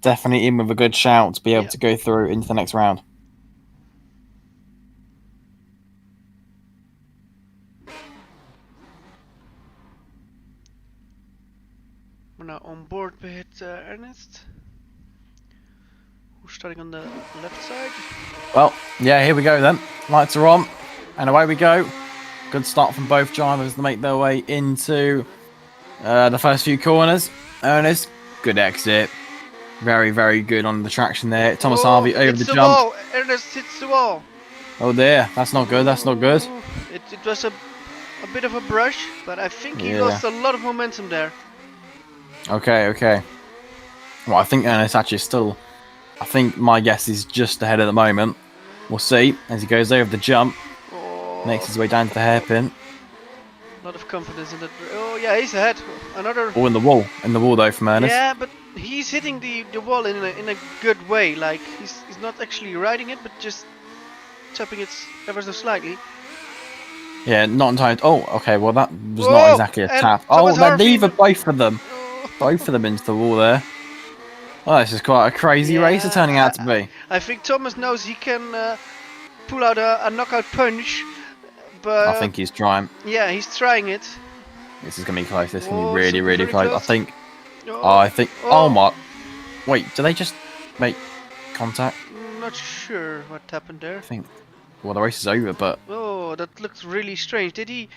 definitely in with a good shout to be able to go through into the next round. We're now on board with Ernest, who's starting on the left side. Well, yeah, here we go then. Lights are on, and away we go. Good start from both drivers to make their way into the first few corners. Ernest, good exit. Very, very good on the traction there. Thomas Harvey over the jump. Wall. Ernest hits the wall. Oh dear, that's not good. That's not good. It was a bit of a brush, but I think he lost a lot of momentum there. Okay. Well, I think Ernest actually still. I think my guess is just ahead at the moment. We'll see as he goes over the jump. Makes his way down to the hairpin. A lot of confidence in that. Oh yeah, he's ahead. Another. Oh, in the wall though from Ernest. Yeah, but he's hitting the wall in a good way. Like he's not actually riding it, but just tapping it ever so slightly. Yeah, not entirely. Oh, okay. Well, that was not exactly a tap. Oh, they're neither both of them. Both of them into the wall there. Oh, this is quite a crazy race it's turning out to be. I think Thomas knows he can pull out a knockout punch. But I think he's trying. Yeah, he's trying it. This is going to be close. This is going to be really, really close. I think. Oh, Oh my. Wait, do they just make contact? I'm not sure what happened there. I think. Well, the race is over, but. Oh, that looks really strange. Did he?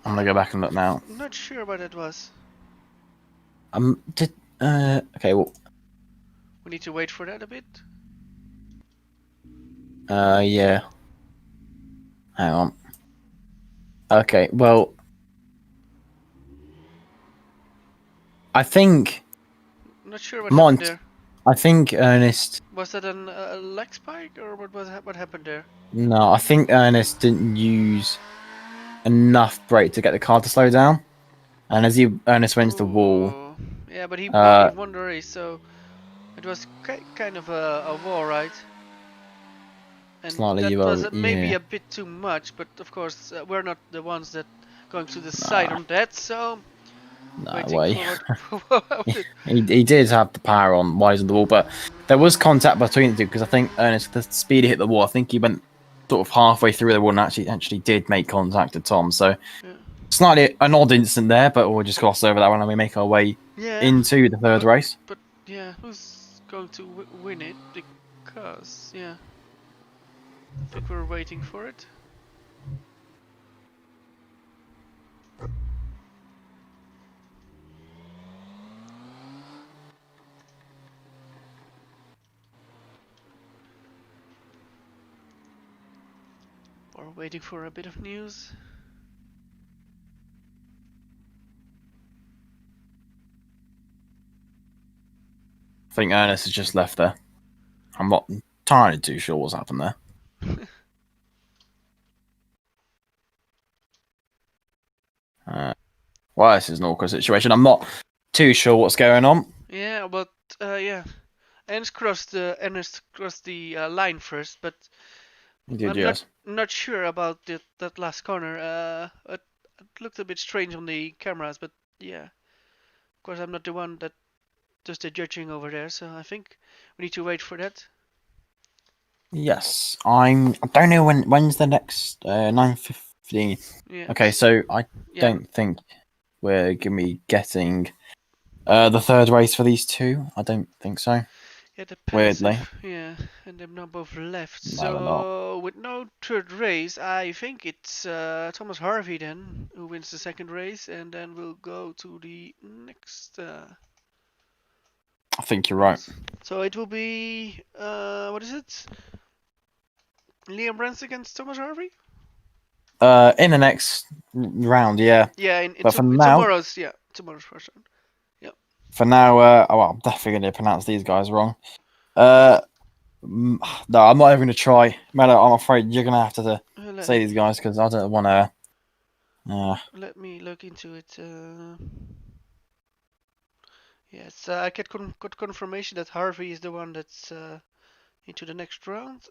I'm going to go back and look now. I'm not sure what it was. Okay, well. We need to wait for that a bit. Yeah. Hang on. Okay, well, I think Not sure what happened there. I think Ernest. Was that a leg spike or what happened there? No, I think Ernest didn't use enough brake to get the car to slow down, and as Ernest went into the wall. Ooh. Yeah, but he Uh, won the race, so it was kind of a war, right? And Slightly, that well, was maybe yeah. a bit too much, but of course we're not the ones that going to decide on that, so No waiting way. for what he did have the power on while he's on the wall, but there was contact between the two because I think Ernest, the speed he hit the wall, I think he went sort of halfway through the wall and actually did make contact with Tom. So yeah. slightly an odd incident there, but we'll just gloss over that one and we make our way Yeah, into the third race. but yeah, who's going to win it? Because yeah, I think we're waiting for it. Or waiting for a bit of news. I think Ernest has just left there. I'm not entirely too sure what's happened there. Well, this is an awkward situation. I'm not too sure what's going on. Yeah, but yeah, Ernest crossed the line first, but He did, I'm yes. not sure about that last corner. It looked a bit strange on the cameras, but yeah, of course I'm not the one that does the judging over there, so I think we need to wait for that. Yes, I don't know when's the next 9:15. Yeah. Okay, so I don't think we're gonna be getting the third race for these two. I don't think so. Yeah, depends Weirdly, if and they're not both left. no, we're not. So with no third race, I think it's Thomas Harvey then who wins the second race, and then we'll go to the next. I think you're right. So it will be what is it? Liam Rants against Thomas Harvey? In the next round, yeah. Yeah, in But for now, tomorrow's first round. I'm definitely gonna pronounce these guys wrong. No, I'm not even gonna try. Melo, I'm afraid you're gonna have to say these guys because I don't want to. Let me look into it. Yes, I got confirmation that Harvey is the one that's into the next round.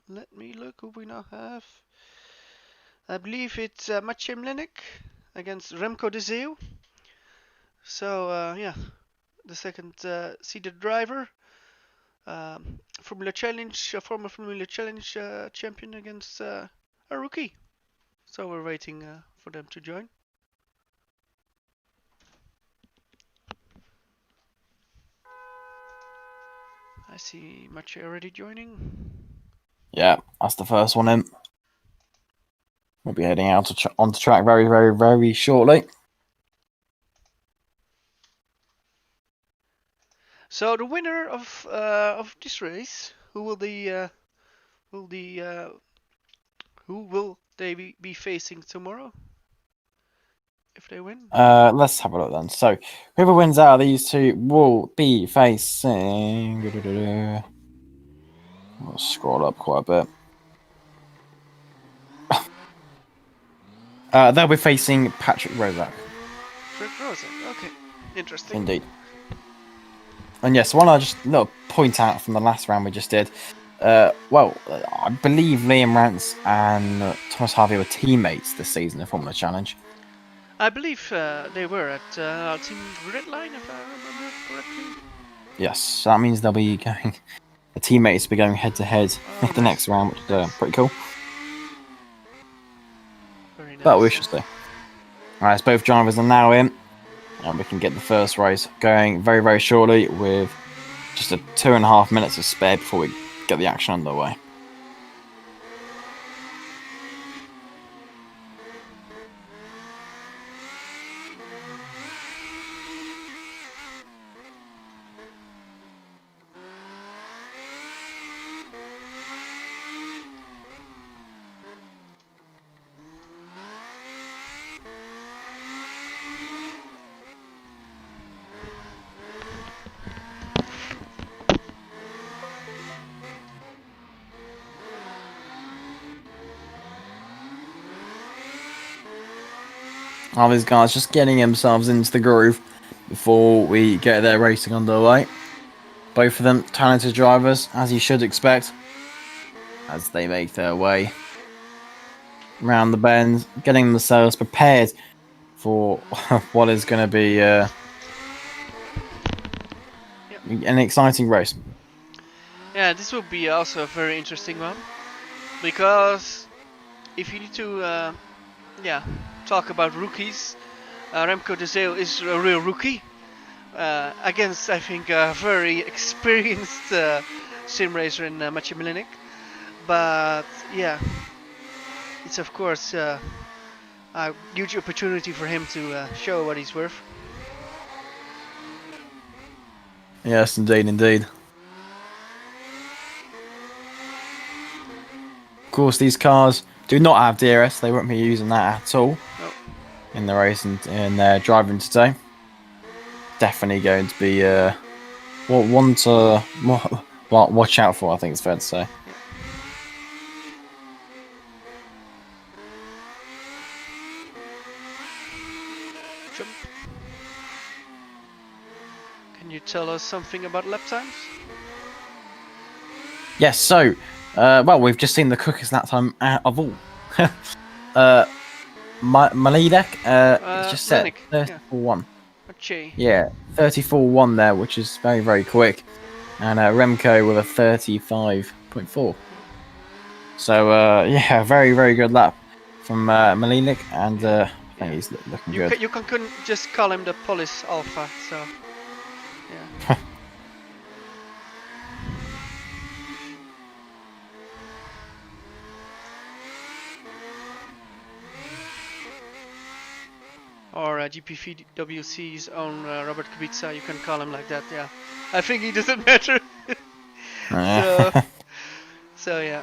Let me look who we now have. I believe it's Maciej Mlenek against Remco de Zeeuw. So yeah, the second seeded driver. Formula Challenge, former Formula Challenge champion against a rookie. So we're waiting for them to join. I see Maciej already joining. Yeah, that's the first one in. We'll be heading out onto track very, very, very shortly. So the winner of this race, who will they be facing tomorrow? If they win? Let's have a look then. So, whoever wins out of these two will be facing. We'll scroll up quite a bit. They'll be facing Patrick Rozak. Rozak. Okay, interesting. Indeed. And yes, one I just little point out from the last round we just did. Well, I believe Liam Rants and Thomas Harvey were teammates this season in Formula Challenge. I believe they were at Team Redline, if I remember correctly. Yes, so that means they'll be going. The teammates will be going head to head in the next round, which is pretty cool. Very nice. But we shall see. Alright, so both drivers are now in, and we can get the first race going very, very shortly with just 2.5 minutes of spare before we get the action underway. All these guys just getting themselves into the groove before we get their racing underway. Both of them talented drivers, as you should expect, as they make their way around the bend, getting themselves prepared for what is going to be an exciting race. Yeah, this will be also a very interesting one, because if you need to talk about rookies, Remco de Zeeuw is a real rookie against, I think, a very experienced sim racer in Maciej Milinek. But yeah, it's of course a huge opportunity for him to show what he's worth. Yes, indeed. Of course, these cars do not have DRS. They won't be using that at all in the race and in their driving today. Definitely going to be one to watch out for, I think it's fair to say. Jump. Can you tell us something about lap times? Yes, so, we've just seen the quickest lap time of all. Malidek just set 34-1. Yeah, 34-1 there, which is very, very quick. And Remco with a 35.4. So, very, very good lap from Malinic, and I think he's looking good. You couldn't just call him the Polish Alpha, so yeah. Or GPVWC's own Robert Kubica, you can call him like that, yeah. I think he doesn't matter. So yeah.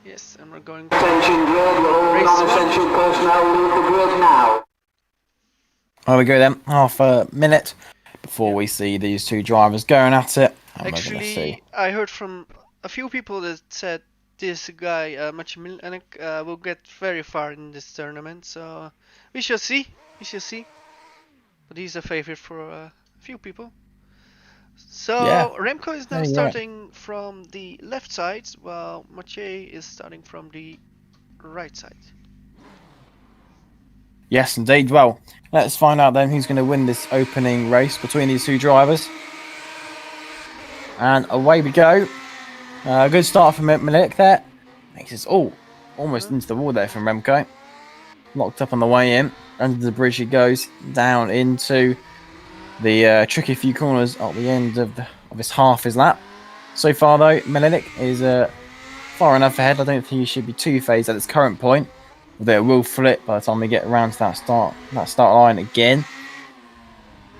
Yes, and we're going to Attention grid, will all non-essential personnel leave the grid now. There we go then, half a minute before we see these two drivers going at it. Actually, I heard from a few people that said this guy, Maciej Milinek, will get very far in this tournament, so we shall see. But he's a favorite for a few people. So Remco is now starting from the left side, while Maciej is starting from the right side. Yes, indeed. Well, let's find out then who's going to win this opening race between these two drivers. And away we go. Good start from Milik there. Makes us almost into the wall there from Remco. Locked up on the way in. Under the bridge he goes, down into the tricky few corners at the end of his his lap. So far though, Milik is far enough ahead. I don't think he should be too phased at its current point. Although it will flip by the time we get around to that start line again.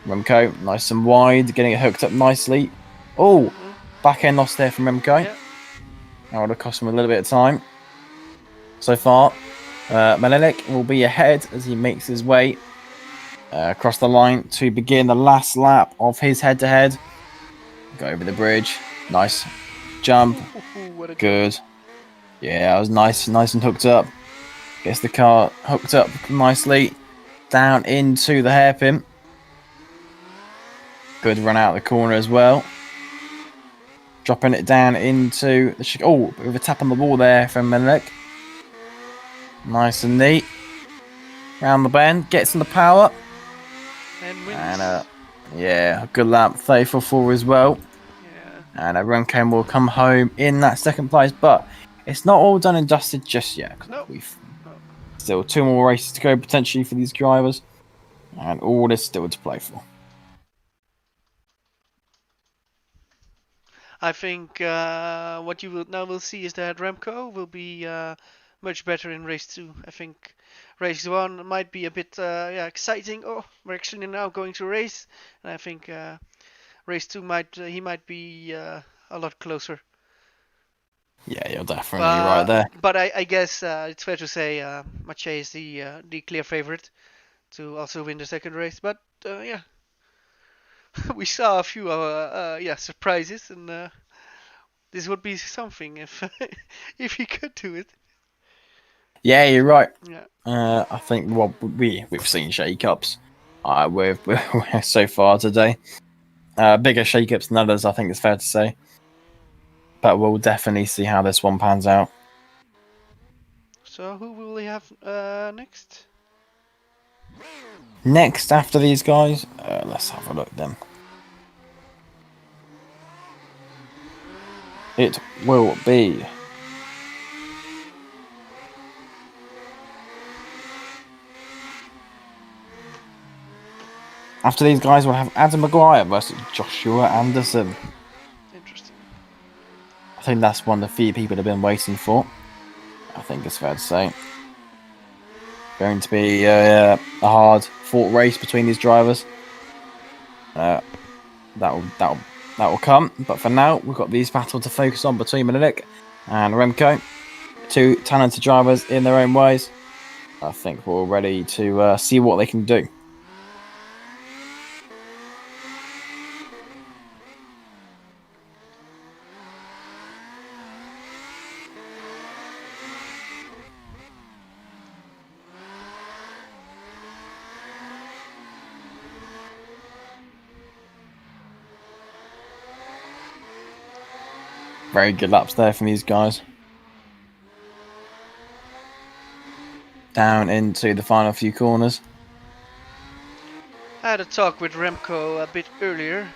Remco, nice and wide, getting it hooked up nicely. Oh, back end loss there from Remco. Yeah. That would have cost him a little bit of time. So far, Malelik will be ahead as he makes his way across the line to begin the last lap of his head-to-head. Go over the bridge. Nice jump. Good. Yeah, that was nice and hooked up. Gets the car hooked up nicely down into the hairpin. Good run out of the corner as well. Dropping it down into the bit of a tap on the wall there from Menelik. Nice and neat. Round the bend, gets in the power. And wins. And good lap, 34 as well. Yeah. And Remco will come home in that second place, but it's not all done and dusted just yet. Nope. We've still 2 more races to go potentially for these drivers, and all is still to play for. I think what you will see is that Remco will be much better in race 2. I think race 1 might be a bit exciting. Oh, we're actually now going to race, and I think race 2 he might be a lot closer. Yeah, you're definitely right there. But I guess it's fair to say Maciej is the clear favorite to also win the second race. But we saw a few surprises, and this would be something if if he could do it. Yeah, you're right. Yeah. I think we've seen shake-ups with so far today. Bigger shake-ups than others, I think it's fair to say. But we'll definitely see how this one pans out. So who will we have next? Next, after these guys, let's have a look then. It will be after these guys, we'll have Adam Maguire versus Joshua Anderson. Interesting. I think that's one the few people have been waiting for. I think it's fair to say. Going to be a hard-fought race between these drivers. That will come. But for now, we've got these battles to focus on between Ferlig and Remco. Two talented drivers in their own ways. I think we're ready to see what they can do. Very good laps there from these guys. Down into the final few corners. I had a talk with Remco a bit earlier.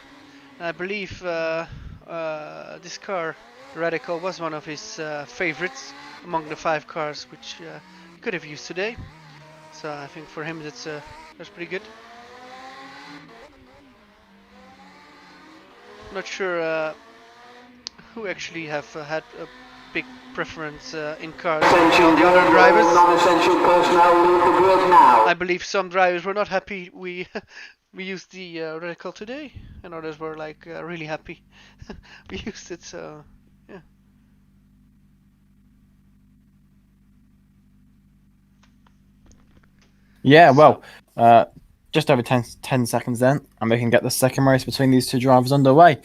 I believe this car, Radical, was one of his favorites among the 5 cars which he could have used today. So I think for him that's pretty good. Not sure who actually have had a big preference in cars on the other drivers. Non-essential personnel leave the grid now. I believe some drivers were not happy we used the Radical today, and others were like really happy we used it. So yeah. Yeah, well, just over 10 seconds then, and we can get the second race between these two drivers underway.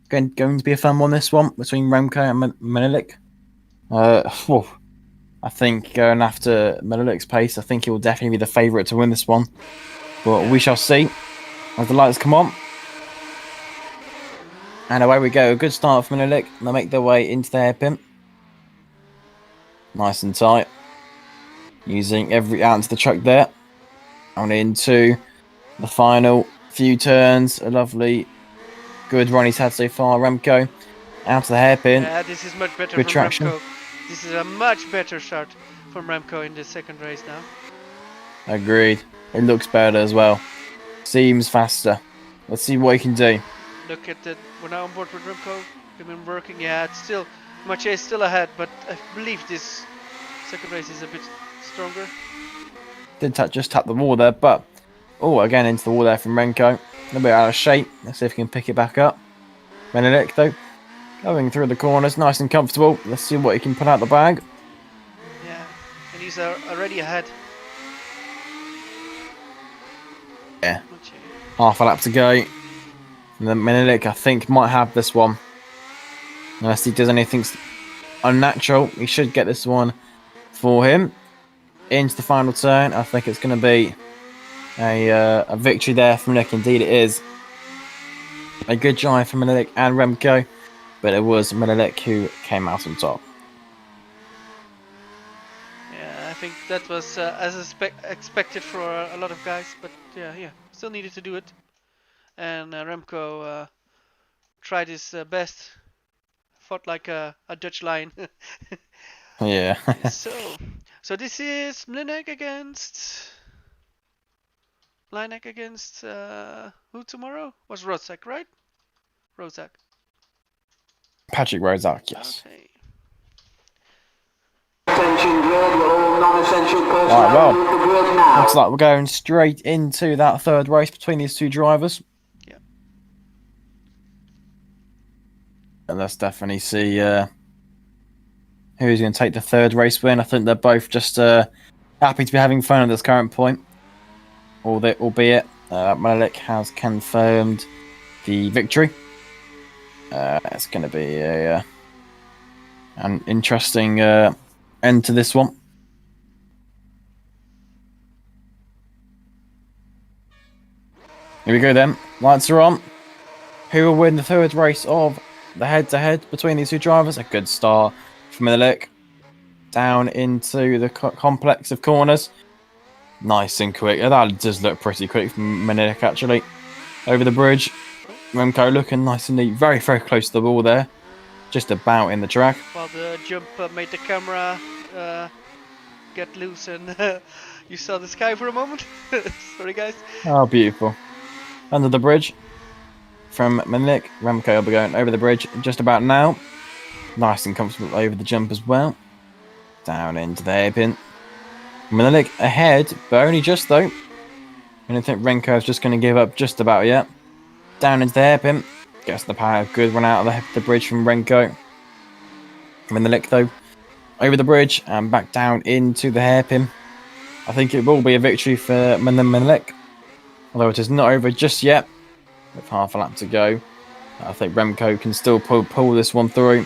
Going to be a fun one, this one, between Remco and Ferlig. I think going after Ferlig's pace, I think he will definitely be the favourite to win this one. But we shall see as the lights come on. And away we go. A good start from Ferlig. They'll make their way into the hairpin. Nice and tight. Using every ounce of the truck there. On into the final few turns. A lovely, good run he's had so far. Remco out of the hairpin. Yeah, this is much better Good from traction. Remco. This is a much better start from Remco in the second race now. Agreed. It looks better as well. Seems faster. Let's see what he can do. Look at that. We're now on board with Remco. We've been working. Yeah, it's still Mache is still ahead, but I believe this second race is a bit stronger. Did just tap the wall there, but again into the wall there from Remco. A little bit out of shape. Let's see if he can pick it back up. Ferlig though, going through the corners, nice and comfortable. Let's see what he can put out the bag. Yeah, and he's already ahead. Yeah. Mache. Half a lap to go. And then Ferlig, I think, might have this one. Unless he does anything unnatural, he should get this one for him. Into the final turn, I think it's going to be a victory there from Nick. Indeed, it is. A good drive from Ferlig and Remco, but it was Ferlig who came out on top. Yeah, I think that was as expected for a lot of guys, but yeah, still needed to do it. And Remco tried his best, fought like a Dutch lion. Yeah. So this is Mlinek against who tomorrow? Was Rozak, right? Rozak. Patrick Rozak, yes. Okay. Attention grid, all non-essential personnel Right, well, leave the grid now. looks like we're going straight into that third race between these two drivers. Yeah. And let's definitely see who's going to take the third race win. I think they're both just happy to be having fun at this current point. Albeit Malik has confirmed the victory. It's going to be an interesting end to this one. Here we go then. Lights are on. Who will win the third race of the head-to-head between these two drivers? A good start from Malik. Down into the complex of corners. Nice and quick. That does look pretty quick from Malik, actually. Over the bridge. Remco looking nice and neat. Very, very close to the ball there. Just about in the track. Well, the jump made the camera get loose and you saw the sky for a moment. Sorry, guys. Oh, beautiful. Under the bridge. From Malik. Remco will be going over the bridge just about now. Nice and comfortable over the jump as well. Down into the hairpin. Malik ahead, but only just though. I don't think Remco's just going to give up just about yet. Down into the hairpin. Gets the power. Good run out of the bridge from Remco. Malik though. Over the bridge and back down into the hairpin. I think it will be a victory for Malik. Although it is not over just yet. With half a lap to go. I think Remco can still pull this one through.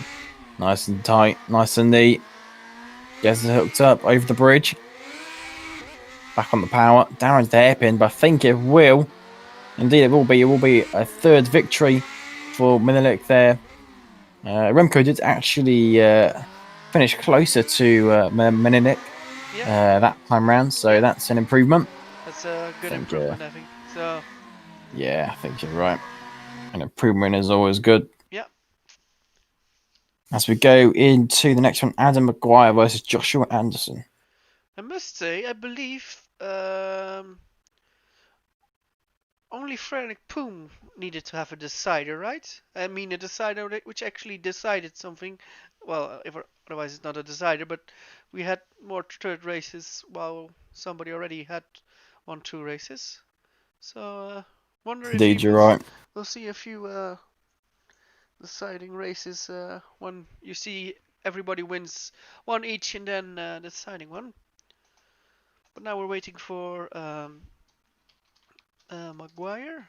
Nice and tight. Nice and neat. Gets it hooked up over the bridge. Back on the power. Down into the hairpin. But I think it will. Indeed it will be. It will be a third victory for Malik there. Remco did actually finish closer to Malik that time round. So that's an improvement. That's a good improvement, I think. So. Yeah, I think you're right. An improvement is always good. Yeah. As we go into the next one, Adam Maguire versus Joshua Anderson. I must say, I believe only Frelich Poom needed to have a decider, right? I mean, a decider which actually decided something. Well, otherwise it's not a decider, but we had more third races while somebody already had won 2 races. So, wonder Indeed, if you're right. We'll see a few deciding races when you see everybody wins one each and then the deciding one. But now we're waiting for Adam Maguire,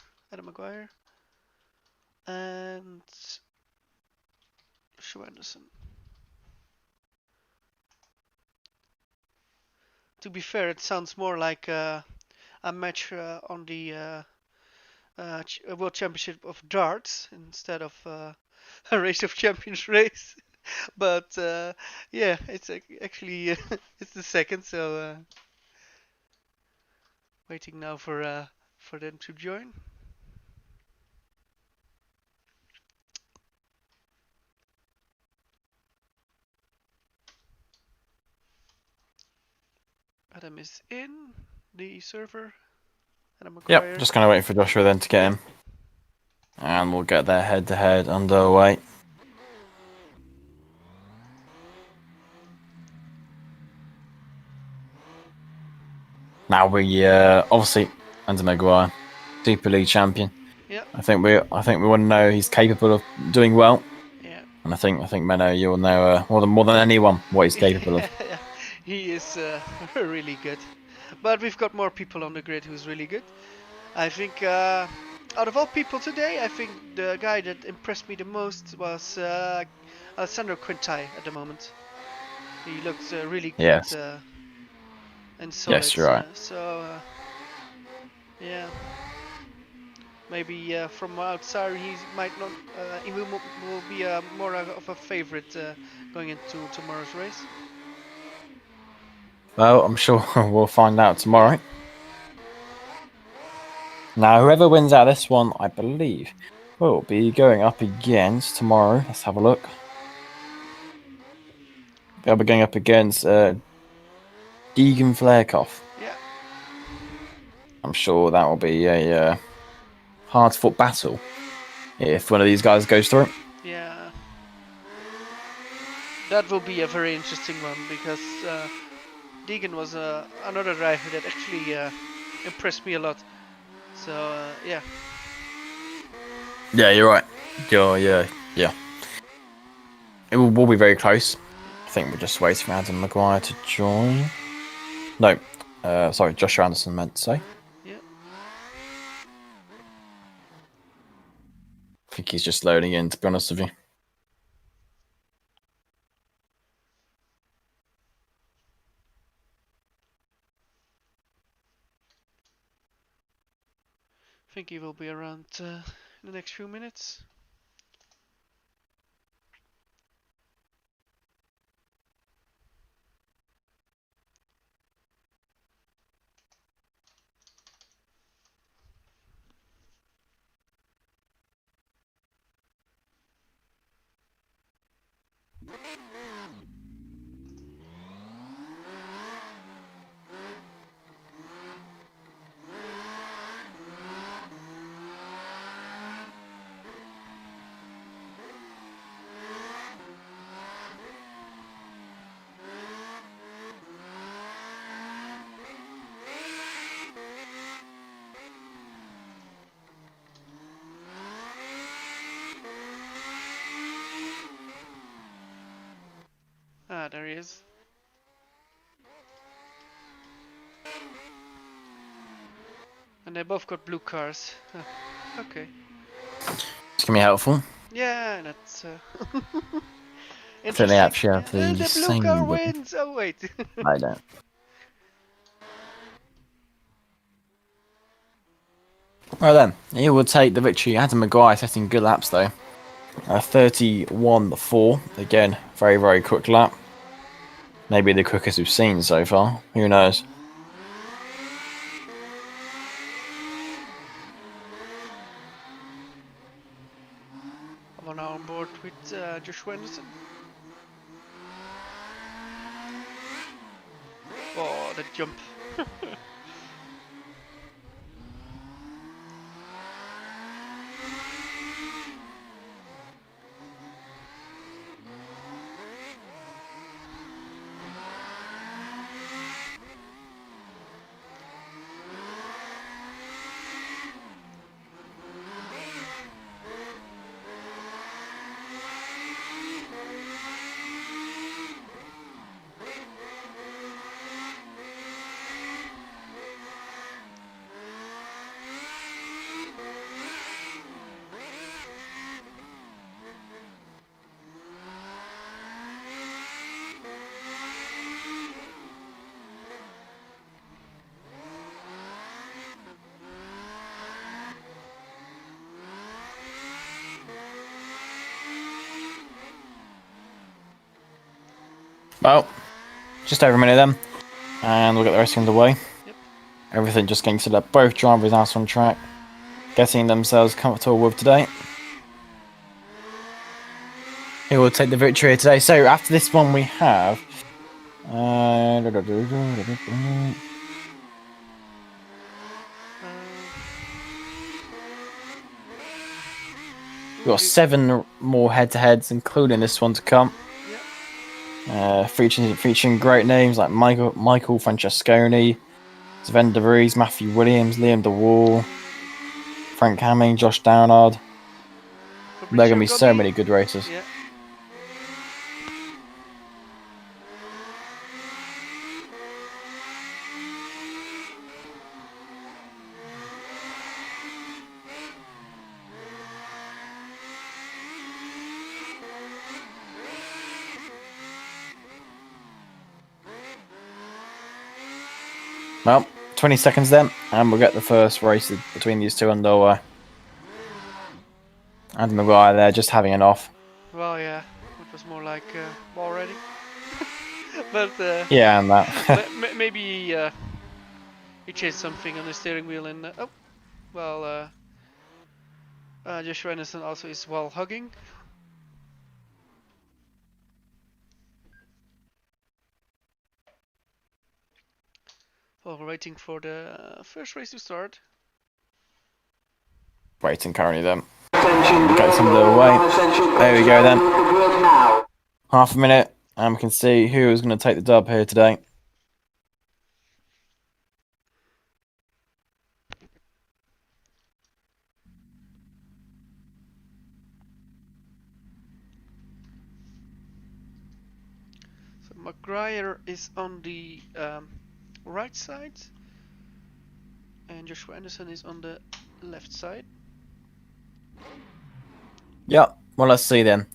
and Joshua Anderson. To be fair, it sounds more like a match on the World Championship of Darts instead of a Race of Champions race. But yeah, it's actually it's the second, so waiting now for them to join. Adam is in the server. Yep, just kind of waiting for Joshua then to get him. And we'll get their head-to-head underway. Now we obviously Adam Maguire, Super League champion. Yeah. I think we want to know he's capable of doing well. Yeah. And I think Menno, you'll know more than anyone what he's capable of. He is really good. But we've got more people on the grid who's really good. I think out of all people today, I think the guy that impressed me the most was Alessandro Quintai at the moment. He looks really good. Yes. And solid. Yes, you're right. Yeah. Maybe from outside he might not. He will be more of a favorite going into tomorrow's race. Well, I'm sure we'll find out tomorrow. Now, whoever wins out of this one, I believe, will be going up against tomorrow. Let's have a look. They'll be going up against Deegan Flairkoff. Yeah. I'm sure that will be a hard-fought battle if one of these guys goes through. Yeah. That will be a very interesting one because Deegan was another driver that actually impressed me a lot. So yeah. Yeah, you're right. Yeah. It will be very close. I think we're just waiting for Adam Maguire to join. No, sorry, Joshua Anderson meant to say. Yeah. think he's just loading in, to be honest with you. I think he will be around in the next few minutes. Ah, there he is. And they both got blue cars. Ah, okay. It's going to be helpful. Yeah, that's I think they actually have the the blue same car one. wins! Oh wait. I don't. Right then, he will take the victory. Adam Mcgorgey setting good laps though. 31.4. Again, very, very quick lap. Maybe the quickest we've seen so far. Who knows? I'm now on board with Josh Anderson. Oh, that jump. Well, just over a minute then, and we'll get the rest underway. Yep. Everything just getting set up. Both drivers out on track, getting themselves comfortable with today. Who will take the victory here today? So after this one, we have. We've got 7 more head-to-heads, including this one to come. Featuring great names like Michael Francesconi, Sven de Vries, Matthew Williams, Liam DeWall, Frank Hamming, Josh Downard. There are going to be so many good races. Yeah. Well, 20 seconds then, and we'll get the first race between these two underway. Adam Mcgorgey there, just having an off. Well, yeah, it was more like ball ready. But yeah, and that. maybe he changed something on the steering wheel, and oh, well, Josh Anderson also is while hugging. Well, we're waiting for the first race to start. Waiting currently then. Get some underway. There we go then. Half a minute, and we can see who is going to take the dub here today. So Mcgorgey is on the right side, and Joshua Anderson is on the left side. Yep. Well, let's see then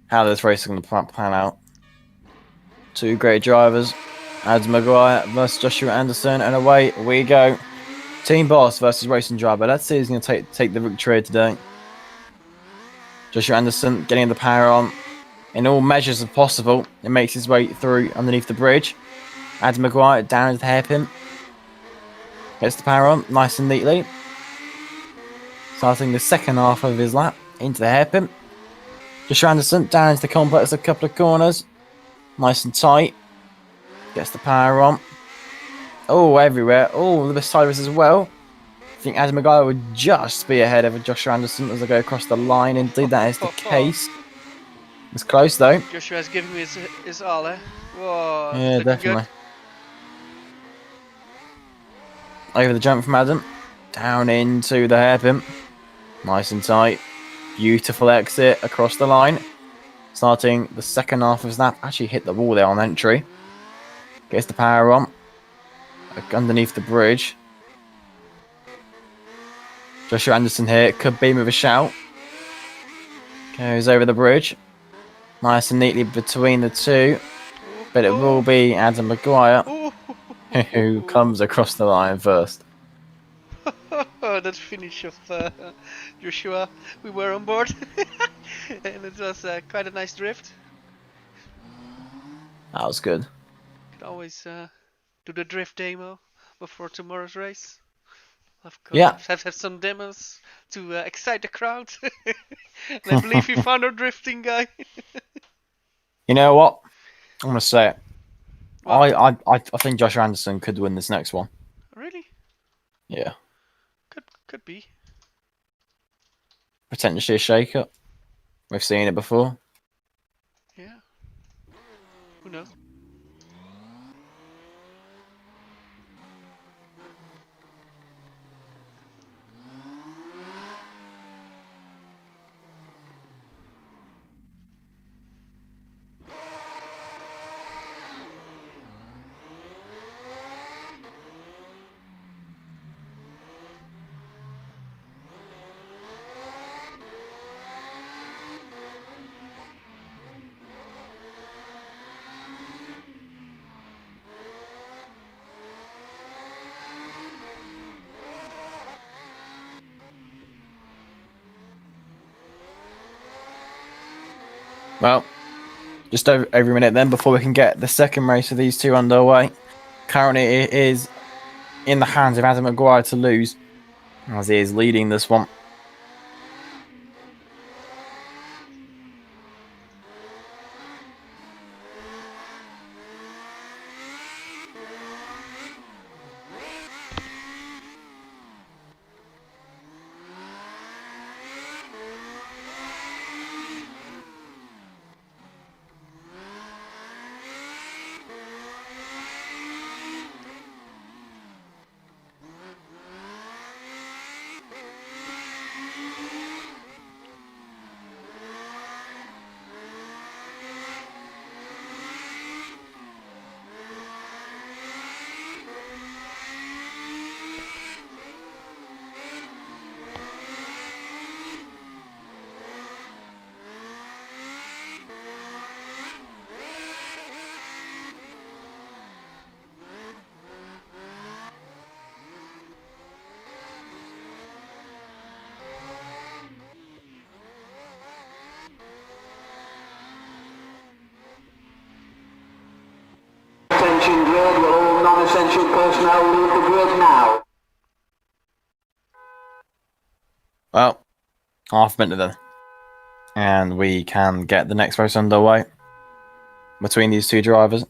how this race is going to plan out. Two great drivers, Adam Maguire versus Joshua Anderson, and away we go. Team boss versus racing driver. Let's see who's going to take the victory today. Joshua Anderson getting the power on in all measures of possible. It makes his way through underneath the bridge. Adam Maguire down into the hairpin. Gets the power on nice and neatly. Starting the second half of his lap into the hairpin. Joshua Anderson down into the complex, a couple of corners. Nice and tight. Gets the power on. Oh, everywhere. Oh, the sideways as well. I think Adam Maguire would just be ahead of Joshua Anderson as I go across the line. Indeed, that is the case. It's close though. Joshua's giving me his all, eh? Whoa, Yeah, definitely. Good. Over the jump from Adam. Down into the hairpin. Nice and tight. Beautiful exit across the line. Starting the second half of his lap. Actually hit the wall there on entry. Gets the power on. Underneath the bridge. Joshua Anderson here. Could beam with a shout. Goes over the bridge. Nice and neatly between the two. But it will be Adam Maguire who comes across the line first. That finish of Joshua, we were on board. And it was quite a nice drift. That was good. Could always do the drift demo before tomorrow's race. Of course, Yeah. have some demos to excite the crowd. And I believe we found our drifting guy. You know what? I'm gonna say it. What? I think Joshua Anderson could win this next one. Really? Yeah. Could be. Potentially a shake-up. We've seen it before. Yeah. Who knows? Well, just over a minute then before we can get the second race of these two underway. Currently it is in the hands of Adam Maguire to lose, as he is leading this one. Attention grid, will all non-essential personnel leave the grid now? Well, half a minute then. And we can get the next race underway between these two drivers.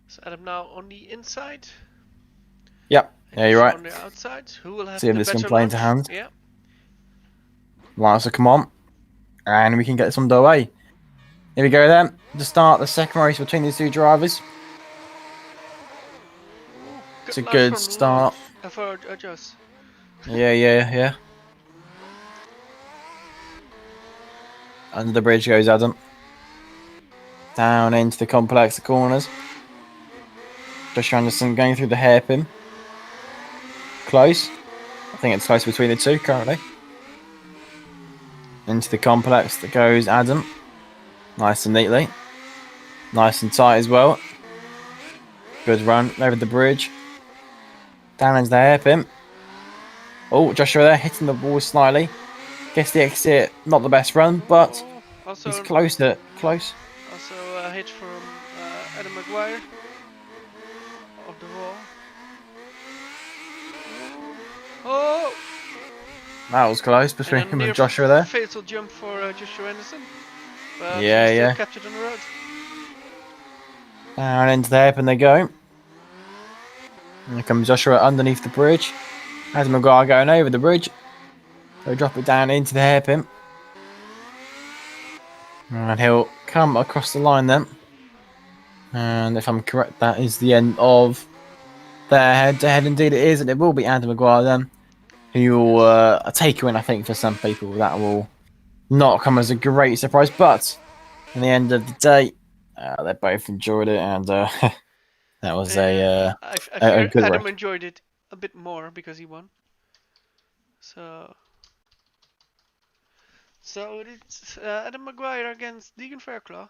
So Adam now on the inside. Yep, yeah, you're right. On the outside. Who will have See if the this can better play into launch? hand. Yeah. Lights will come on. And we can get this underway. Here we go then. To start the second race between these two drivers. It's a good start. For Joss. Yeah. Under the bridge goes Adam. Down into the complex corners. Josh Anderson going through the hairpin. Close. I think it's close between the two currently. Into the complex that goes Adam. Nice and neatly. Nice and tight as well. Good run over the bridge. Down into the hairpin. Oh, Joshua there hitting the wall slightly. Guess the exit, not the best run, but also he's close to close. Also a hit from Adam Maguire of the wall. Oh! That was close between And a him near and Joshua there. fatal jump for Joshua Anderson. But Yeah, he's still yeah. captured on the road. Down into the hairpin they go. And here comes Joshua underneath the bridge. Adam Maguire going over the bridge. So drop it down into the hairpin. And he'll come across the line then. And if I'm correct, that is the end of their head-to-head. Indeed it is, and it will be Adam Maguire then, who will a takeaway, I think, for some people. That will not come as a great surprise, but in the end of the day, they both enjoyed it, and that was I a fear good Adam race. enjoyed it a bit more because he won. So it's Adam Maguire against Deegan Fairclough.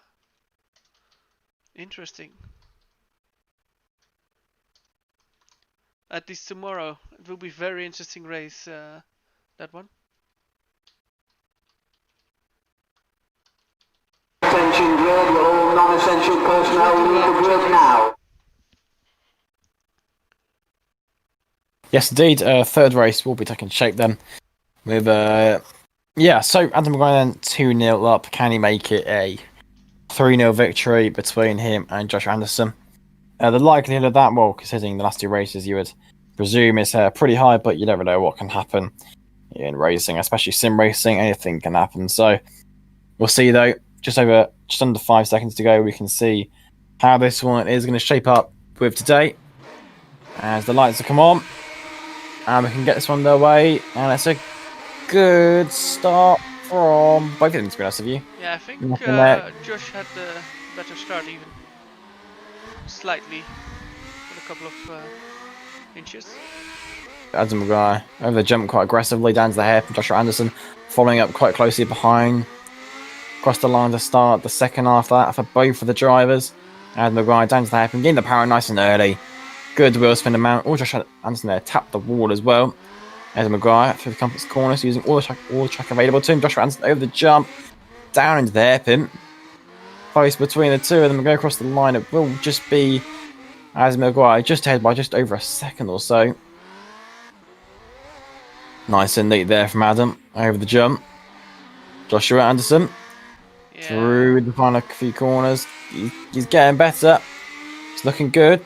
Interesting. At least tomorrow, it will be very interesting race. That one. Attention grid, will all non-essential personnel leave the grid now. Yes, indeed. Third race will be taking shape then. With so Adam Maguire then 2-0 up. Can he make it a 3-0 victory between him and Josh Anderson? The likelihood of that, well, considering the last two races, you would presume is pretty high, but you never know what can happen in racing, especially sim racing. Anything can happen. So we'll see though. Just under 5 seconds to go. We can see how this one is going to shape up with today as the lights have come on, and we can get this one underway. And it's a good start from both of them, to be honest with you. Yeah, I think Josh had the better start even. Slightly. With a couple of inches. Adam Maguire over the jump quite aggressively down to the hair from Joshua Anderson, following up quite closely behind. Across the line to start the second half of that for both of the drivers. Adam Maguire down to the hairpin, getting the power nice and early. Good wheel spin amount. Oh, Joshua Anderson there tapped the wall as well. Adam Maguire through the compass corners using all the track available to him. Joshua Anderson over the jump, down into the hairpin. Close between the two of them, go across the line. It will just be Adam Maguire just ahead by just over a second or so. Nice and neat there from Adam over the jump. Joshua Anderson through the final few corners. He's getting better. It's looking good.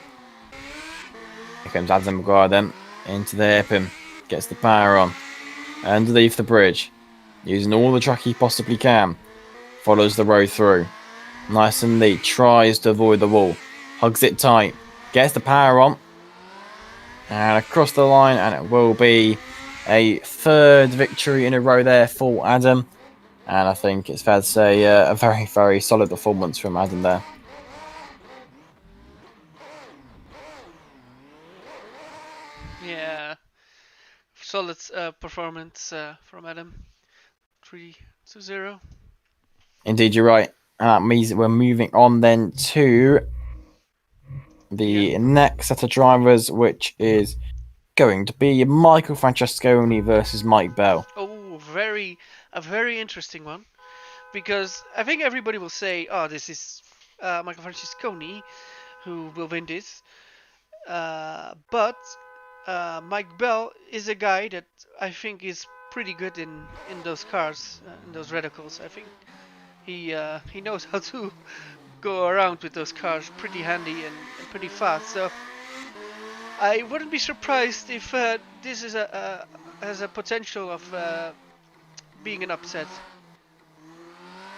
Here comes Adam Maguire then into the hairpin. Gets the power on. Underneath the bridge. Using all the track he possibly can. Follows the road through. Nice and neat. Tries to avoid the wall. Hugs it tight. Gets the power on. And across the line. And it will be a third victory in a row there for Adam. And I think it's fair to say a very, very solid performance from Adam there. Yeah. Solid performance from Adam. 3-0. Indeed, you're right. And that means that we're moving on then to the next set of drivers, which is going to be Michael Francesconi versus Mike Bell. Oh, a very interesting one. Because I think everybody will say, oh, this is Michael Francesconi who will win this. But Mike Bell is a guy that I think is pretty good in those cars, in those radicals. I think he knows how to go around with those cars pretty handy and pretty fast. So I wouldn't be surprised if this is has a potential of being an upset.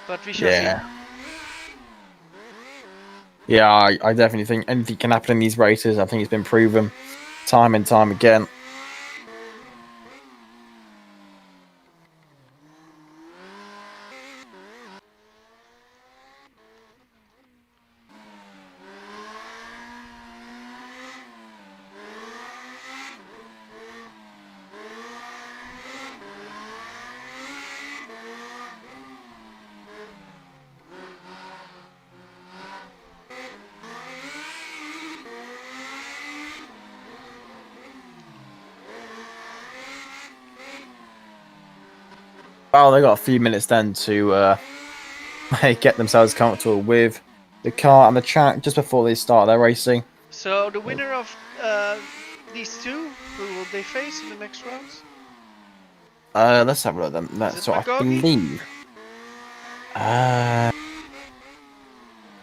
But we shall see. Yeah, I definitely think anything can happen in these races. I think it's been proven time and time again. Well, they got a few minutes then to get themselves comfortable with the car and the track just before they start their racing. So the winner of these two, who will they face in the next rounds? Let's have a look then. Is it I Mcgorgey?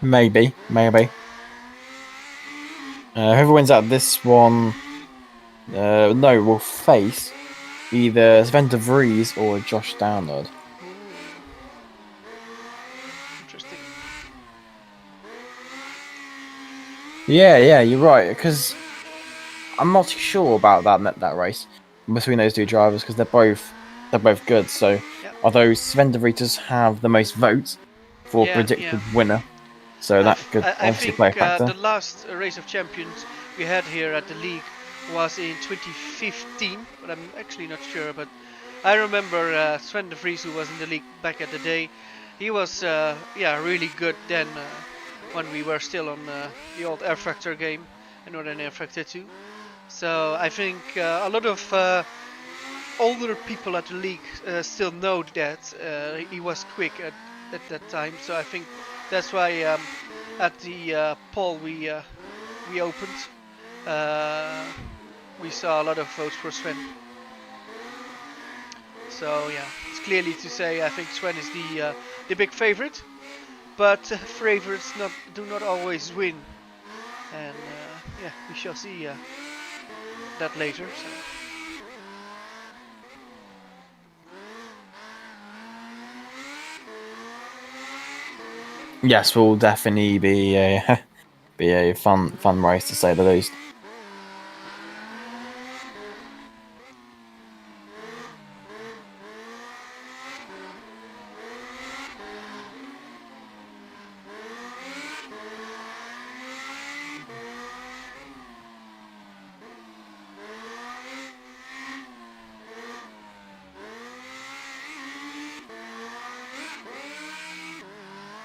believe. Maybe. Whoever wins out of this one, no, will face either Sven de Vries or Josh Downard. Interesting. Yeah, you're right. Because I'm not too sure about that race between those two drivers because they're both good. So, although Sven de Vries does have the most votes for predicted winner, so that could obviously play a factor. The last race of champions we had here at the league was in 2015, but I'm actually not sure. But I remember Sven de Vries, who was in the league back at the day. He was really good then when we were still on the old Air Factor game and not an Air Factor 2. So I think a lot of older people at the league still know that he was quick at that time. So I think that's why at the poll we opened, we saw a lot of votes for Sven. So yeah, it's clearly to say I think Sven is the big favorite, but favorites do not always win, and we shall see that later. So. Yes, will definitely be a fun race to say the least.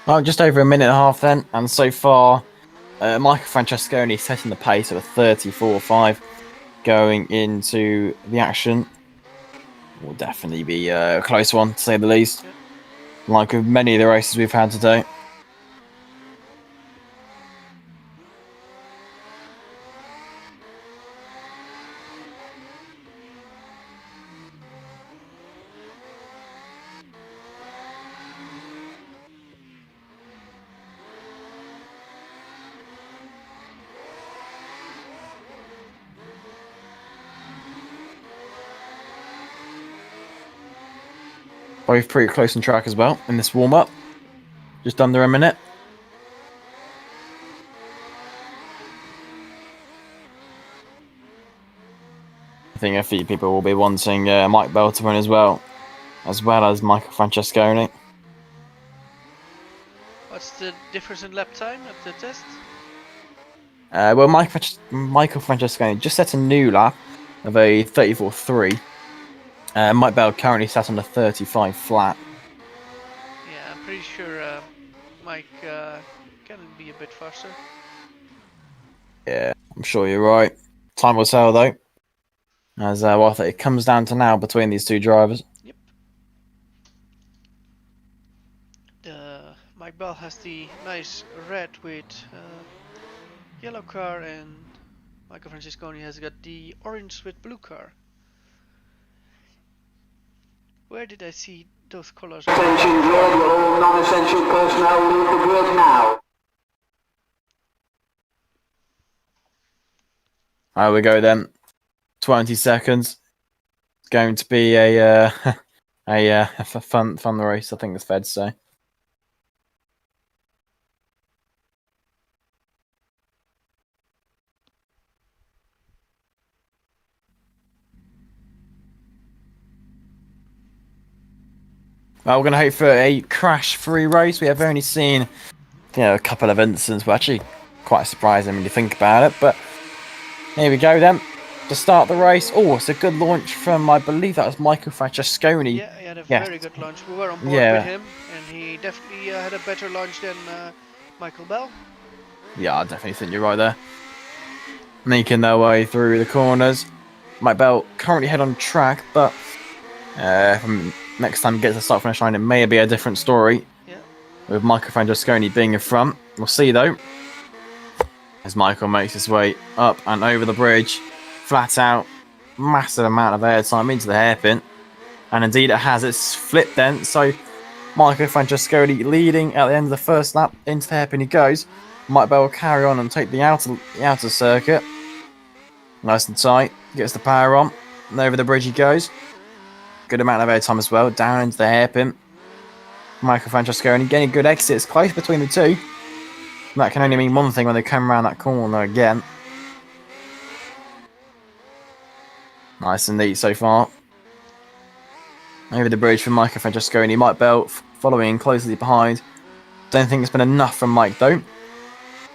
Well, just over a minute and a half then, and so far, Michael Francesconi setting the pace at a 34.5 going into the action. Will definitely be a close one, to say the least, like with many of the races we've had today. Both pretty close on track as well in this warm-up. Just under a minute. I think a few people will be wanting Mike Bell to win as well as Michael Francesconi. What's the difference in lap time at the test? Well, Michael Francesconi just set a new lap of a 34.3. Mike Bell currently sat on a 35 flat. Yeah, I'm pretty sure Mike can be a bit faster. Yeah, I'm sure you're right. Time will tell though. As what it comes down to now between these two drivers. Yep. Mike Bell has the nice red with yellow car, and Michael Francesconi has got the orange with blue car. Where did I see those colors? Attention grid, will all non-essential personnel leave the grid now. There we go then. 20 seconds. It's going to be a fun race, I think it's fair to say. Well, we're going to hope for a crash-free race. We have only seen, a couple of incidents, but actually quite surprising when you think about it. But here we go then. To start the race. Oh, it's a good launch from, I believe that was Michael Francesconi. Yeah, he had a very good launch. We were on board with him, and he definitely had a better launch than Michael Bell. Yeah, I definitely think you're right there. Making their way through the corners. Mike Bell currently head on track, but next time he gets a start finish line, it may be a different story. Yeah. With Michael Francesconi being in front. We'll see though. As Michael makes his way up and over the bridge. Flat out. Massive amount of airtime into the hairpin. And indeed it has. It's flipped then. So Michael Francesconi leading at the end of the first lap. Into the hairpin he goes. Might be able to carry on and take the outer circuit. Nice and tight. Gets the power on. And over the bridge he goes. Good amount of airtime as well. Down into the hairpin. Michael Francesconi getting good exits. Close between the two. And that can only mean one thing when they come around that corner again. Nice and neat so far. Over the bridge from Michael Francesconi. Mike Bell following closely behind. Don't think it's been enough from Mike though.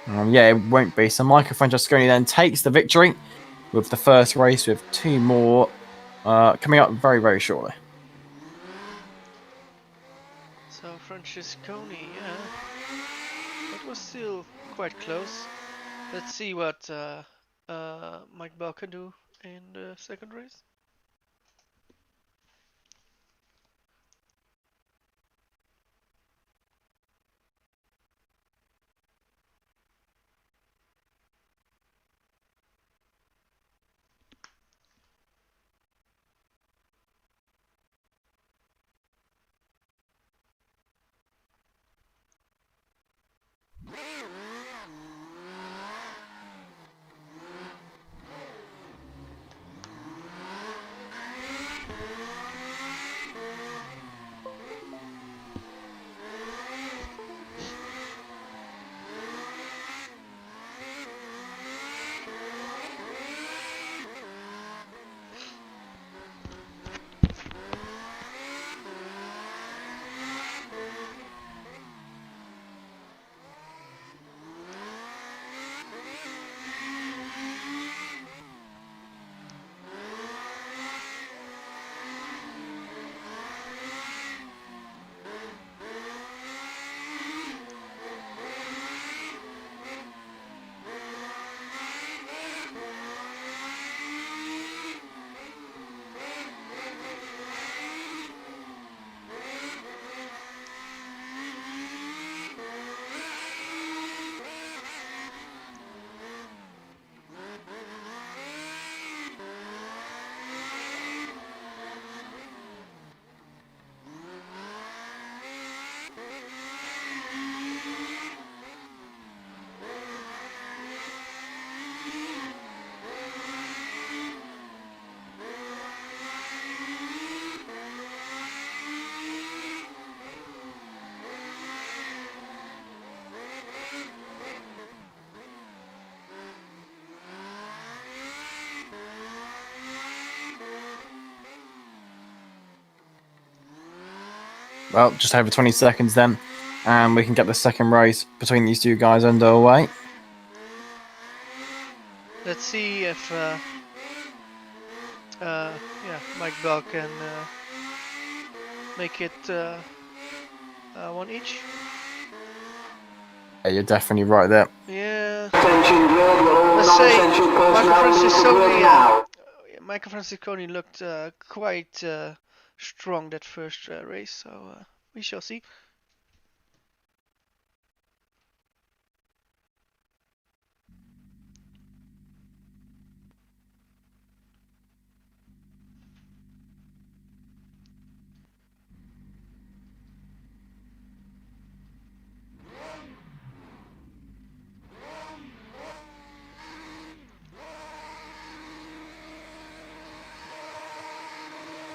Yeah, it won't be. So Michael Francesconi then takes the victory with the first race, with two more coming up very, very shortly. So Francesconi, yeah, that was still quite close. Let's see what Mike Bell can do in the second race. Well, just over 20 seconds then, and we can get the second race between these two guys underway. Let's see if yeah, Mike Bell can make it one each. Yeah, you're definitely right there. Yeah. Attention grid, we're all Let's say non-essential personnel leave the grid now. Michael Francesconi looked quite strong that first race, so we shall see.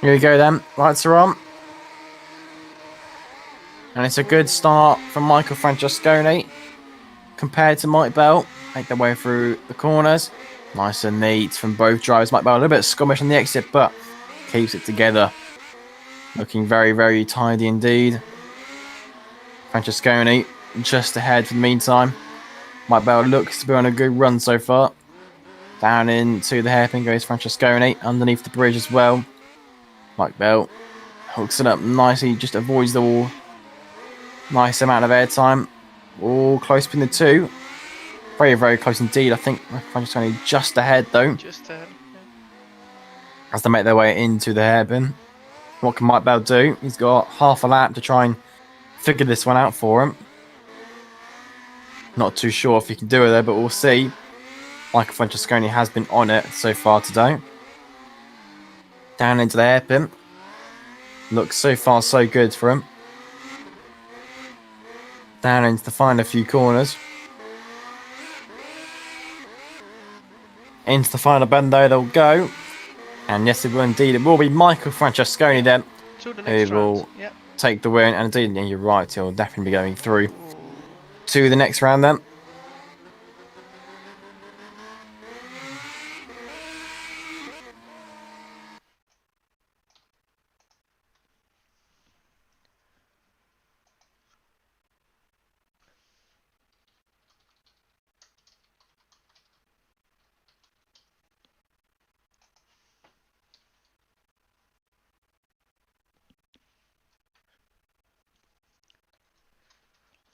Here we go then, lights are on. And it's a good start from Michael Francesconi compared to Mike Bell. Make their way through the corners. Nice and neat from both drivers. Mike Bell a little bit skirmish on the exit, but keeps it together. Looking very, very tidy indeed. Francesconi just ahead for the meantime. Mike Bell looks to be on a good run so far. Down into the hairpin goes Francesconi, underneath the bridge as well. Mike Bell hooks it up nicely, just avoids the wall. Nice amount of airtime. All close between the two. Very, very close indeed. I think Francesconi just ahead though. Just ahead. As they make their way into the hairpin. What can Mike Bell do? He's got half a lap to try and figure this one out for him. Not too sure if he can do it there, but we'll see. Michael Francesconi has been on it so far today. Down into the hairpin. Looks so far so good for him. Down into the final few corners. Into the final bend though they'll go. And yes, it will indeed. It will be Michael Francesconi then. To the next who will round. Yep. take the win. And indeed, yeah, you're right, he'll definitely be going through to the next round then.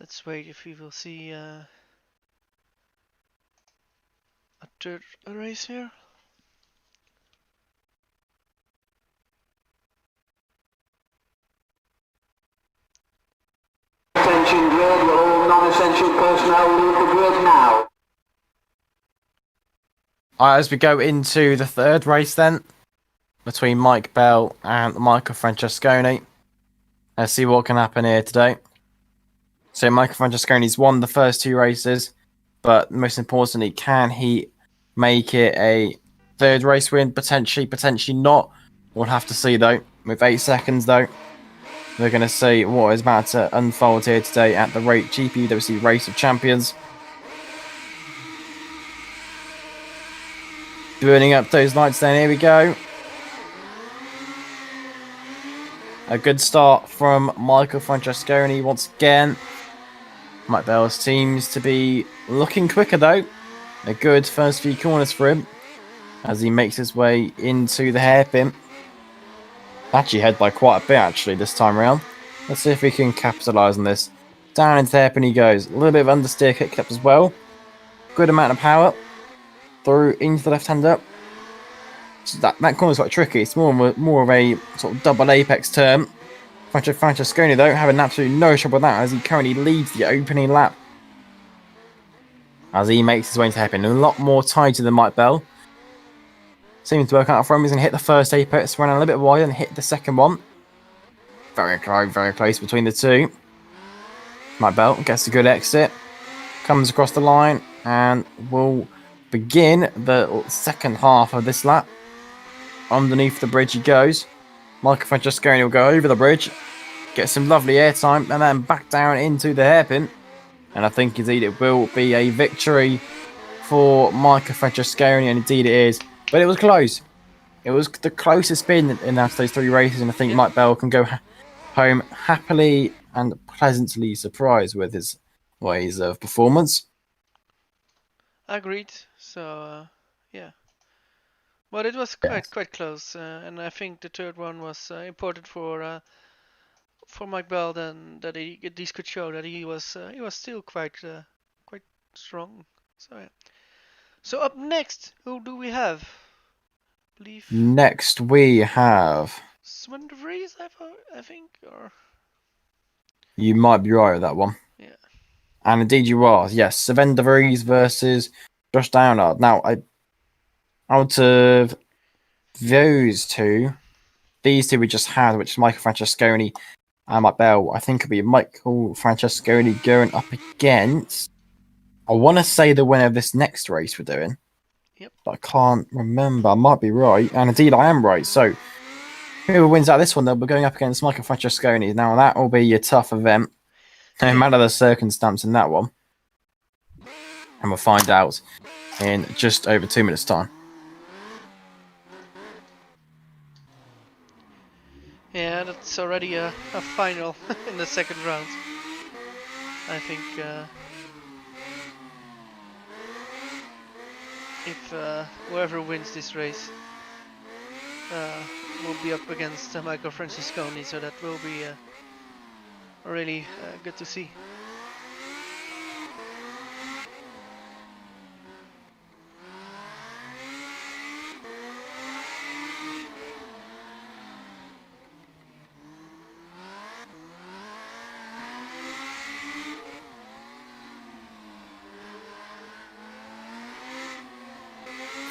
Let's wait if we will see a third race here. Attention grid, will all non-essential personnel leave the grid now. Alright, as we go into the third race then, between Mike Bell and Michael Francesconi. Let's see what can happen here today. So Michael Francesconi's won the first two races, but most importantly, can he make it a third race win? Potentially, potentially not. We'll have to see though. With 8 seconds though, we're going to see what is about to unfold here today at the GPVWC Race of Champions. Burning up those lights then, here we go. A good start from Michael Francesconi once again. Mike Bell seems to be looking quicker though. A good first few corners for him as he makes his way into the hairpin. Actually ahead by quite a bit actually this time around. Let's see if we can capitalise on this. Down into the hairpin he goes. A little bit of understeer kick up as well. Good amount of power. Through into the left-hander. So that corner's quite tricky. It's more of a sort of double apex turn. Francesconi though having absolutely no trouble with that as he currently leads the opening lap. As he makes his way into hairpin. A lot more tighter than Mike Bell. Seems to work out for him. He's going to hit the first apex, run a little bit wider and hit the second one. Very close between the two. Mike Bell gets a good exit. Comes across the line and will begin the second half of this lap. Underneath the bridge he goes. Michael Francesconi will go over the bridge. Get some lovely airtime and then back down into the hairpin. And I think indeed it will be a victory for Michael Francesconi, and indeed it is. But it was close. It was the closest spin in out of those three races, and I think Mike Bell can go home happily and pleasantly surprised with his ways of performance. Agreed. So yeah, but it was quite close, and I think the third one was important for Mike Bell. Then that he at least could show that he was still quite strong. So yeah. So up next, who do we have? I believe Next we have. Sven de Vries, I think, or You might be right with that one. yeah. And indeed you are. Yes, Sven de Vries versus Josh Downard. Now, out of those two, these two we just had, which is Michael Francesconi and Mike Bell, I think it'll be Michael Francesconi going up against, I want to say the winner of this next race we're doing. Yep. But I can't remember. I might be right. And indeed I am right. So, whoever wins out of this one, they'll be going up against Michael Francesconi. Now, that will be a tough event. No matter the circumstance in that one. And we'll find out in just over 2 minutes' time. Yeah, that's already a final in the second round. I think if whoever wins this race will be up against Michael Francesconi, so that will be really good to see.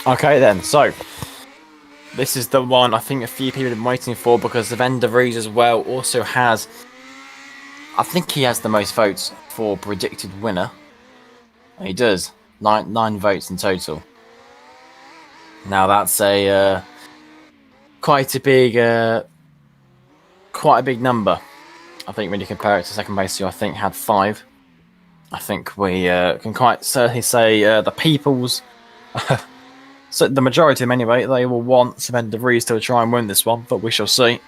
Okay then, so this is the one I think a few people have been waiting for because Sven de Vries as well also has, I think he has the most votes for predicted winner. He does, nine votes in total. Now that's a quite a big number. I think when you compare it to second place, who I think had 5. I think we can quite certainly say the people's, so the majority of them anyway, they will want Sven de Vries to try and win this one, but we shall see.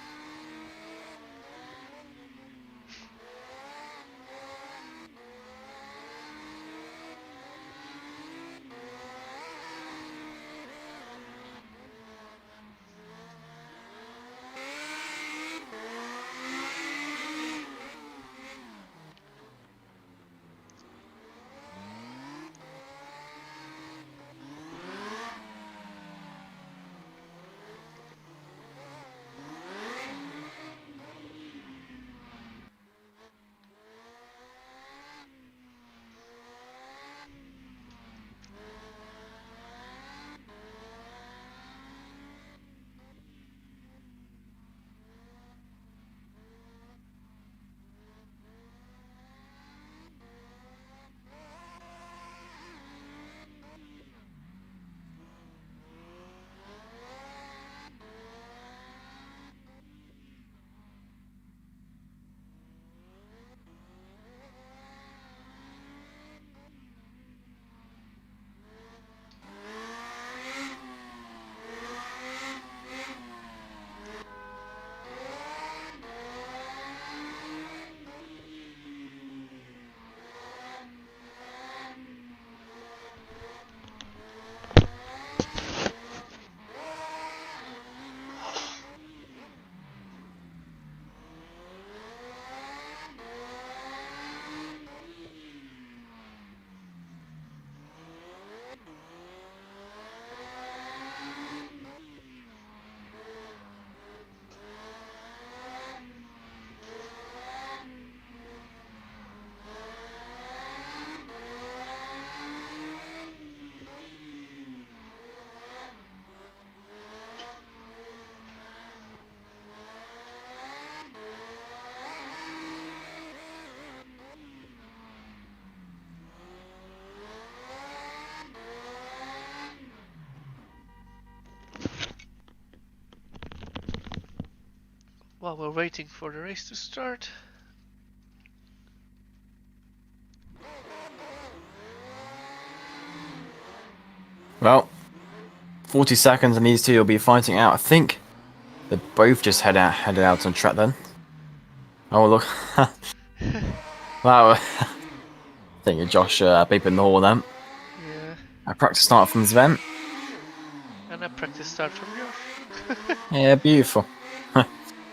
While we're waiting for the race to start. Well, 40 seconds and these two will be fighting out. I think they both just headed out on track then. Oh look. Wow. I think Josh beeping the hall then. Yeah. A practice start from Sven. And a practice start from Josh. Yeah, beautiful.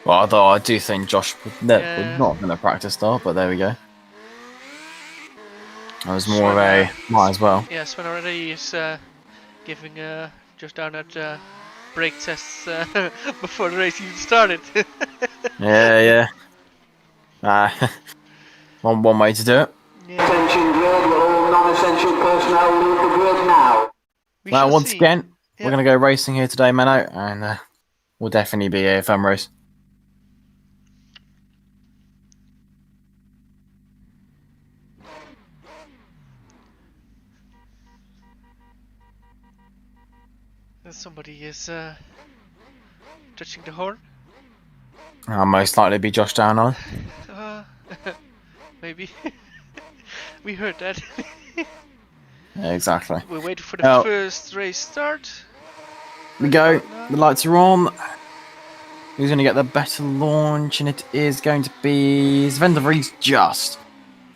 Well, although I do think Josh would not have been a practice start, but there we go. That was more of a might as well. Yeah, Sven already is giving just down at brake tests before the race even started. Yeah. One way to do it. Yeah. Attention grid, all non-essential personnel leave the grid now. Now, once again, we're going to go racing here today, Menno, and will definitely be a fun race. Somebody is touching the horn. I'll most likely be Josh down on. Maybe. We heard that. Yeah, exactly. We're waiting for the first race start. We go. The lights are on. Who's going to get the better launch? And it is going to be Sven de Vries just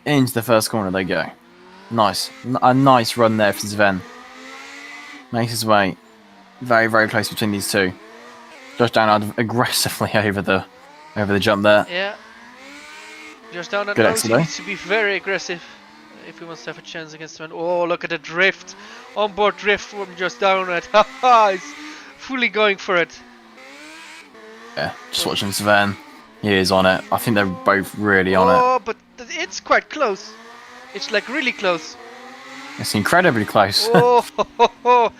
into the first corner they go. Nice. A nice run there for Sven. Makes his way very, very close between these two. Josh Downard aggressively over the jump there. Yeah. Josh Downard Good knows he exit, needs to be very aggressive if he wants to have a chance against Sven. Oh, look at the drift. Onboard drift from Josh Downard. Haha, he's fully going for it. Yeah, just watching Sven. He is on it. I think they're both really on it. Oh, but it's quite close. It's like really close. It's incredibly close. Oh,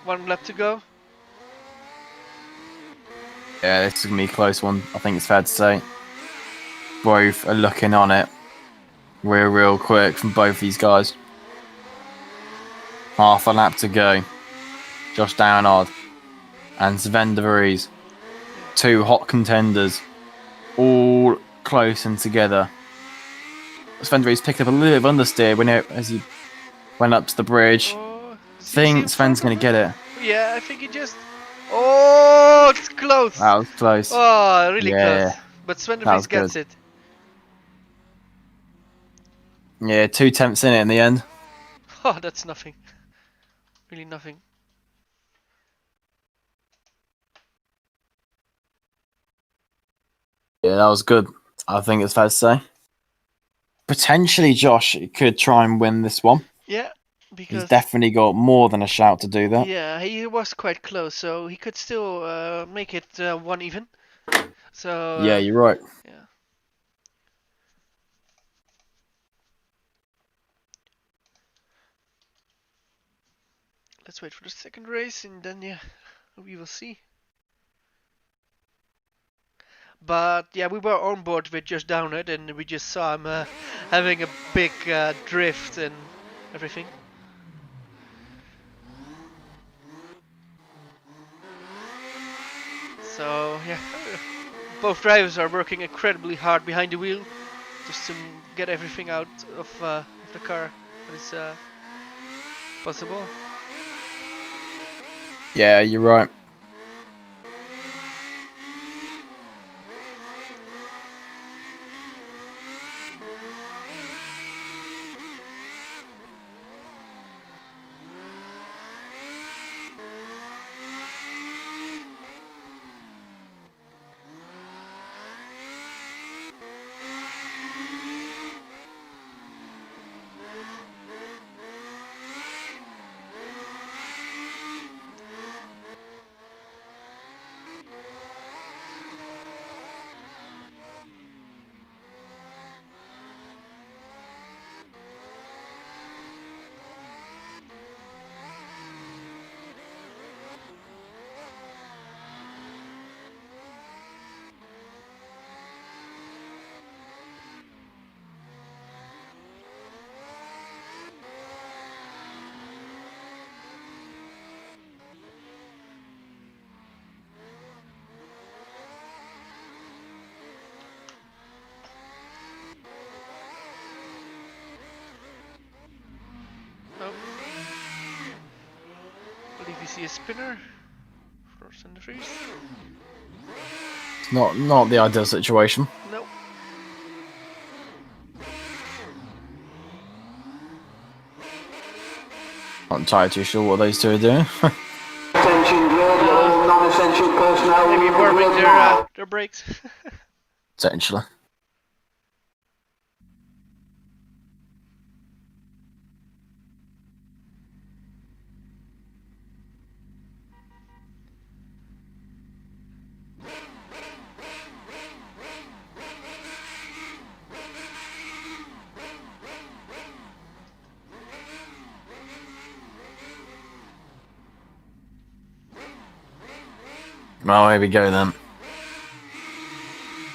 1 lap to go. Yeah, this is going to be a close one, I think it's fair to say. Both are looking on it real quick from both these guys. Half a lap to go. Josh Downard and Sven de Vries. 2 hot contenders. All close and together. Sven de Vries picked up a little bit of understeer as he went up to the bridge. Oh, Think Sven's going to get it. Yeah, I think he just... Oh, it's close. That was close. Oh, really Yeah, close. But Sven de that Vries was gets good. it. Yeah, 2 tenths in it in the end. Oh, that's nothing. Really nothing. Yeah, that was good. I think it's fair to say. Potentially, Josh could try and win this one. Yeah, because... He's definitely got more than a shout to do that. Yeah, he was quite close, so he could still make it 1 even. So... Yeah, you're right. Yeah. Let's wait for the second race and then, yeah, we will see. But yeah, we were on board with Josh Downard and we just saw him having a big drift and everything. So yeah, both drivers are working incredibly hard behind the wheel just to get everything out of the car that is possible. Yeah, you're right. Oh. I believe we see a spinner for Sven de Vries. It's not the ideal situation. No. Not entirely too sure what those two are doing. Attention grid, all non-essential personnel. Maybe leave the warming grid now. their brakes. Potentially. Well, here we go then.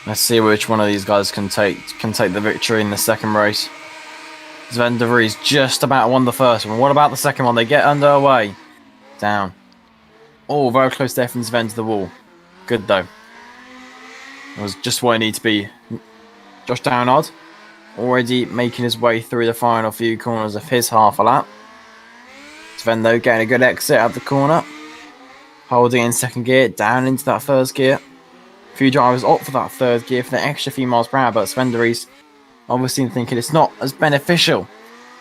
Let's see which one of these guys can take the victory in the second race. Sven de Vries just about won the first one. What about the second one? They get underway. Down. Oh, very close there from Sven to the wall. Good though. It was just where it needed to be. Josh Downard already making his way through the final few corners of his half a lap. Sven though getting a good exit out of the corner. Holding in second gear, down into that first gear. A few drivers opt for that third gear for the extra few miles per hour, but Sven de Vries obviously thinking it's not as beneficial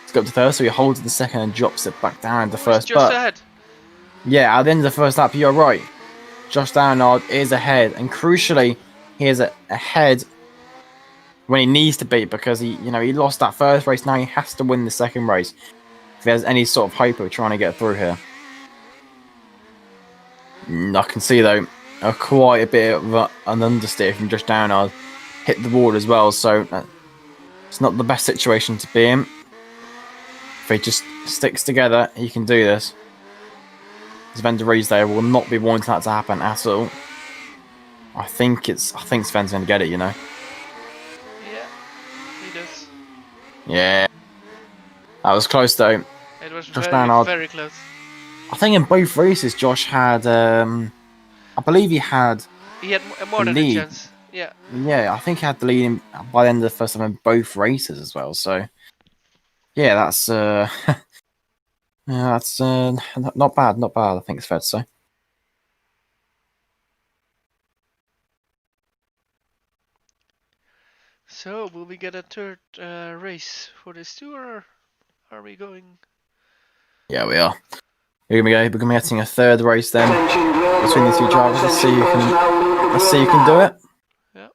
to go up to third, so he holds the second and drops it back down into first. Just ahead. Yeah, at the end of the first lap, you're right. Josh Downard is ahead, and crucially, he is ahead when he needs to be because he lost that first race. Now he has to win the second race if he has any sort of hope of trying to get through here. I can see though quite a bit of an understeer from Josh Downard. Hit the wall as well, so it's not the best situation to be in. If he just sticks together, he can do this. Sven de Vries there will not be wanting that to happen at all. I think Sven's going to get it, you know. Yeah, he does. Yeah. That was close though. It was Josh very, Downard. very close. I think in both races, Josh had. I believe he had He had more the than a lead. chance. Yeah. Yeah, I think he had the lead by the end of the first time in both races as well. So, yeah, that's yeah, that's not bad, not bad. I think it's fair to say. So, will we get a third race for this too, or are we going? Yeah, we are. Here we go. We're gonna be getting a third race then between the two Attention, drivers. Let's see who non-essential can do it. Yeah.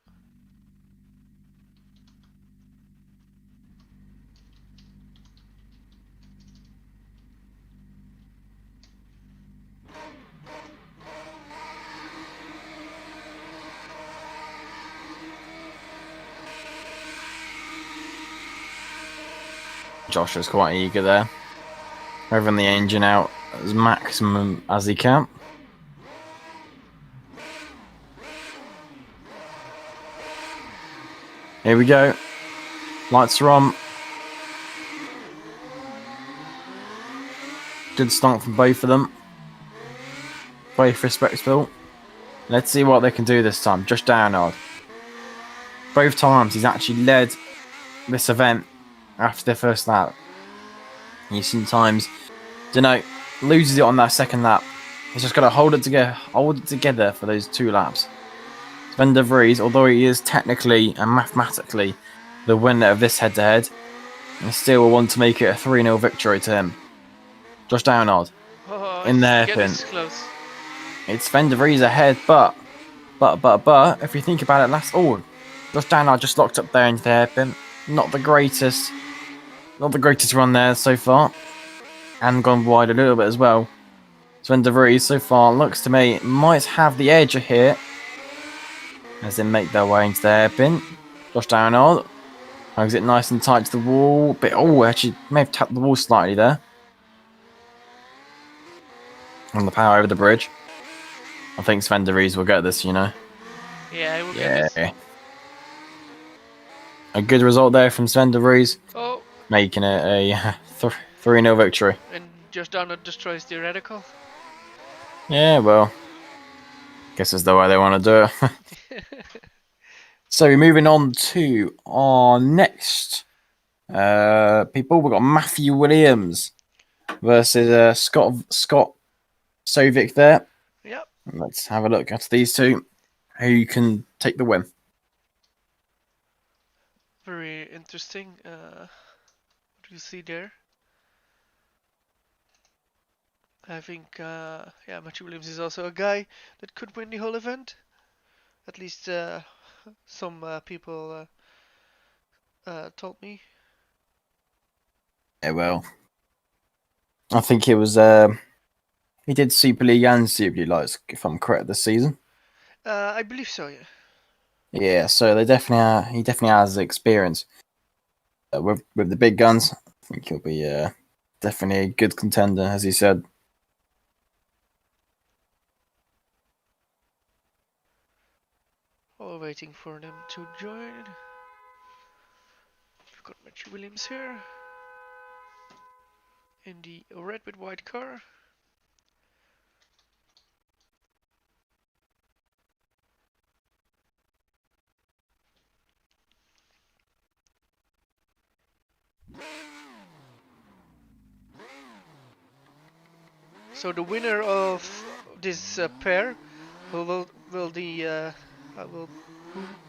Josh is quite eager there, revving the engine out as maximum as he can. Here we go. Lights are on. Good start from both of them. Both respectable. Let's see what they can do this time. Josh Downard. Both times he's actually led this event after the first lap. He sometimes, loses it on that second lap. He's just got to hold it together for those 2 laps. Sven de Vries, although he is technically and mathematically the winner of this head-to-head, he still will want to make it a 3-0 victory to him. Josh Downard in the hairpin. Close. It's Sven de Vries ahead, but if you think about it, Josh Downard just locked up there into the hairpin. Not the greatest run there so far, and gone wide a little bit as well. Sven de Vries so far looks to me might have the edge here as they make their way into the hairpin. Josh Downard hugs it nice and tight to the wall, but actually may have tapped the wall slightly there. On the power over the bridge. I think Sven de Vries will get this, you know. Yeah, I will get this. A good result there from Sven de Vries. Oh. Making it a 3-0 victory. And Josh Downard destroys the radical. Yeah, well. Guess that's the way they want to do it. So moving on to our next people. We've got Matthew Williams versus Scott Sovik there. Yep. Let's have a look at these two. Who can take the win? Very interesting. What do you see there? I think, Matthew Williams is also a guy that could win the whole event. At least some people told me. Yeah, well, I think it was he did Super League and Super League Lights, if I'm correct, this season. I believe so, yeah. Yeah, so he definitely has the experience with the big guns. I think he'll be definitely a good contender, as he said. While waiting for them to join. We've got Matthew Williams here. In the red with white car. So the winner of this pair, who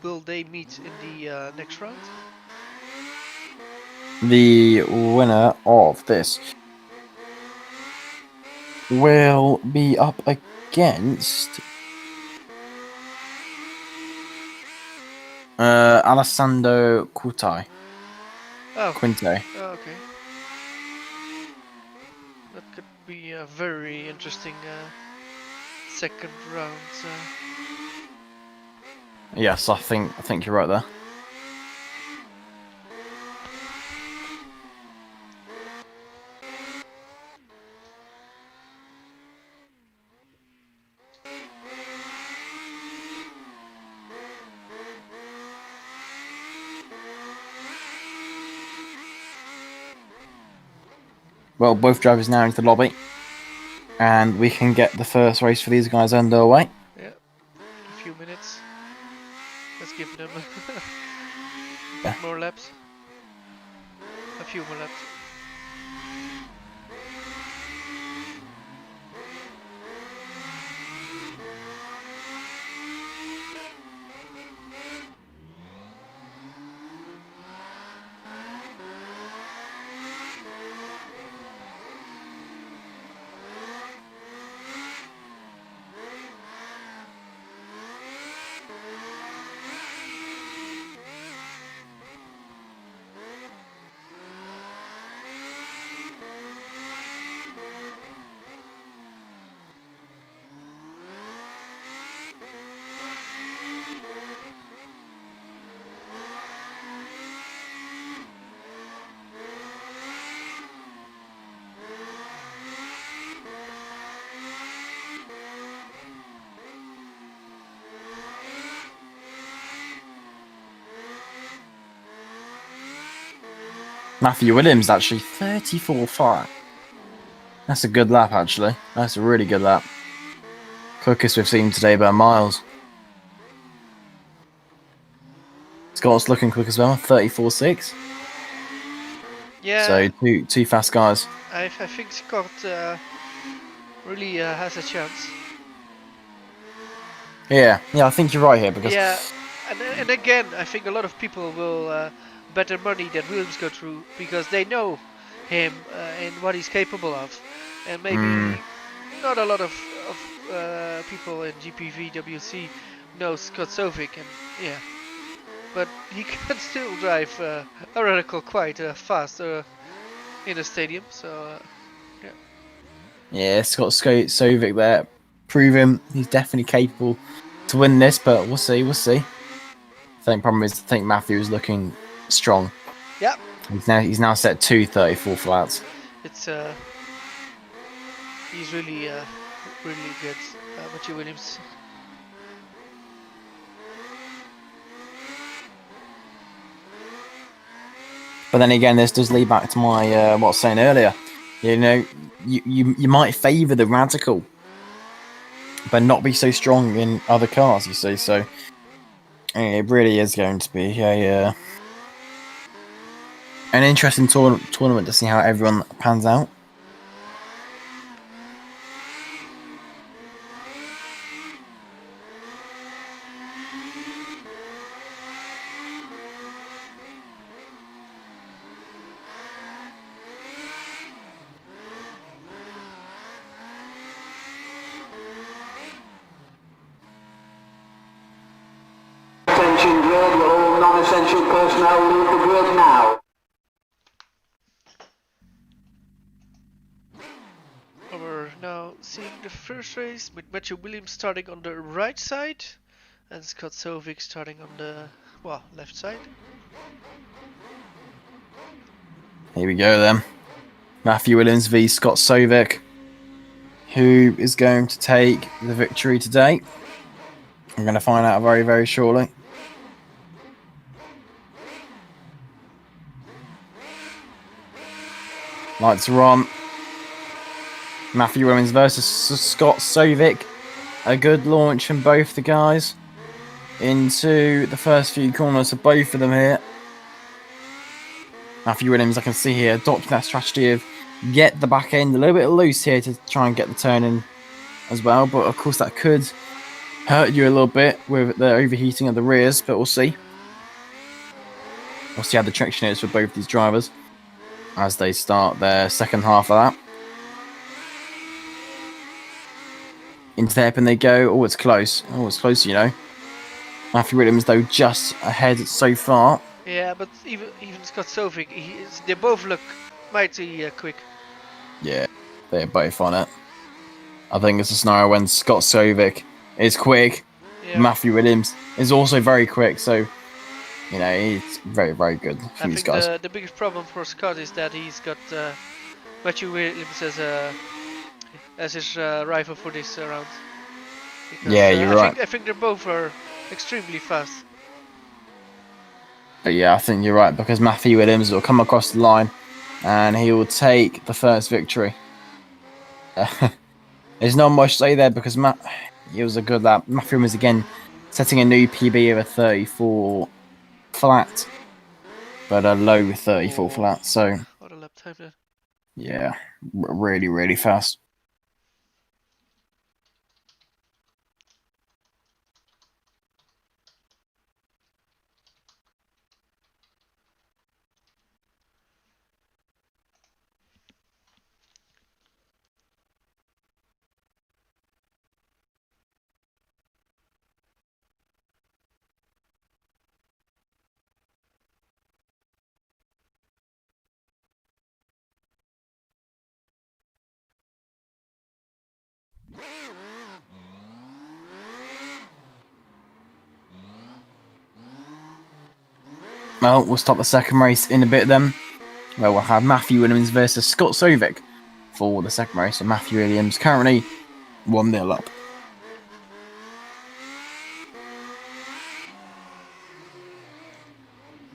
will they meet in the next round? The winner of this will be up against Alessandro Quintai. Oh. Quintai. Oh, okay. That could be a very interesting second round. Yes, I think you're right there. well, both drivers now into the lobby, and we can get the first race for these guys underway. Yeah, a few minutes. Let's give them Yeah. more laps. A few more laps. Matthew Williams actually 34.5. That's a good lap, actually. That's a really good lap. Quickest we've seen today by miles. Scott's looking quick as well, 34.6. Yeah. So two fast guys. I think Scott really has a chance. Yeah, I think you're right here because Yeah, and again, I think a lot of people will bet their money that Williams go through because they know him and what he's capable of, and maybe not a lot of people in GPVWC know Scott Sovik, and yeah, but he can still drive a radical quite fast in a stadium, so yeah. yeah, Scott Sovik there, proving he's definitely capable to win this, but we'll see. I think problem is Matthew is looking strong. Yeah. He's now set 2:34 flats. It's he's really really good, Matthew Williams. But then again, this does lead back to my what I was saying earlier. You know, you might favour the radical, but not be so strong in other cars. You see, so it really is going to be an interesting tournament to see how everyone pans out. Attention grid, will all non-essential personnel leave the grid now? We're now seeing the first race with Matthew Williams starting on the right side and Scott Sovik starting on the left side. Here we go then. Matthew Williams v Scott Sovik. Who is going to take the victory today? I'm going to find out very, very shortly. Lights are on. Matthew Williams versus Scott Sovik. A good launch from both the guys into the first few corners of both of them here. Matthew Williams, I can see here, adopting that strategy of get the back end a little bit loose here to try and get the turn in as well. But of course that could hurt you a little bit with the overheating of the rears, but we'll see. We'll see how the traction is for both these drivers as they start their second half of that. Into the hairpin they go. Oh, it's close. Oh, it's close, you know. Matthew Williams, though, just ahead so far. Yeah, but even Scott Sovik, they both look mighty quick. Yeah, they're both on it. I think it's a scenario when Scott Sovik is quick. Yeah. Matthew Williams is also very quick, so you know it's very, very good for these guys. I think the biggest problem for Scott is that he's got Matthew Williams as his rival for this round. Because, yeah, you're right. I think they both are extremely fast. But yeah, I think you're right because Matthew Williams will come across the line And he will take the first victory. There's not much to say there because it was a good lap. Matthew was again setting a new PB of a 34 flat, but a low 34 flat. So, what a lap time then. Yeah, really, really fast. Well, we'll start the second race in a bit then. Well, we'll have Matthew Williams versus Scott Sovik for the second race. So Matthew Williams currently 1-0 up.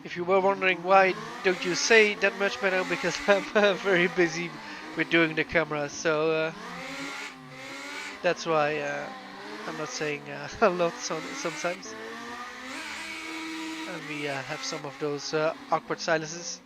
If you were wondering why don't you say that much by now, because I'm very busy with doing the camera, so that's why I'm not saying a lot sometimes. And we have some of those awkward silences.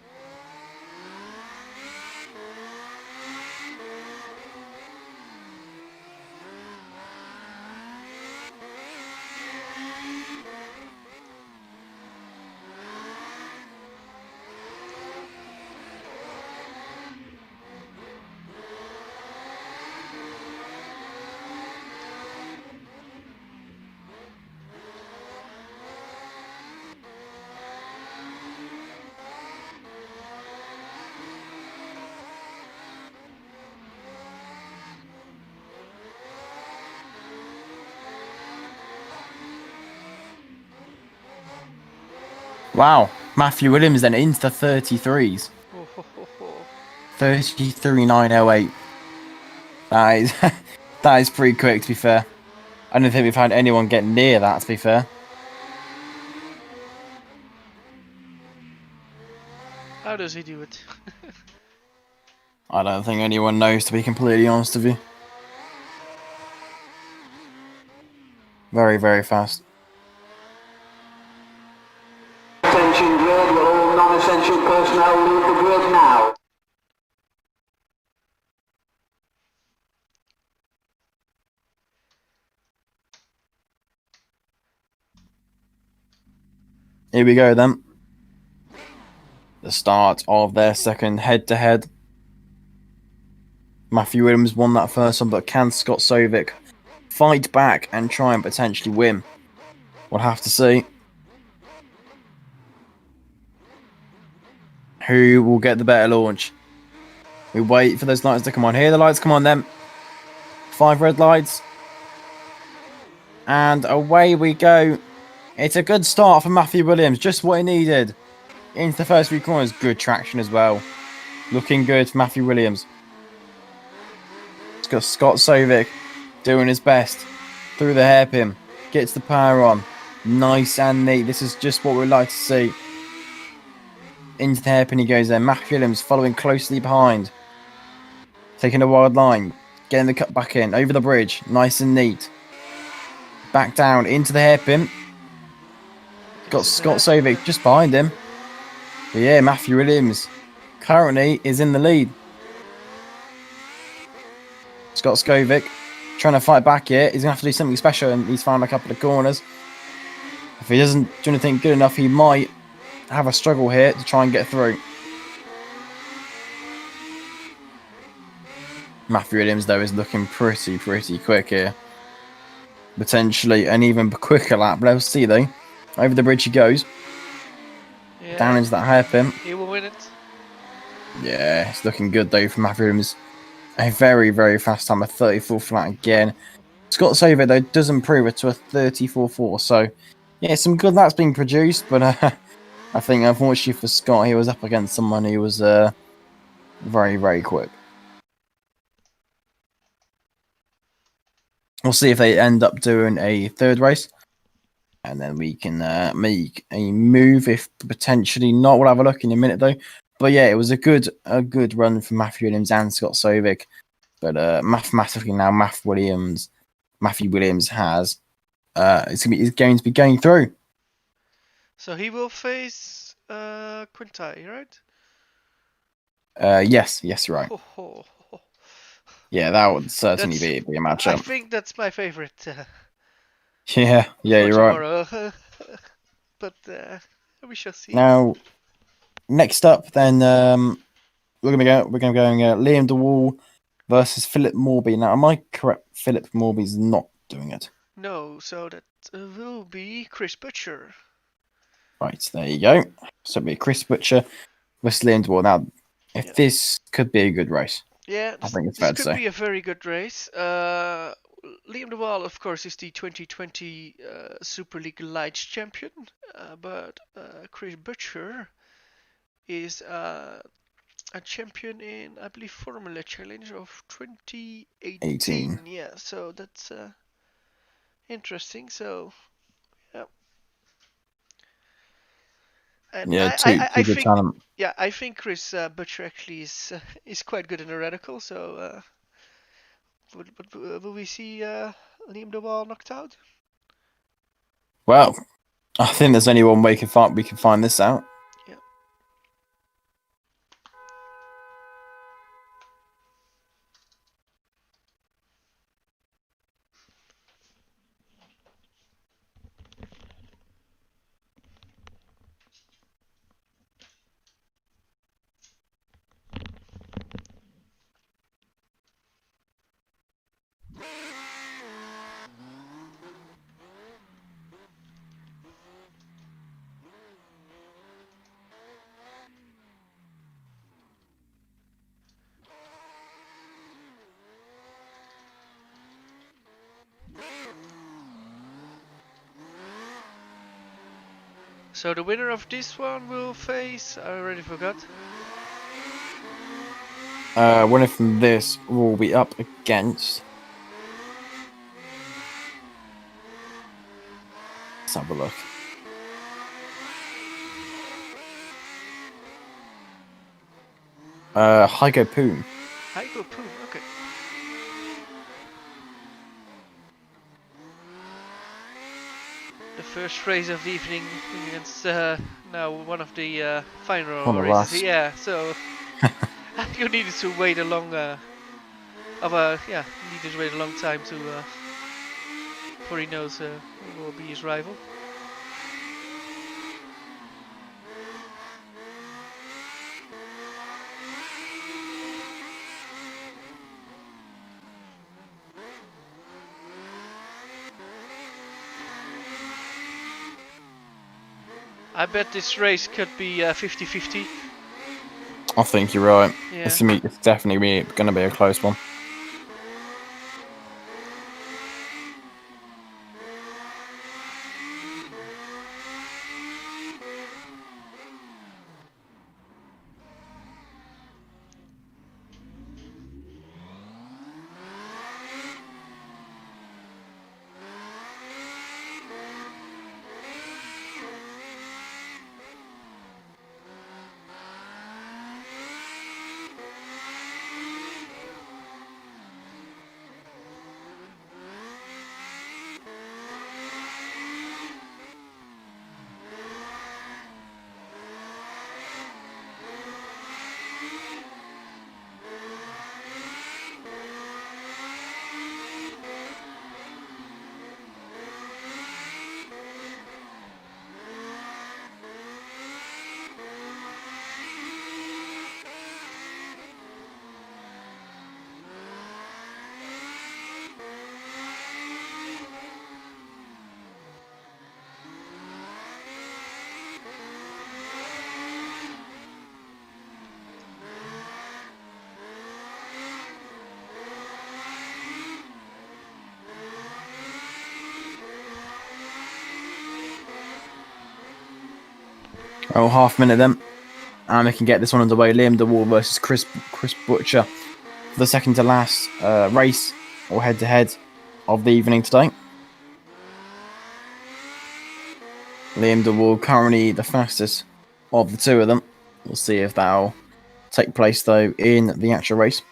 Wow, Matthew Williams then into the 33s. 33.908. That is, that is pretty quick, to be fair. I don't think we've had anyone get near that, to be fair. How does he do it? I don't think anyone knows, to be completely honest with you. Very, very fast. Attention grid, will all non-essential personnel leave the grid now. Here we go then. The start of their second head-to-head. Matthew Williams won that first one, but can Scott Sovik fight back and try and potentially win? We'll have to see. Who will get the better launch? We wait for those lights to come on. Here the lights come on then. 5 red lights. And away we go. It's a good start for Matthew Williams. Just what he needed. Into the first few corners. Good traction as well. Looking good for Matthew Williams. It's got Scott Sovik doing his best. Through the hairpin. Gets the power on. Nice and neat. This is just what we'd like to see. Into the hairpin he goes there. Matthew Williams following closely behind. Taking a wide line. Getting the cut back in. Over the bridge. Nice and neat. Back down into the hairpin. Got Scott Sovik just behind him. But yeah, Matthew Williams currently is in the lead. Scott Sovik trying to fight back here. He's going to have to do something special, and he's found a couple of corners. If he doesn't do anything good enough, he might have a struggle here to try and get through. Matthew Williams, though, is looking pretty quick here. Potentially an even quicker lap. Let's see, though. Over the bridge he goes. Yeah. Down into that hairpin. He will win it. Yeah, it's looking good, though, for Matthew Williams. A very fast time, a 34 flat again. Scott Sovik, though, does improve it to a 34.4. So, yeah, some good laps being produced, but I think, unfortunately for Scott, he was up against someone who was very quick. We'll see if they end up doing a third race. And then we can make a move if potentially not. We'll have a look in a minute, though. But yeah, it was a good run from Matthew Williams and Scott Sovik. But mathematically now, Matthew Williams has is going to be going through. So he will face Quintai, right? Yes, you're right. Oh. Yeah, that would certainly That's, be a I matchup. think that's my favorite. Yeah, For you're right. tomorrow. But we shall see. Now, next up, then we're gonna go Liam DeWall versus Philip Morby. Now, am I correct? Philip Morby's not doing it. No, so that will be Chris Butcher. Right, there you go. So it'll be Chris Butcher versus Liam DeWall. Now, if this could be a good race. Yeah, I think it's this fair to could say. be a very good race. Liam DeWall, of course, is the 2020 Super League Lights champion, but Chris Butcher is a champion in, I believe, Formula Challenge of 2018. 18. Yeah, so that's interesting. So, yeah. And Yeah, I good think, talent. yeah, I think Chris Butcher actually is quite good in the radical. So, will we see Liam DeWall knocked out? Well, I think there's only one way we can find this out. Yeah. So the winner of this one will face, I already forgot. Winner from this will be up against. Let's have a look. Hygo Poom. Hygo Poom, okay. The first race of the evening against now one of the final races. Last. Yeah, so you needed to wait a long needed to wait a long time to before he knows who will be his rival. I bet this race could be 50-50. I think you're right. Yeah. It's definitely going to be a close one. Oh, half minute then. And we can get this one underway. Liam DeWall versus Chris Butcher for the second to last race or head to head of the evening today. Liam DeWall currently the fastest of the two of them. We'll see if that'll take place though in the actual race.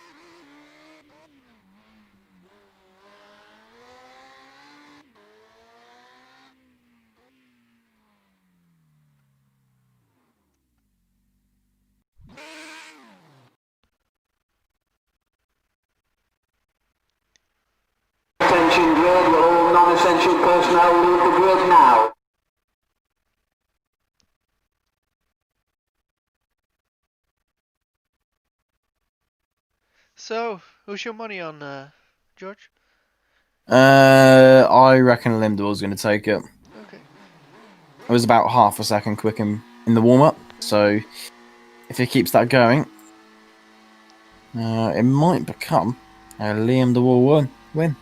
Attention grid, will all non-essential personnel leave the grid now? So, who's your money on, George? I reckon Lindor's going to take it. Okay. It was about half a second quick in the warm-up, so if he keeps that going, it might become a Liam de Wall win.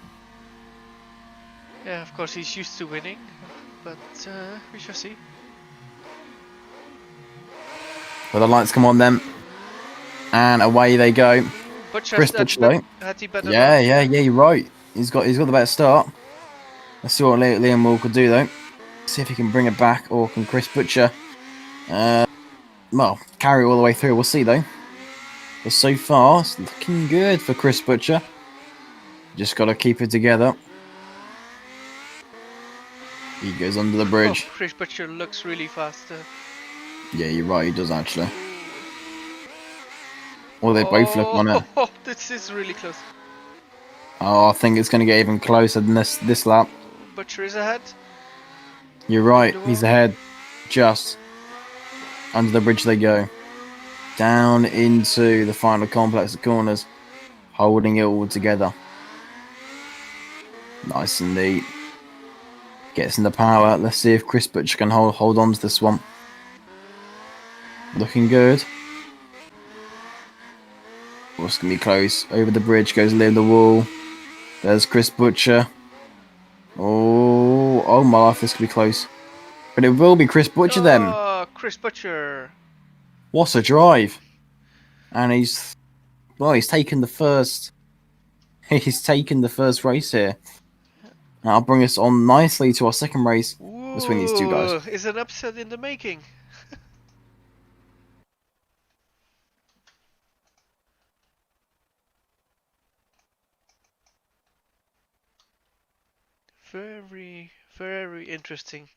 Yeah, of course he's used to winning, but we shall see. Well, the lights come on then, and away they go. Butcher Chris Butcher, had he better yeah, luck? you're right. He's got the better start. Let's see what Liam Wall could do though. See if he can bring it back, or can Chris Butcher, well, carry it all the way through. We'll see though. But so far, it's looking good for Chris Butcher. Just got to keep it together. He goes under the bridge. Oh, Chris Butcher looks really fast. Yeah, you're right. He does actually. Well, they both look on it. Oh, this is really close. Oh, I think it's going to get even closer than this lap. Butcher is ahead. You're right. He's ahead. Just under the bridge they go. Down into the final complex of corners. Holding it all together. Nice and neat. Gets in the power. Let's see if Chris Butcher can hold on to this one. Looking good. Oh, it's going to be close. Over the bridge goes Liam the Wall. There's Chris Butcher. Oh my life, this could be close. But it will be Chris Butcher then. Oh, Chris Butcher. What a drive. And he's taken the first. He's taken the first race here. And I'll bring us on nicely to our second race between these two guys. Ooh, is an upset in the making. Very, very interesting.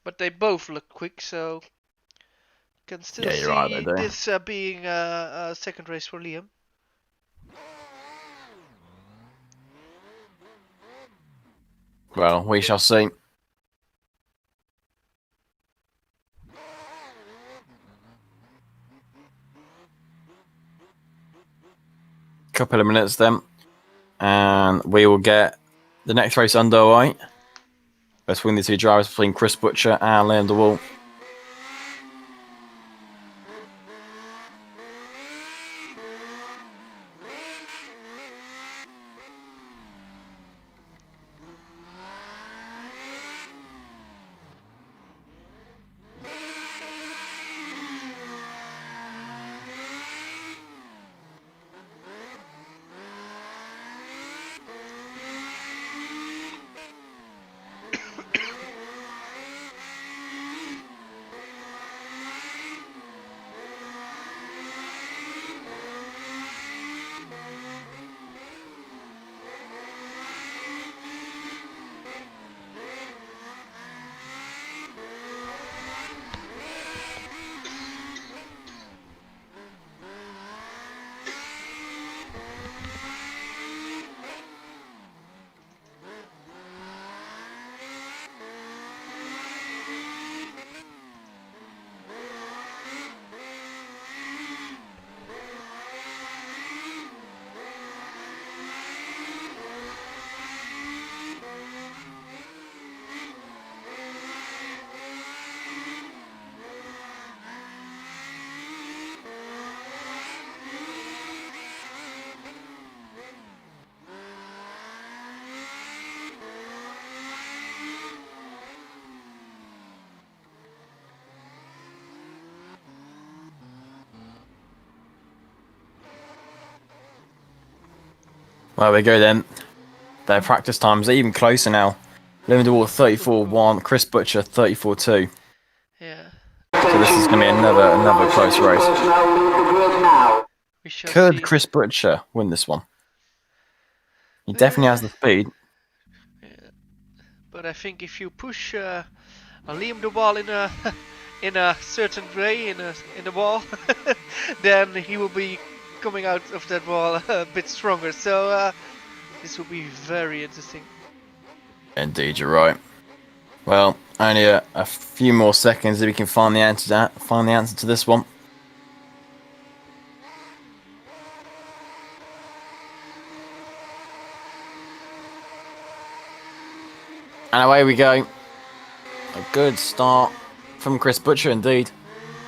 But they both look quick, so can still see right, this being a second race for Liam. Well, we shall see. Couple of minutes then, and we will get the next race underway between the two drivers, between Chris Butcher and Liam de Wall. Well, we go then. Their practice times are even closer now. Liam de Wall 34-1, Chris Butcher 34-2. Yeah. So this is going to be another close race. Personnel leave the grid now. We shall Could see. Chris Butcher win this one? He definitely has the speed. But I think if you push Liam the ball in a in a certain way in the wall, then he will be coming out of that wall a bit stronger. So this will be very interesting. Indeed, you're right. Well, only a few more seconds if we can find the answer to this one. And away we go. A good start from Chris Butcher, indeed.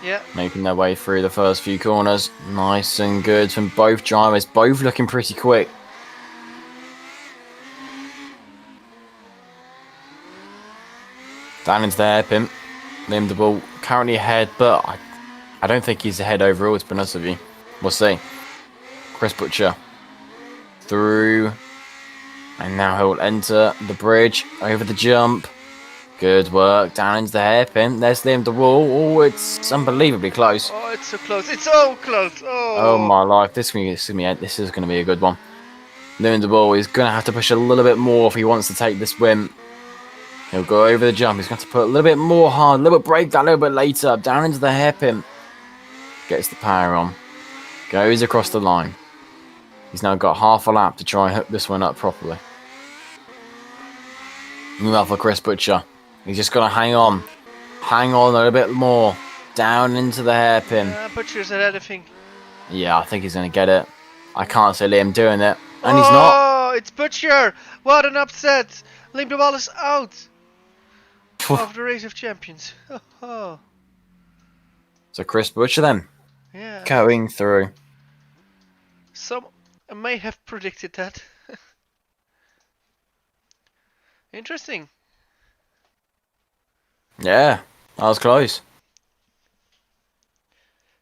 Yeah. Making their way through the first few corners. Nice and good from both drivers. Both looking pretty quick. Down into the hairpin. Liam the ball currently ahead, but I don't think he's ahead overall, to be honest with you. We'll see. Chris Butcher through. And now he'll enter the bridge over the jump. Good work. Down into the hairpin. There's Liam the wall. Oh, it's unbelievably close. Oh, it's so close. It's so close. Oh my life. This is going to be a good one. Liam the wall is going to have to push a little bit more if he wants to take this win. He'll go over the jump. He's going to put a little bit more hard, a little bit breakdown, a little bit later. Down into the hairpin. Gets the power on. Goes across the line. He's now got half a lap to try and hook this one up properly. Meanwhile for Chris Butcher. He's just got to hang on. Hang on a little bit more. Down into the hairpin. Butcher's ahead, I think. Yeah, I think he's going to get it. I can't see Liam doing it. And he's not. Oh, it's Butcher. What an upset. Liam the ball is out of the race of champions. Oh. So Chris Butcher then. Yeah. Going through. Some may have predicted that. Interesting. Yeah, that was close.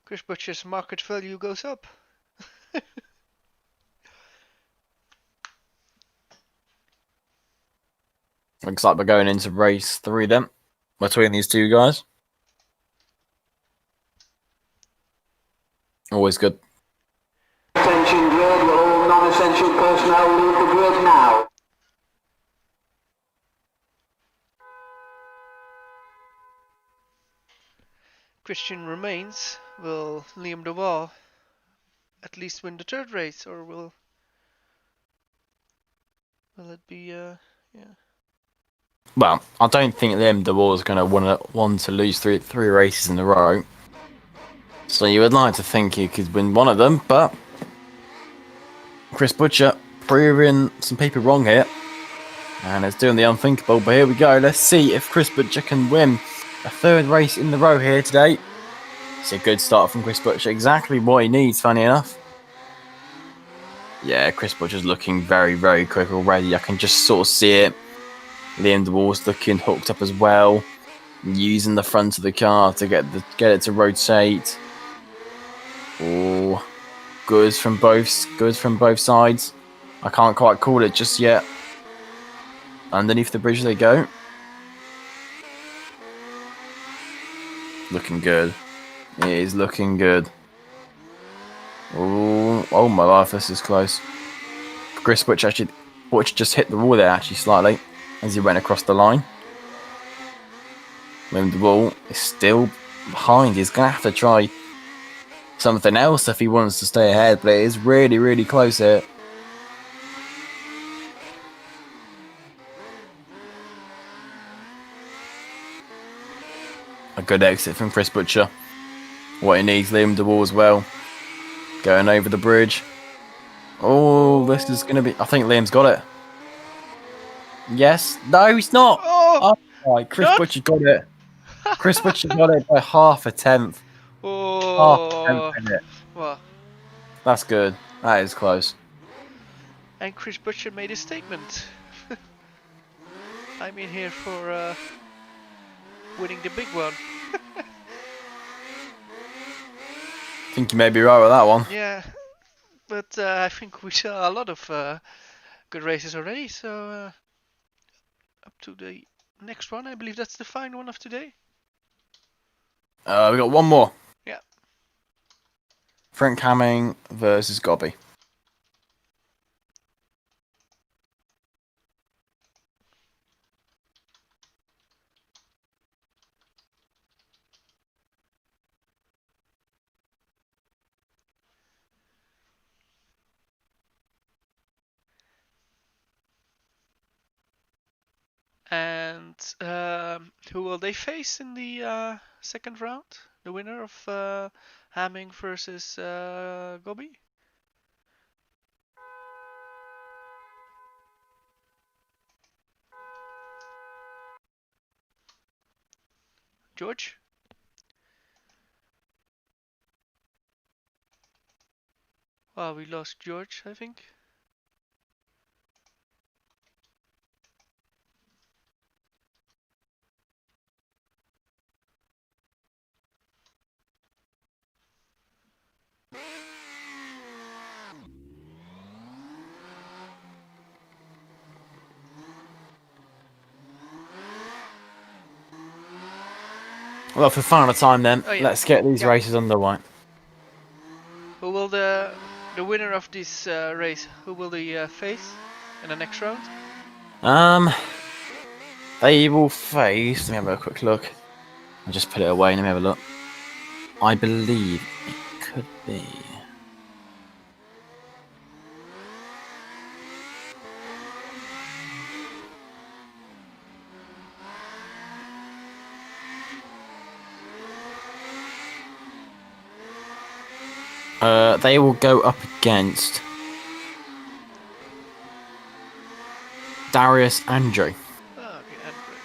Chris Butcher's market value goes up. Looks like we're going into race 3 then. Between these two guys. Always good. Attention grid, will all non-essential personnel leave the grid now. Christian remains. Will Liam de Waal at least win the third race, or will it be yeah? Well, I don't think Liam de Waal is going to want to lose three races in a row. So you would like to think he could win one of them, but Chris Butcher proving some people wrong here. And it's doing the unthinkable, but here we go. Let's see if Chris Butcher can win a third race in the row here today. It's a good start from Chris Butcher. Exactly what he needs, funny enough. Yeah, Chris Butcher's looking very, very quick already. I can just sort of see it. Liam de Waal's looking hooked up as well. Using the front of the car to get it to rotate. Oh, good from both sides. I can't quite call it just yet. Underneath the bridge they go. Looking good. It is looking good. Oh my life, this is close. Chris Butcher just hit the wall there actually slightly as he went across the line. Liam de Waal is still behind. He's going to have to try something else if he wants to stay ahead, but it is really, really close here. A good exit from Chris Butcher. What he needs, Liam de Waal as well. Going over the bridge. Oh, this is going to be... I think Liam's got it. Yes. No, he's not. Oh, right. Chris Butcher got it. Chris Butcher got it by half a tenth. Half a tenth in it. Well, that's good. That is close. and Chris Butcher made a statement. I'm in here for winning the big one. I think you may be right with that one. Yeah, but I think we saw a lot of good races already, so up to the next one. I believe that's the final one of today. We got one more. Yeah. Frank Hamming versus Gobby. And who will they face in the second round? The winner of Hamming versus Gobby? George? Well, we lost George, I think. Well, for final time then, Oh, yeah. let's get these Yeah. races underway. Who will the winner of this race? Who will they face in the next round? They will face. Let me have a quick look. I'll just put it away. Let me have a look. I believe it could be. They will go up against Darius Andrew. Oh, okay, Andrew.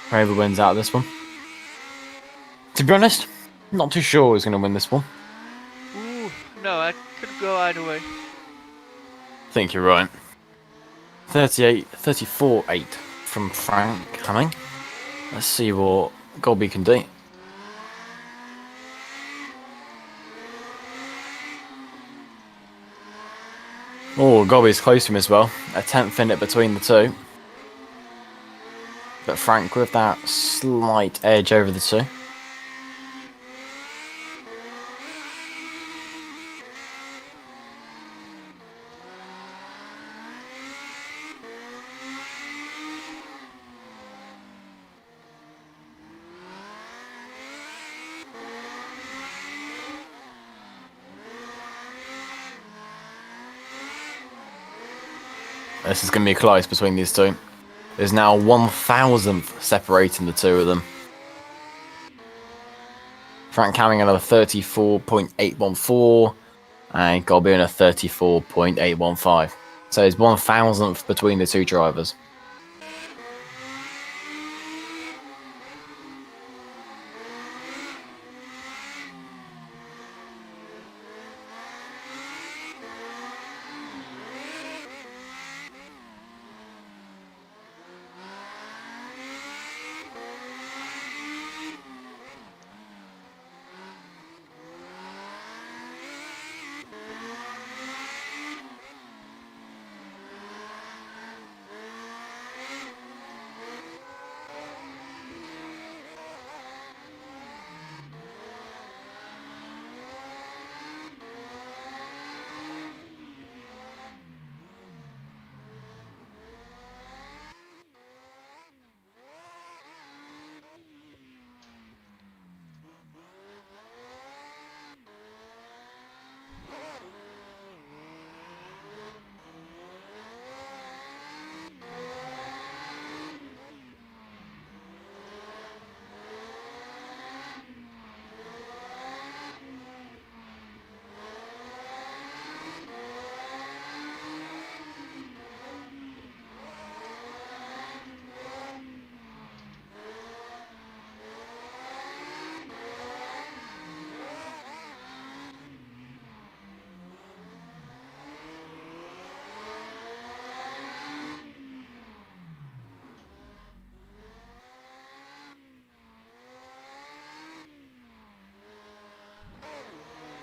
Whoever wins out of this one. To be honest, not too sure who's going to win this one. Ooh, no, I could go either way. I think you're right. 34-8 from Frank Hamming. Let's see what Gobby can do. Oh, Gobby's close to him as well. A 10th in it between the two. But Frank with that slight edge over the two. This is going to be close between these two. There's now 1,000th separating the two of them. Frank Hamming another 34.814 and Gobby a 34.815. So it's 1,000th between the two drivers.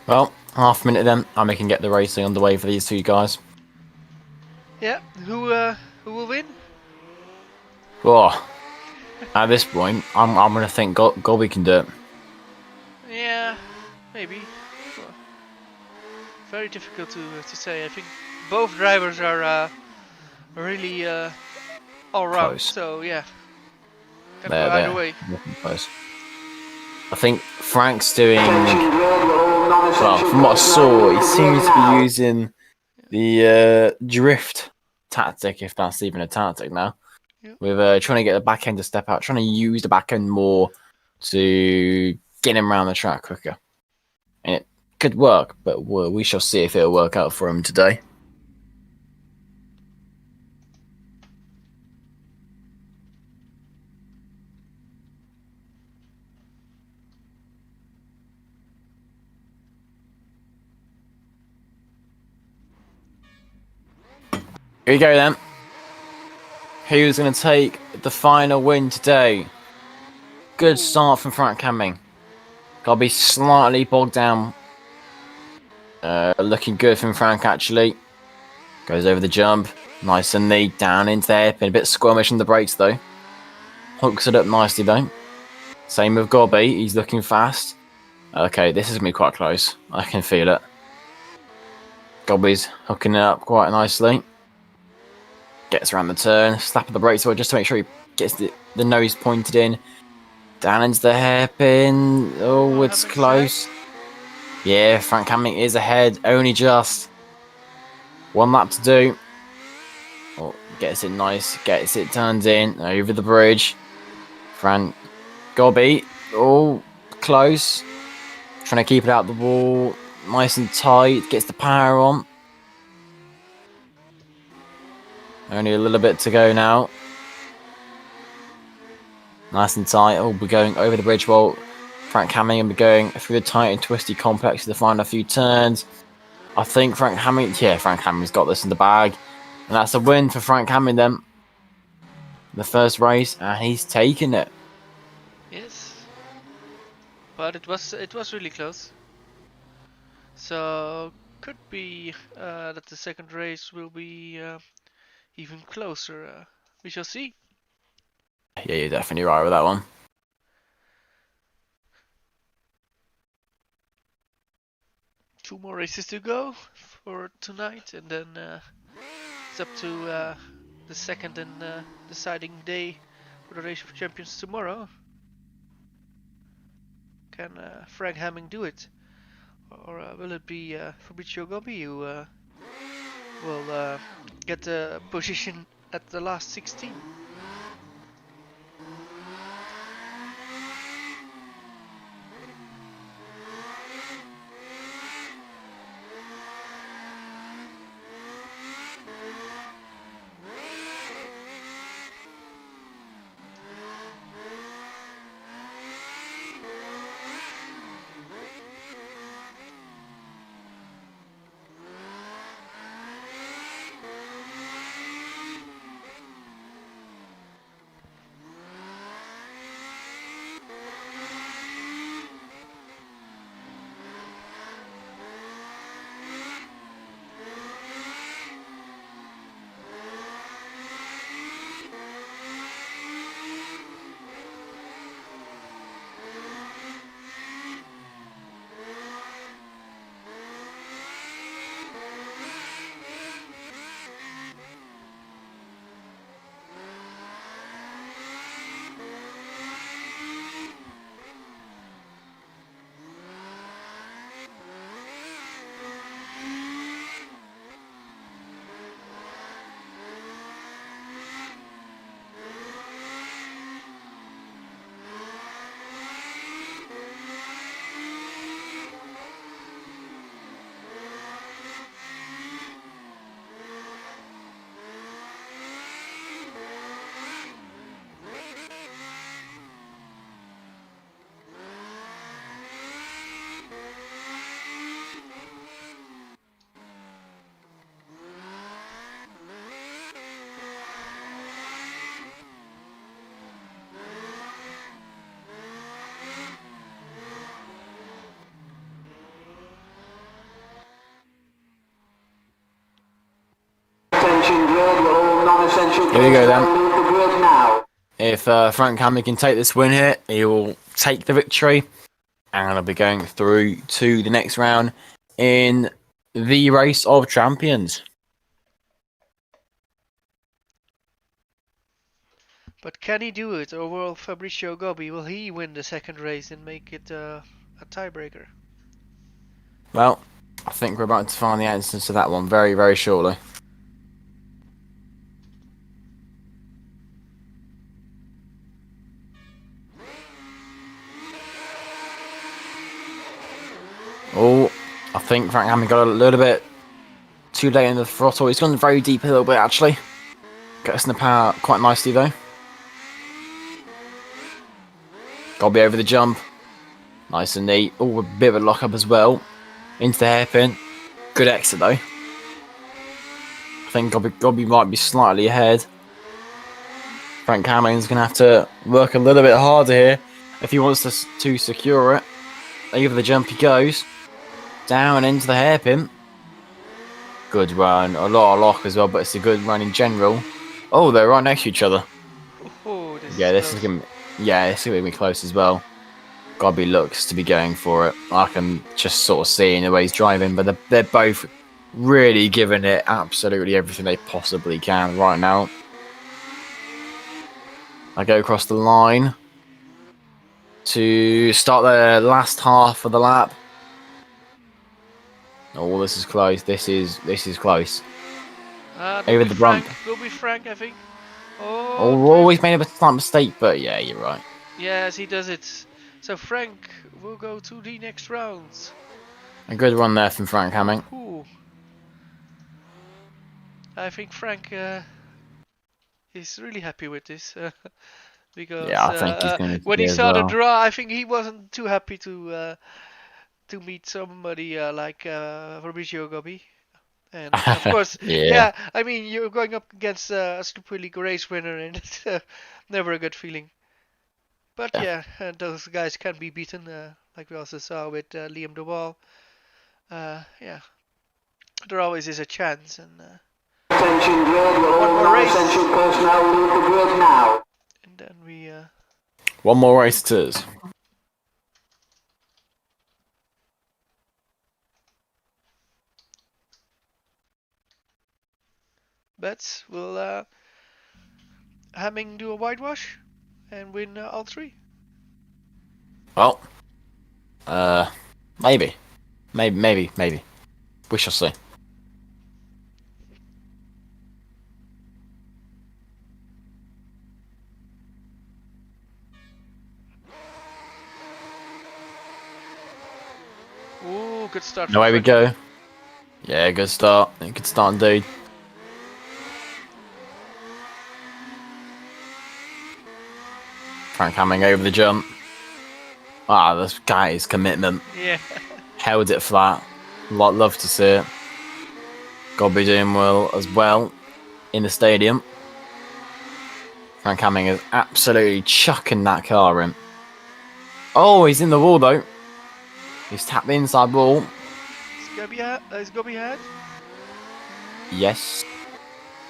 Well, half a minute then, and we can get the racing underway for these two guys. Yeah, who will win? Oh, At this point, I'm going to think Golby can do it. Yeah, maybe. Well, very difficult to say. I think both drivers are really all round. Close. So yeah, can go either way. Close. I think Frank's doing. Attention grid, we're all non-essential Well, from what I saw, he personnel. seems to be using the drift tactic, if that's even a tactic now. Yeah. With trying to get the back end to step out, trying to use the back end more to get him around the track quicker. And it could work, but we shall see if it'll work out for him today. Here you go then. Who's going to take the final win today? Good start from Frank Hamming. Got to be slightly bogged down. Looking good from Frank actually. Goes over the jump. Nice and neat. Down into there. Been a bit squirmish in the brakes though. Hooks it up nicely though. Same with Gobby. He's looking fast. Okay, this is going to be quite close. I can feel it. Gobby's hooking it up quite nicely. Gets around the turn, slap of the brakes just to make sure he gets the nose pointed in. Down into the hairpin. Oh, it's close. Yeah, Frank Hamming is ahead. Only just. One lap to do. Oh, gets it nice. Gets it turned in. Over the bridge. Frank Gobby. Oh, close. Trying to keep it out the wall. Nice and tight. Gets the power on. Only a little bit to go now. Nice and tight. Oh, we're going over the bridge wall. Frank Hamming will be going through the tight and twisty complex to find a few turns. I think Frank Hamming's got this in the bag. And that's a win for Frank Hamming then. The first race, and he's taken it. Yes, but it was really close. So could be that the second race will be even closer. We shall see. Yeah, you're definitely right with that one. Two more races to go for tonight, and then it's up to the second and deciding day for the Race of Champions tomorrow. Can Frank Hamming do it? Or will it be Fabrizio Gobbi who will get the position at the last 16? Attention grid, we're all non-essential Here we go then. personnel. Leave the grid now. If Frank Hamlin can take this win here, he will take the victory, and he'll be going through to the next round in the Race of Champions. But can he do it, or will Fabricio Gobbi, will he win the second race and make it a tiebreaker? Well, I think we're about to find the answers to that one very, very shortly. Oh, I think Frank Hamlin got a little bit too late in the throttle. He's gone very deep a little bit, actually. Gets in the power quite nicely, though. Got to be over the jump. Nice and neat. Oh, a bit of a lock-up as well. Into the hairpin. Good exit, though. I think Gobby might be slightly ahead. Frank Hamlin's going to have to work a little bit harder here if he wants to secure it. Over the jump he goes. Down into the hairpin. Good run. A lot of lock as well, but it's a good run in general. Oh, they're right next to each other. Oh, This is going to be close as well. Gobby looks to be going for it. I can just sort of see in the way he's driving, but they're both really giving it absolutely everything they possibly can right now. I go across the line to start the last half of the lap. Oh, this is close. This is close. Over the bump. Will be Frank, I think. Oh, we always made a slight mistake, but yeah, you're right. Yes, he does it. So Frank will go to the next rounds. A good run there from Frank Hamling. Ooh. I think Frank is really happy with this. Because yeah, I think he's going to when he saw the draw, I think he wasn't too happy to meet somebody like Fabricio Gobbi. And of course, yeah, I mean, you're going up against a Super League race winner, and it's never a good feeling. But yeah, those guys can be beaten, like we also saw with Liam Duval. Yeah, there always is a chance. And Attention grid, will all more race. non-essential personnel leave the grid now. And then we... One more race it is. Bets, will Hamming do a whitewash and win all three? Well, maybe. We shall see. Ooh, good start. Away we go. Yeah, good start. Good start indeed. Frank Hamling over the jump. Ah, this guy's commitment. Yeah. Held it flat. Love to see it. Gobby doing well as well in the stadium. Frank Hamling is absolutely chucking that car in. Oh, he's in the wall though. He's tapped the inside wall. Is Gobby ahead? Yes.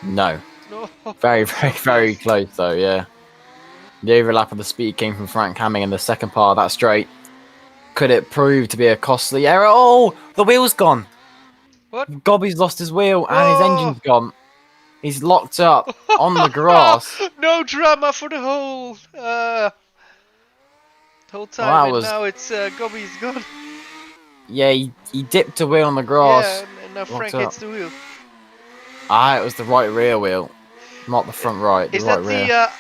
No. No. Very close though, yeah. The overlap of the speed came from Frank Hamling in the second part of that straight. Could it prove to be a costly error? Oh, the wheel's gone. What? Gobby's lost his wheel and his engine's gone. He's locked up on the grass. No drama for the whole time, and now it's Gobby's gone. Yeah, he dipped a wheel on the grass. Yeah, and now Frank hits the wheel. Ah, it was the right rear wheel, not the front right. Is that the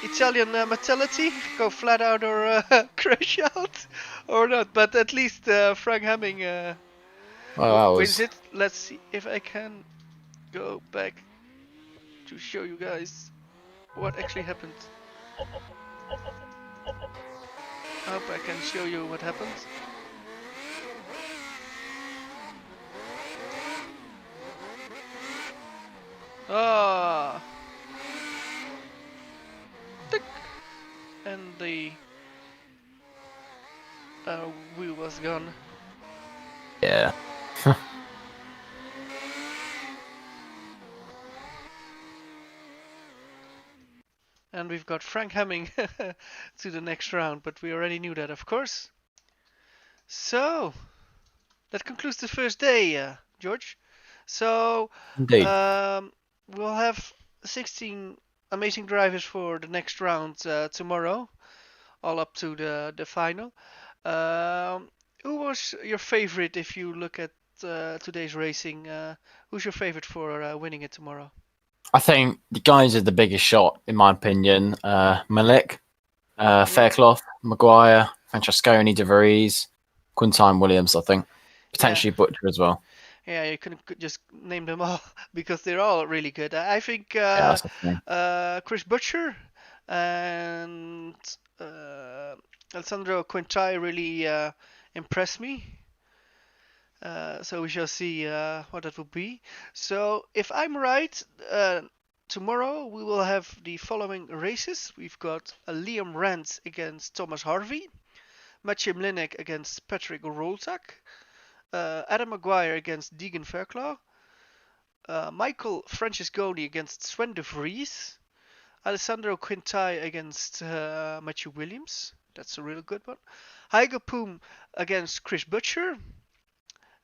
Italian mentality? Go flat out or crash out, or not? But at least Frank Hamling wins it. Let's see if I can go back to show you guys what actually happened. I hope I can show you what happened. Ah, tick, and the wheel was gone. Yeah. And and we've got Frank Hemming to the next round, but we already knew that, of course. So that concludes the first day, George. So Indeed. we'll have 16 amazing drivers for the next round tomorrow, all up to the final. Who was your favorite if you look at today's racing? Who's your favorite for winning it tomorrow? I think the guys are the biggest shot, in my opinion. Malik, Faircloth, Maguire, Francesconi, De Vries, Quintai, Williams, I think. Potentially Butcher as well. Yeah, you couldn't just name them all because they're all really good. I think Yeah, that's the thing. Chris Butcher and Alessandro Quintai really impressed me. So we shall see what that will be. So if I'm right, tomorrow we will have the following races. We've got Liam Rants against Thomas Harvey, Mathieu Mlinek against Patrick Rozak, Adam Maguire against Deegan Fairclough, Michael Francesconi against Sven de Vries, Alessandro Quintai against Matthew Williams. That's a real good one. Heigo Poom against Chris Butcher.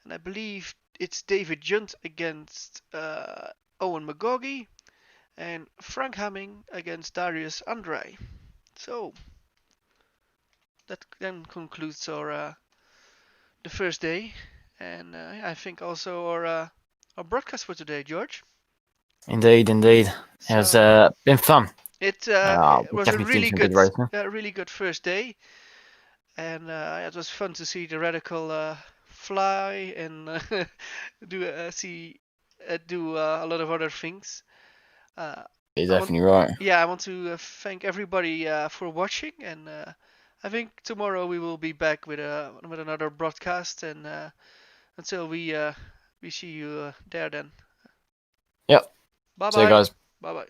And I believe it's David Junt against Owen Mcgorgey. And Frank Hemming against Darius Andre. So that then concludes our the first day. And I think also our broadcast for today, George. Indeed. It has been fun. It was a really good first day, and it was fun to see the radical fly and do a lot of other things. You're definitely right. Yeah, I want to thank everybody for watching, and I think tomorrow we will be back with another broadcast, and until we see you there then. Yep. Bye bye. See you guys. Bye bye.